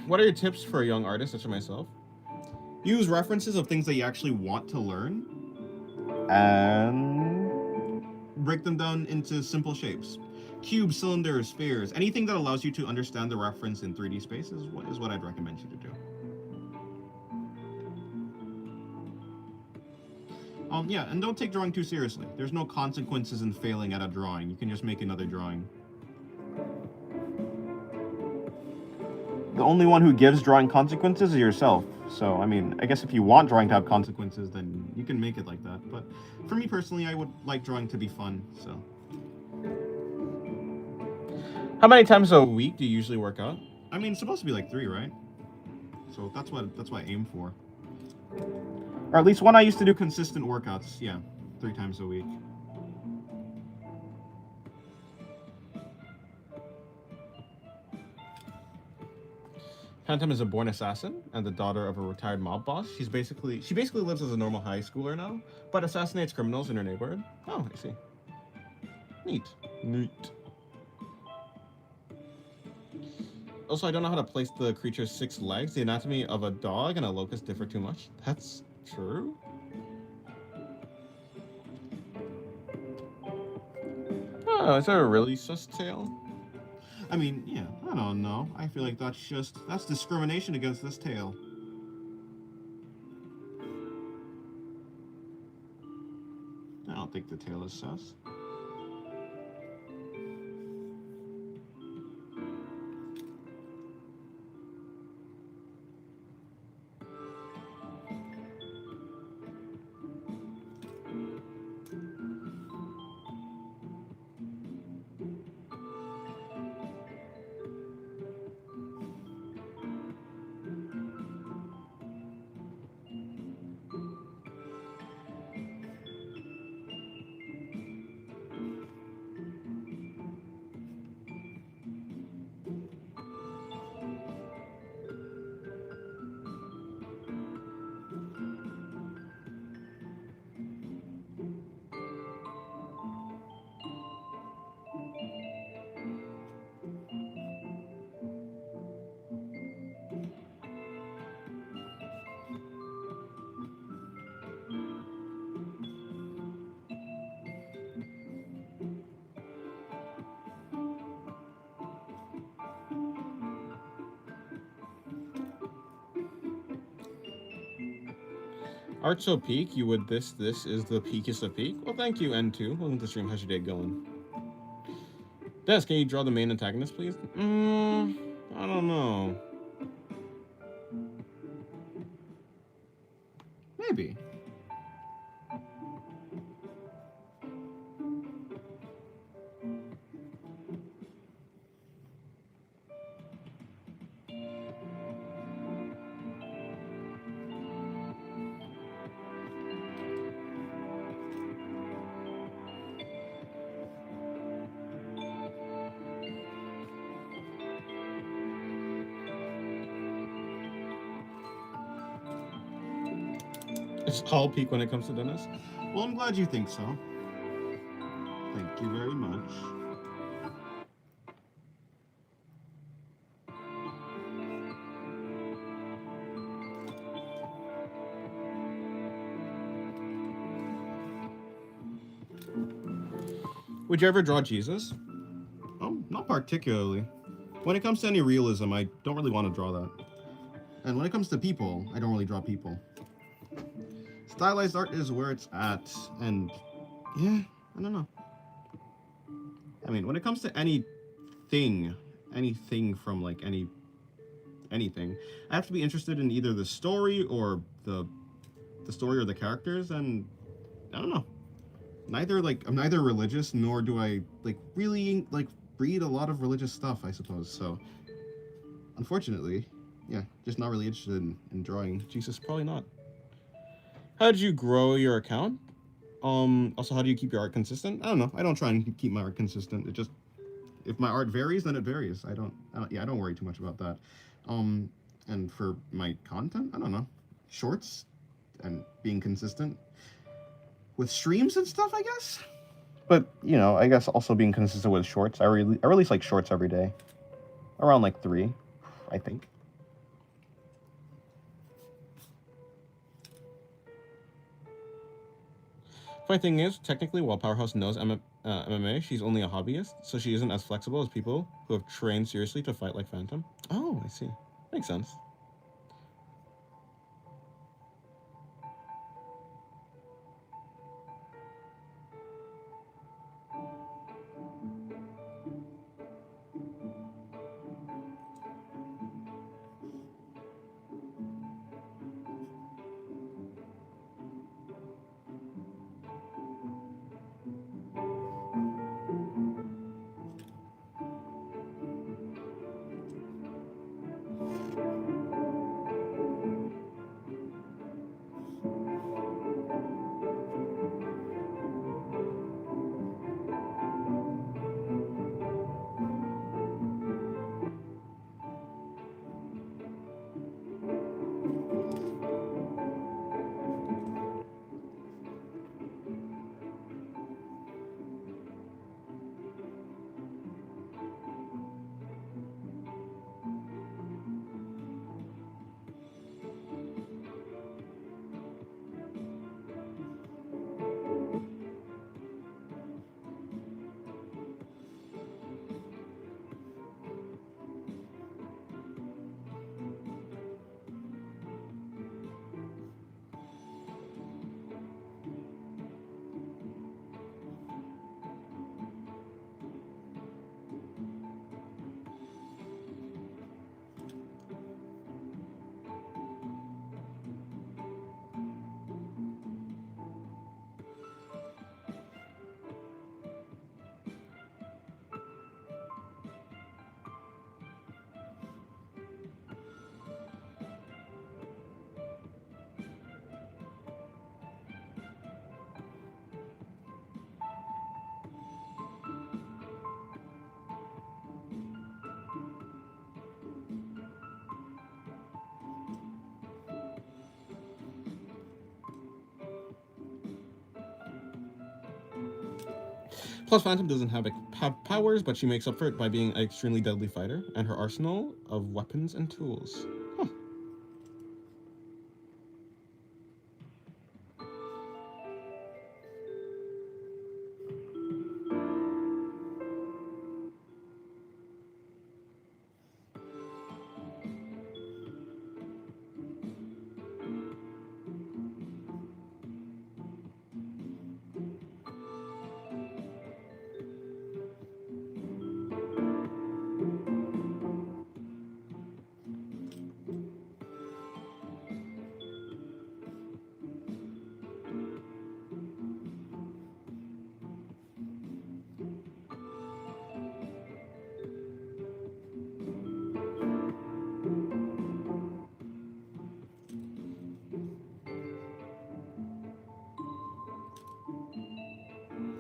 What are your tips for a young artist such as myself? Use references of things that you actually want to learn. And Break them down into simple shapes. Cubes, cylinders, spheres, anything that allows you to understand the reference in 3D space is what I'd recommend you to do. Yeah, and don't take drawing too seriously. There's no consequences in failing at a drawing. You can just make another drawing. the only one who gives drawing consequences is yourself. So, I mean, I guess if you want drawing to have consequences, Then you can make it like that. But for me personally, I would like drawing to be fun, so. how many times A a week do you usually work out? I mean, it's supposed to be like 3, right? So that's what I aim for. or at least one I used To do consistent workouts, yeah, 3 times a week. Phantom is a born assassin and the daughter of a retired mob boss. She basically lives as a normal high schooler now, but assassinates criminals in her neighborhood. Oh, I see. Neat. Neat. Also, I don't know how to place the creature's 6 legs. The anatomy of a dog and a locust differ too much. That's true. Oh, is there a really sus tail? I mean, yeah, I don't know. I feel like that's discrimination against this tail. I don't think the tail is sus. Art so peak, you would this is the peakest of peak. Well, thank you, N2. Welcome to the stream. How's your day going? Des, can you draw the main antagonist, please? I don't know. Maybe. It's all peak when it comes to Dennis. Well, I'm glad you think so. Thank you very much. Would you ever draw Jesus? Oh, not particularly. When it comes to any realism, I don't really want to draw that. And when it comes to people, I don't really draw people. Stylized art is where it's at, and yeah, I don't know. I mean, when it comes to anything from like anything, I have to be interested in either the story or the story or the characters, and I don't know. I'm neither religious nor do I like really like read a lot of religious stuff, I suppose. So, unfortunately, yeah, just not really interested in drawing. Jesus, probably not. How did you grow your account? Also, how do you keep your art consistent? I don't know. I don't try and keep my art consistent. It just, if my art varies, then it varies. I don't worry too much about that. Um, and for my content, I don't know, shorts and being consistent with streams and stuff, I guess. But I guess also being consistent with shorts. I release like shorts every day, around like 3, I think. Funny thing is, technically, while Powerhouse knows MMA, she's only a hobbyist, so she isn't as flexible as people who have trained seriously to fight like Phantom. Oh, I see. Makes sense. Plus, Phantom doesn't have powers, but she makes up for it by being an extremely deadly fighter and her arsenal of weapons and tools. Huh.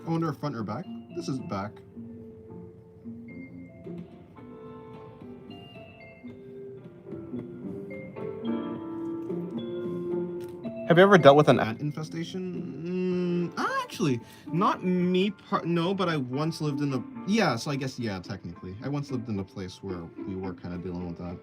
I wonder if front or back. This is back. Have you ever dealt with an Ant infestation? Actually, not me. No, but I once lived in a. Yeah, so I guess yeah, technically, I once lived in a place where we were kind of dealing with that.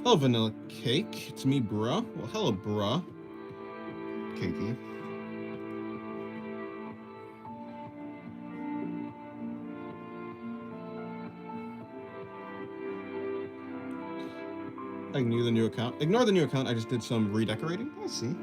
Hello, vanilla cake. It's me, bruh. Well, hello, bruh. Cakey. I knew the new account. Ignore the new account. I just did some redecorating. I see.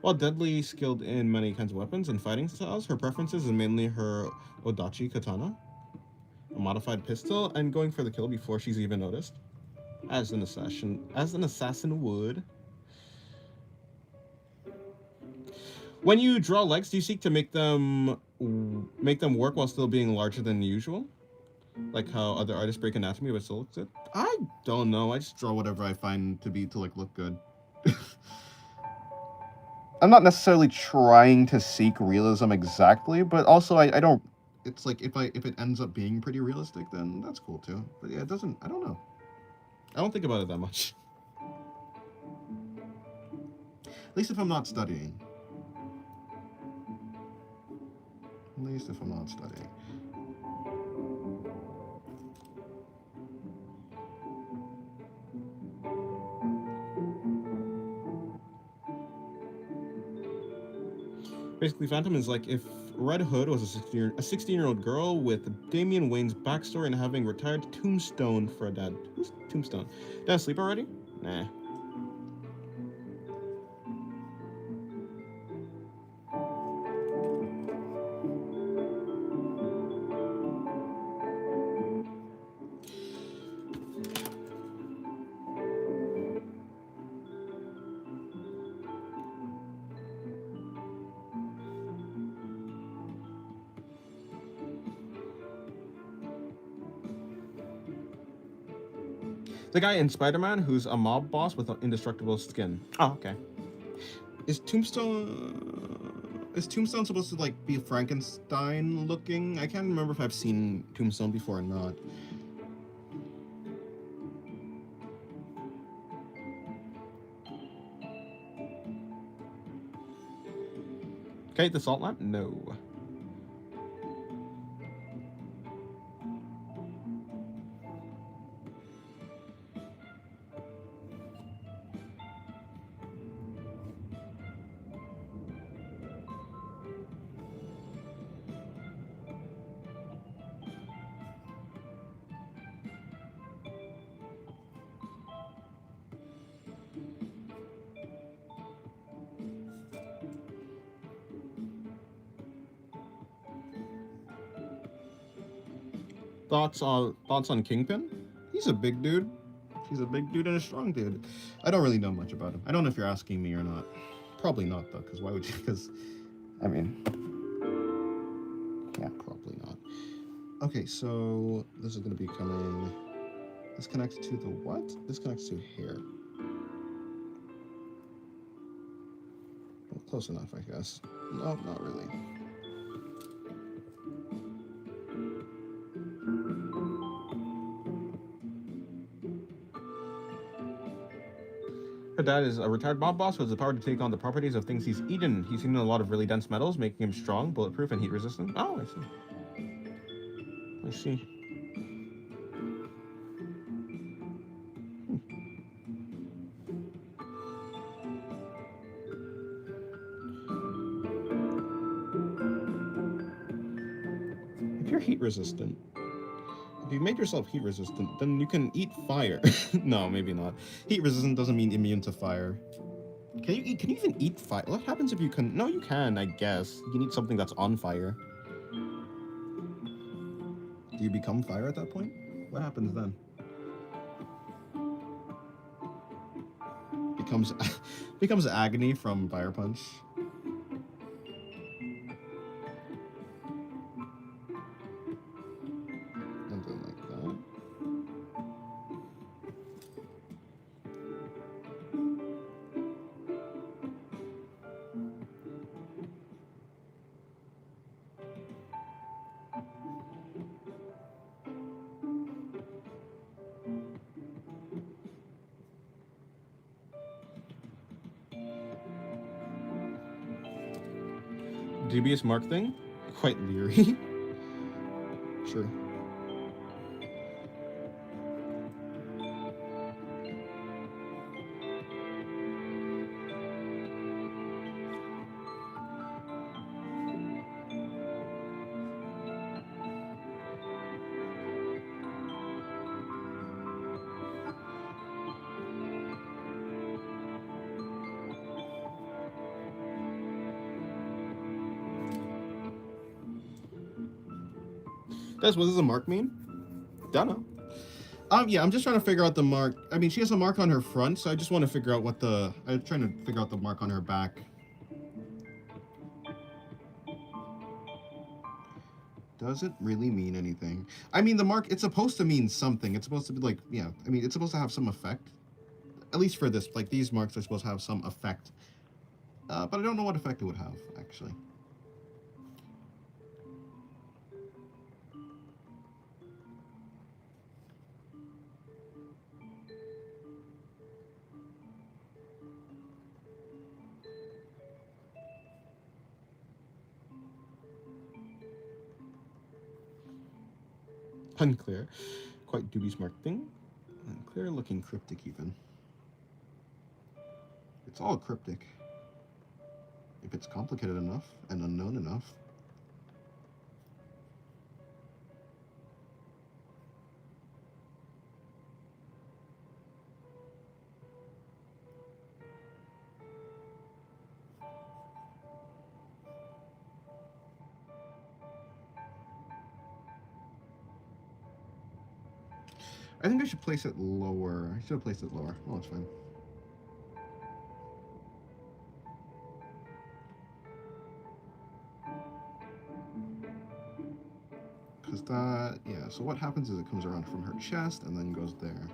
While deadly skilled in many kinds of weapons and fighting styles, her preferences is mainly her Odachi katana, a modified pistol, and going for the kill before she's even noticed, as an assassin would. When you draw legs, do you seek to make them work while still being larger than usual, like how other artists break anatomy but still looks good? I don't know. I just draw whatever I find to like look good. I'm not necessarily trying to seek realism exactly, but also I don't. It's like if it ends up being pretty realistic, then that's cool too. But yeah, it doesn't. I don't know. I don't think about it that much. At least if I'm not studying. At least if I'm not studying. Basically, Phantom is like if Red Hood was a 16-year-old girl with Damian Wayne's backstory and having retired Tombstone for a dad. Who's Tombstone? Did I sleep already? Nah. The guy in Spider-Man who's a mob boss with an indestructible skin. Oh, okay. Is Tombstone supposed to like be Frankenstein looking? I can't remember if I've seen Tombstone before or not. Okay, the salt lamp? No. Thoughts on Kingpin? He's a big dude. He's a big dude and a strong dude. I don't really know much about him. I don't know if you're asking me or not. Probably not though, because why would you? Because, I mean, yeah, probably not. Okay, so this is going to be coming. This connects to the what? This connects to here. Well, close enough, I guess. No, not really. Her dad is a retired mob boss who has the power to take on the properties of things he's eaten. He's eaten a lot of really dense metals, making him strong, bulletproof, and heat resistant. Oh, I see. I see. If you're heat resistant, if you make yourself heat resistant, then you can eat fire. No, maybe not. Heat resistant doesn't mean immune to fire. Can you even eat fire? What happens if you can? No, you can, I guess. You can eat something that's on fire. Do you become fire at that point? What happens then? Becomes agony from fire punch. Something like that. Dubious mark thing? Quite leery. Sure. What does a mark mean? Don't know. Yeah, I'm just trying to figure out the mark. I mean, she has a mark on her front, so I just want to figure out what the... I'm trying to figure out the mark on her back. Does it really mean anything? I mean, the mark, it's supposed to mean something. It's supposed to be like, yeah, I mean, it's supposed to have some effect. At least for this, like, these marks are supposed to have some effect. But I don't know what effect it would have, actually. Unclear. Quite dubious mark thing. Unclear looking cryptic even. It's all cryptic. If it's complicated enough and unknown enough. I think I should place it lower. I should have placed it lower. Oh, it's fine. Because that, yeah, so what happens is it comes around from her chest and then goes there.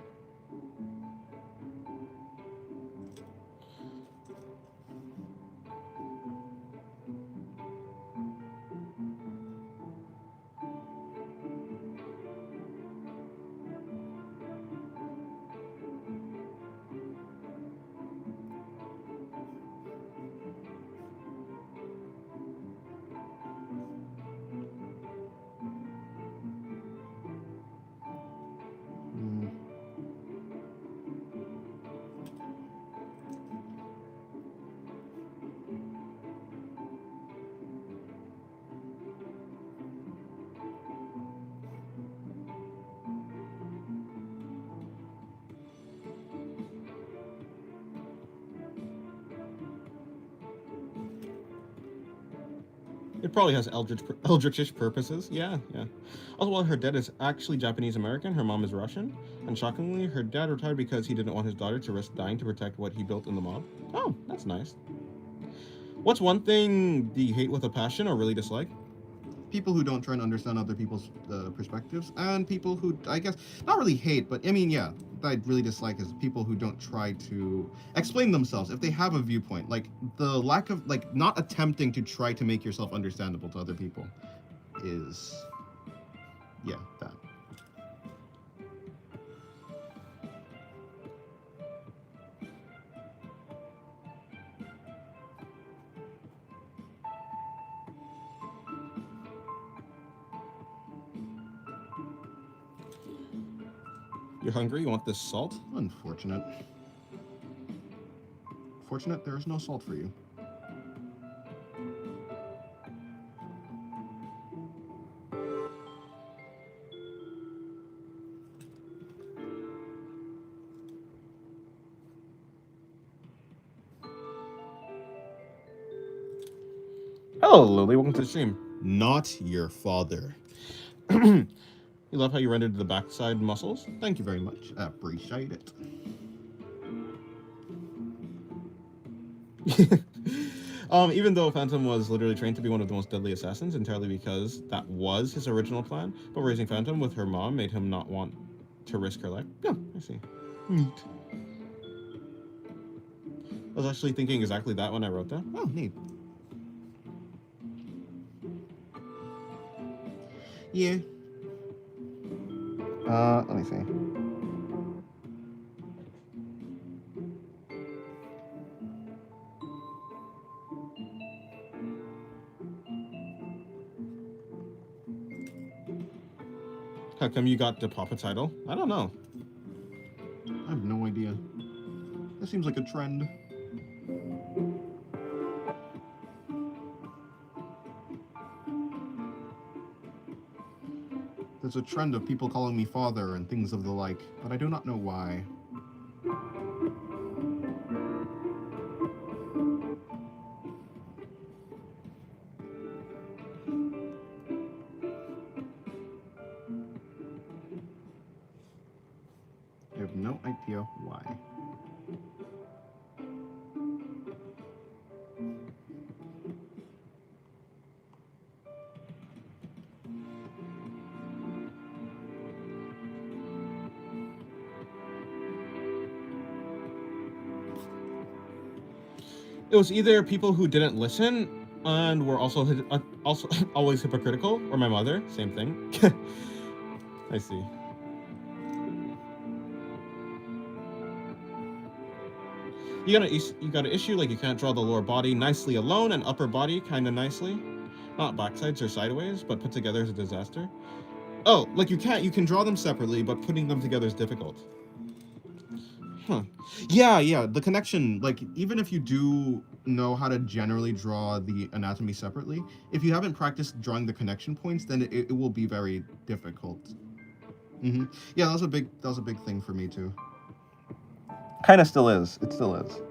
It probably has eldritchish purposes. Yeah, yeah. Also, while her dad is actually Japanese American, her mom is Russian. And shockingly, her dad retired because he didn't want his daughter to risk dying to protect what he built in the mob. Oh, that's nice. What's one thing do you hate with a passion or really dislike? People who don't try and understand other people's perspectives, and people who, I guess, not really hate, but I mean, yeah, I really dislike is people who don't try to explain themselves if they have a viewpoint. Like, the lack of, like, not attempting to try to make yourself understandable to other people is, yeah, that. You're hungry? You want this salt? Unfortunate. Fortunate there is no salt for you. Hello, Lily. Welcome to the stream. Not your father. You love how you rendered the backside muscles? Thank you very much. I appreciate it. Even though Phantom was literally trained to be one of the most deadly assassins, entirely because that was his original plan, but raising Phantom with her mom made him not want to risk her life. Yeah, I see. Neat. I was actually thinking exactly that when I wrote that. Oh, neat. Yeah. Let me see. How come you got the Papa title? I don't know. I have no idea. That seems like a trend. There's a trend of people calling me father and things of the like, but I do not know why. no idea why. It was either people who didn't listen and were also always hypocritical, or my mother. Same thing. I see. You got an issue like you can't draw the lower body nicely alone and upper body kind of nicely, not backsides or sideways, but put together is a disaster. Oh, like you can draw them separately, but putting them together is difficult. Huh. Yeah, the connection, like, even if you do know how to generally draw the anatomy separately, if you haven't practiced drawing the connection points, then it will be very difficult. Yeah, that was a big thing for me too. Kind of still is. It still is.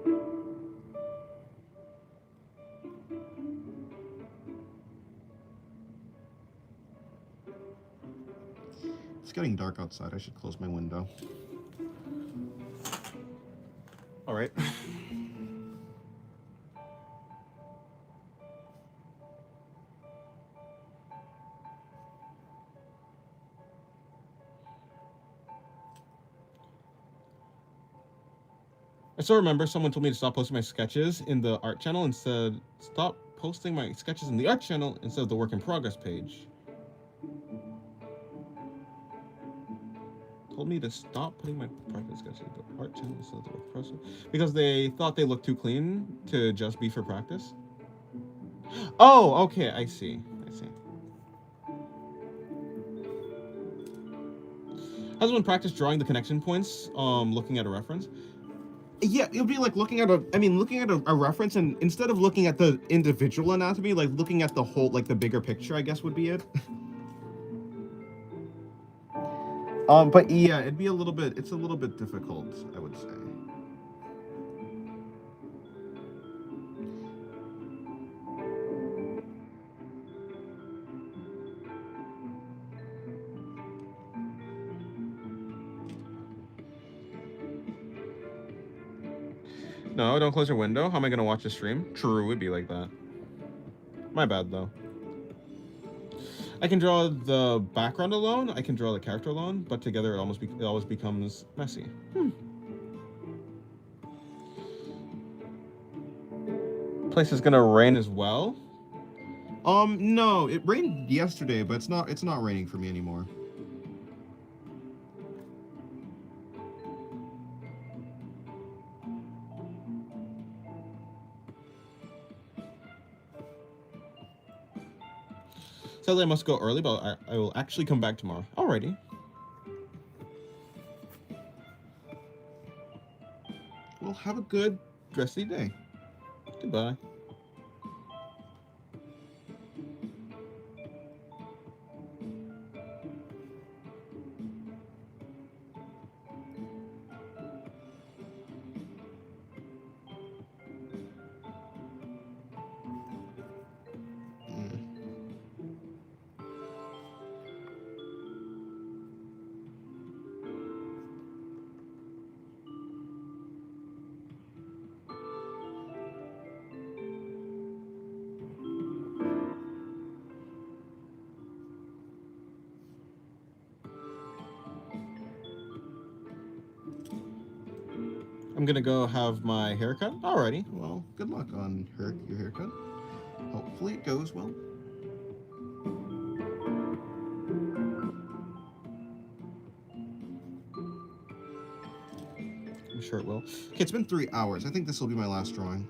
It's getting dark outside. I should close my window. All right. I still remember someone told me to stop posting my sketches in the art channel and said, stop posting my sketches in the art channel instead of the work in progress page. Told me to stop putting my private sketches in the art channel instead of the work in progress because they thought they looked too clean to just be for practice. Oh, okay, I see. How's one practice drawing the connection points, looking at a reference? Yeah, it would be like looking at a reference, and instead of looking at the individual anatomy, like looking at the whole, like the bigger picture, I guess would be it. But yeah, it's a little bit difficult, I would say. No, don't close your window. How am I gonna watch the stream? True, it'd be like that. My bad, though. I can draw the background alone, I can draw the character alone, but together it always becomes messy. Place is gonna rain as well. No, it rained yesterday, but it's not raining for me anymore. Sadly, I must go early, but I will actually come back tomorrow. Alrighty. Well, have a good rest of the day. Goodbye. I'm gonna go have my haircut. Alrighty. Well, good luck on your haircut. Hopefully it goes well. I'm sure it will. Okay, it's been 3 hours. I think this will be my last drawing.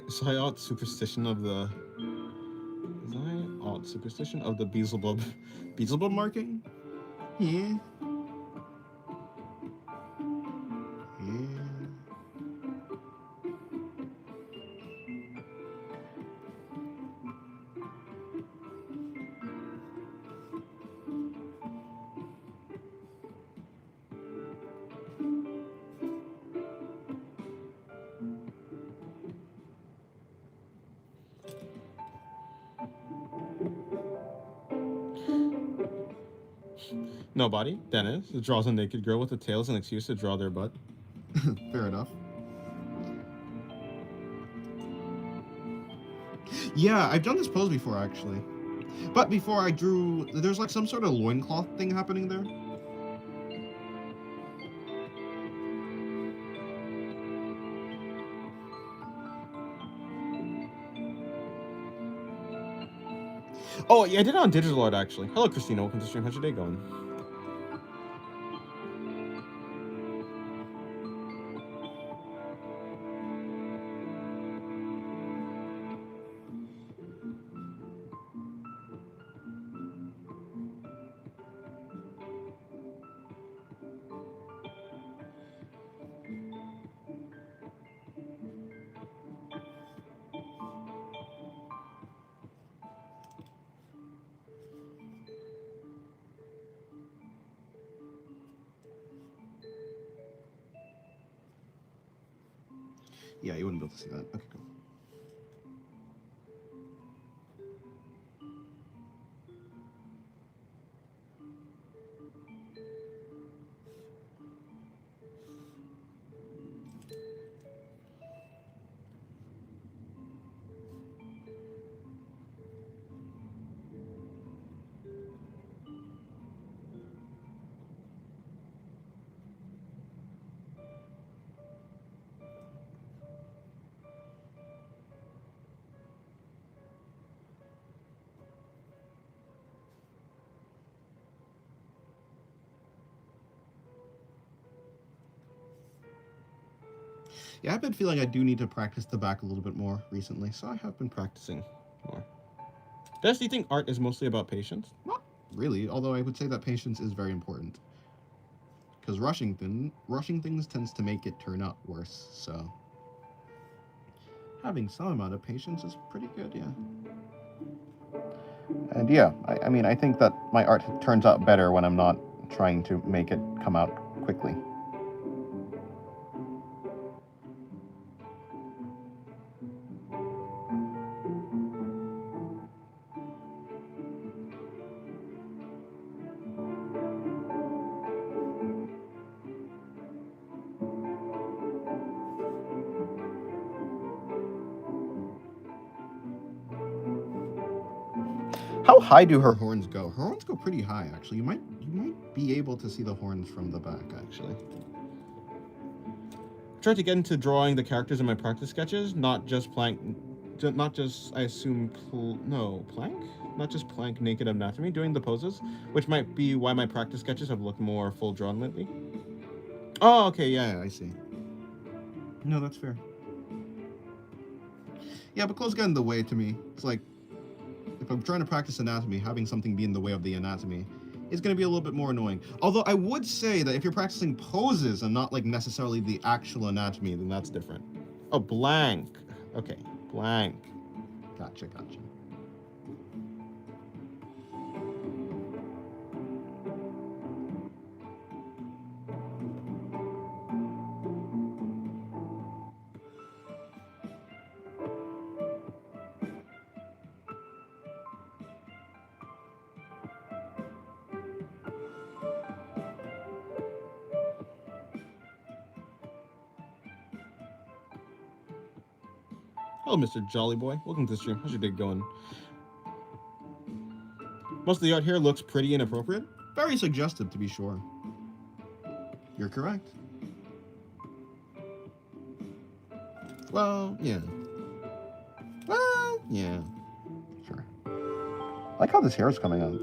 Zayat superstition of the Beelzebub Beelzebub marking? Yeah. Nobody. Dennis. It draws a naked girl with a tail as an excuse to draw their butt. Fair enough. Yeah, I've done this pose before, actually. But before I drew, there's like some sort of loincloth thing happening there. Oh, yeah, I did it on digital art, actually. Hello, Christina. Welcome to the stream. How's your day going? Yeah, you wouldn't be able to see that. Okay, cool. Yeah, I've been feeling I do need to practice the back a little bit more recently, so I have been practicing more. Des, do you think art is mostly about patience? Not really, although I would say that patience is very important. Because rushing things tends to make it turn out worse, so having some amount of patience is pretty good, yeah. And yeah, I mean, I think that my art turns out better when I'm not trying to make it come out quickly. How high do her horns go? Her horns go pretty high, actually. You might be able to see the horns from the back, actually. I tried to get into drawing the characters in my practice sketches, not just plank, not just, I assume, plank? Not just plank naked anatomy, doing the poses, which might be why my practice sketches have looked more full drawn lately. Oh, okay, yeah, I see. No, that's fair. Yeah, but clothes get in the way to me. It's like, if I'm trying to practice anatomy, having something be in the way of the anatomy is going to be a little bit more annoying. Although I would say that if you're practicing poses and not like necessarily the actual anatomy, then that's different. Oh, blank. Okay, blank. Gotcha. Hello, Mr. Jolly Boy. Welcome to the stream. How's your day going? Most of the art here looks pretty inappropriate. Very suggestive, to be sure. You're correct. Well, yeah. Sure. I like how this hair is coming out.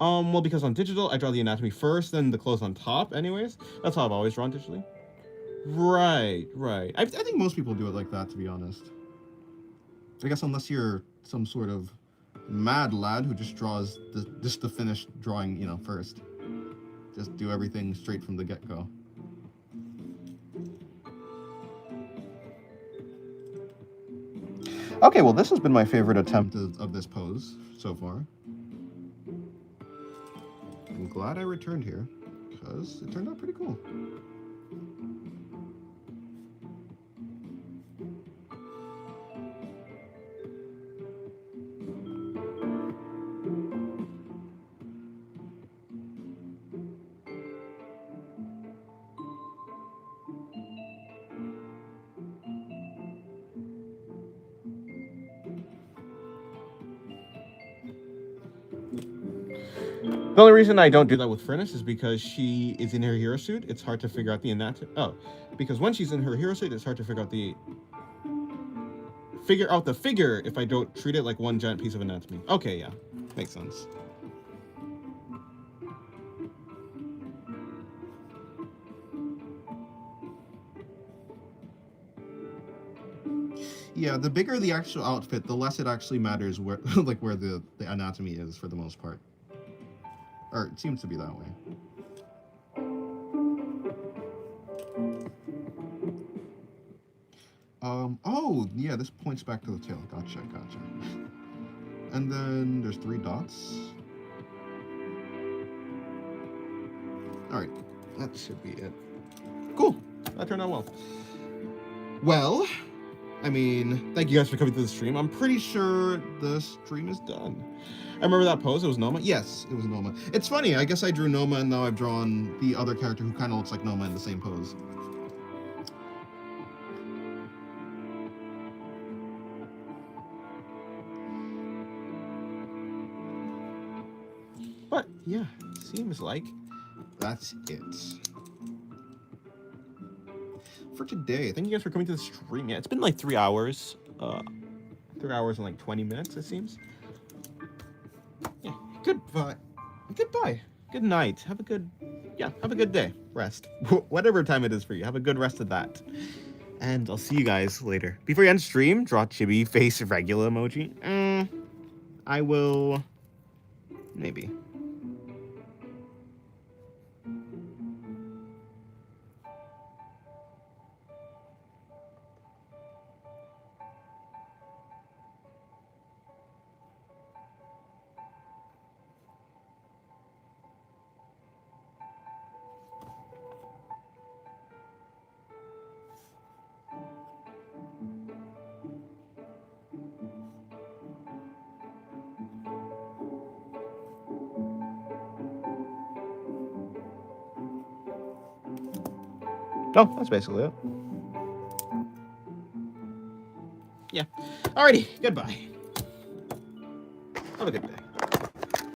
Well, because on digital, I draw the anatomy first, then the clothes on top, anyways. That's how I've always drawn digitally. Right. I think most people do it like that, to be honest. I guess unless you're some sort of mad lad who just draws just the finished drawing, first. Just do everything straight from the get-go. Okay, well, this has been my favorite attempt of this pose so far. I'm glad I returned here, because it turned out pretty cool. The only reason I don't do do that with Furnace is because she is in her hero suit. It's hard to figure out the anatomy. Oh, because when she's in her hero suit, it's hard to figure out the figure if I don't treat it like one giant piece of anatomy. Okay, yeah, makes sense. Yeah, the bigger the actual outfit, the less it actually matters where, like where the anatomy is for the most part. Or it seems to be that way. Oh, yeah, this points back to the tail. Gotcha. And then there's 3 dots. Alright, that should be it. Cool, that turned out well. Well, I mean, thank you guys for coming to the stream. I'm pretty sure the stream is done. I remember that pose, it was Noma? Yes, it was Noma. It's funny, I guess I drew Noma and now I've drawn the other character who kind of looks like Noma in the same pose. But, yeah, seems like that's it. For today, thank you guys for coming to the stream. Yeah, it's been like 3 hours. 3 hours and like 20 minutes, it seems. Yeah, goodbye. Good night. Have a good day. Rest. Whatever time it is for you. Have a good rest of that. And I'll see you guys later. Before you end stream, draw chibi face regular emoji. I will... maybe. Oh, that's basically it. Yeah. Alrighty, goodbye. Have a good day.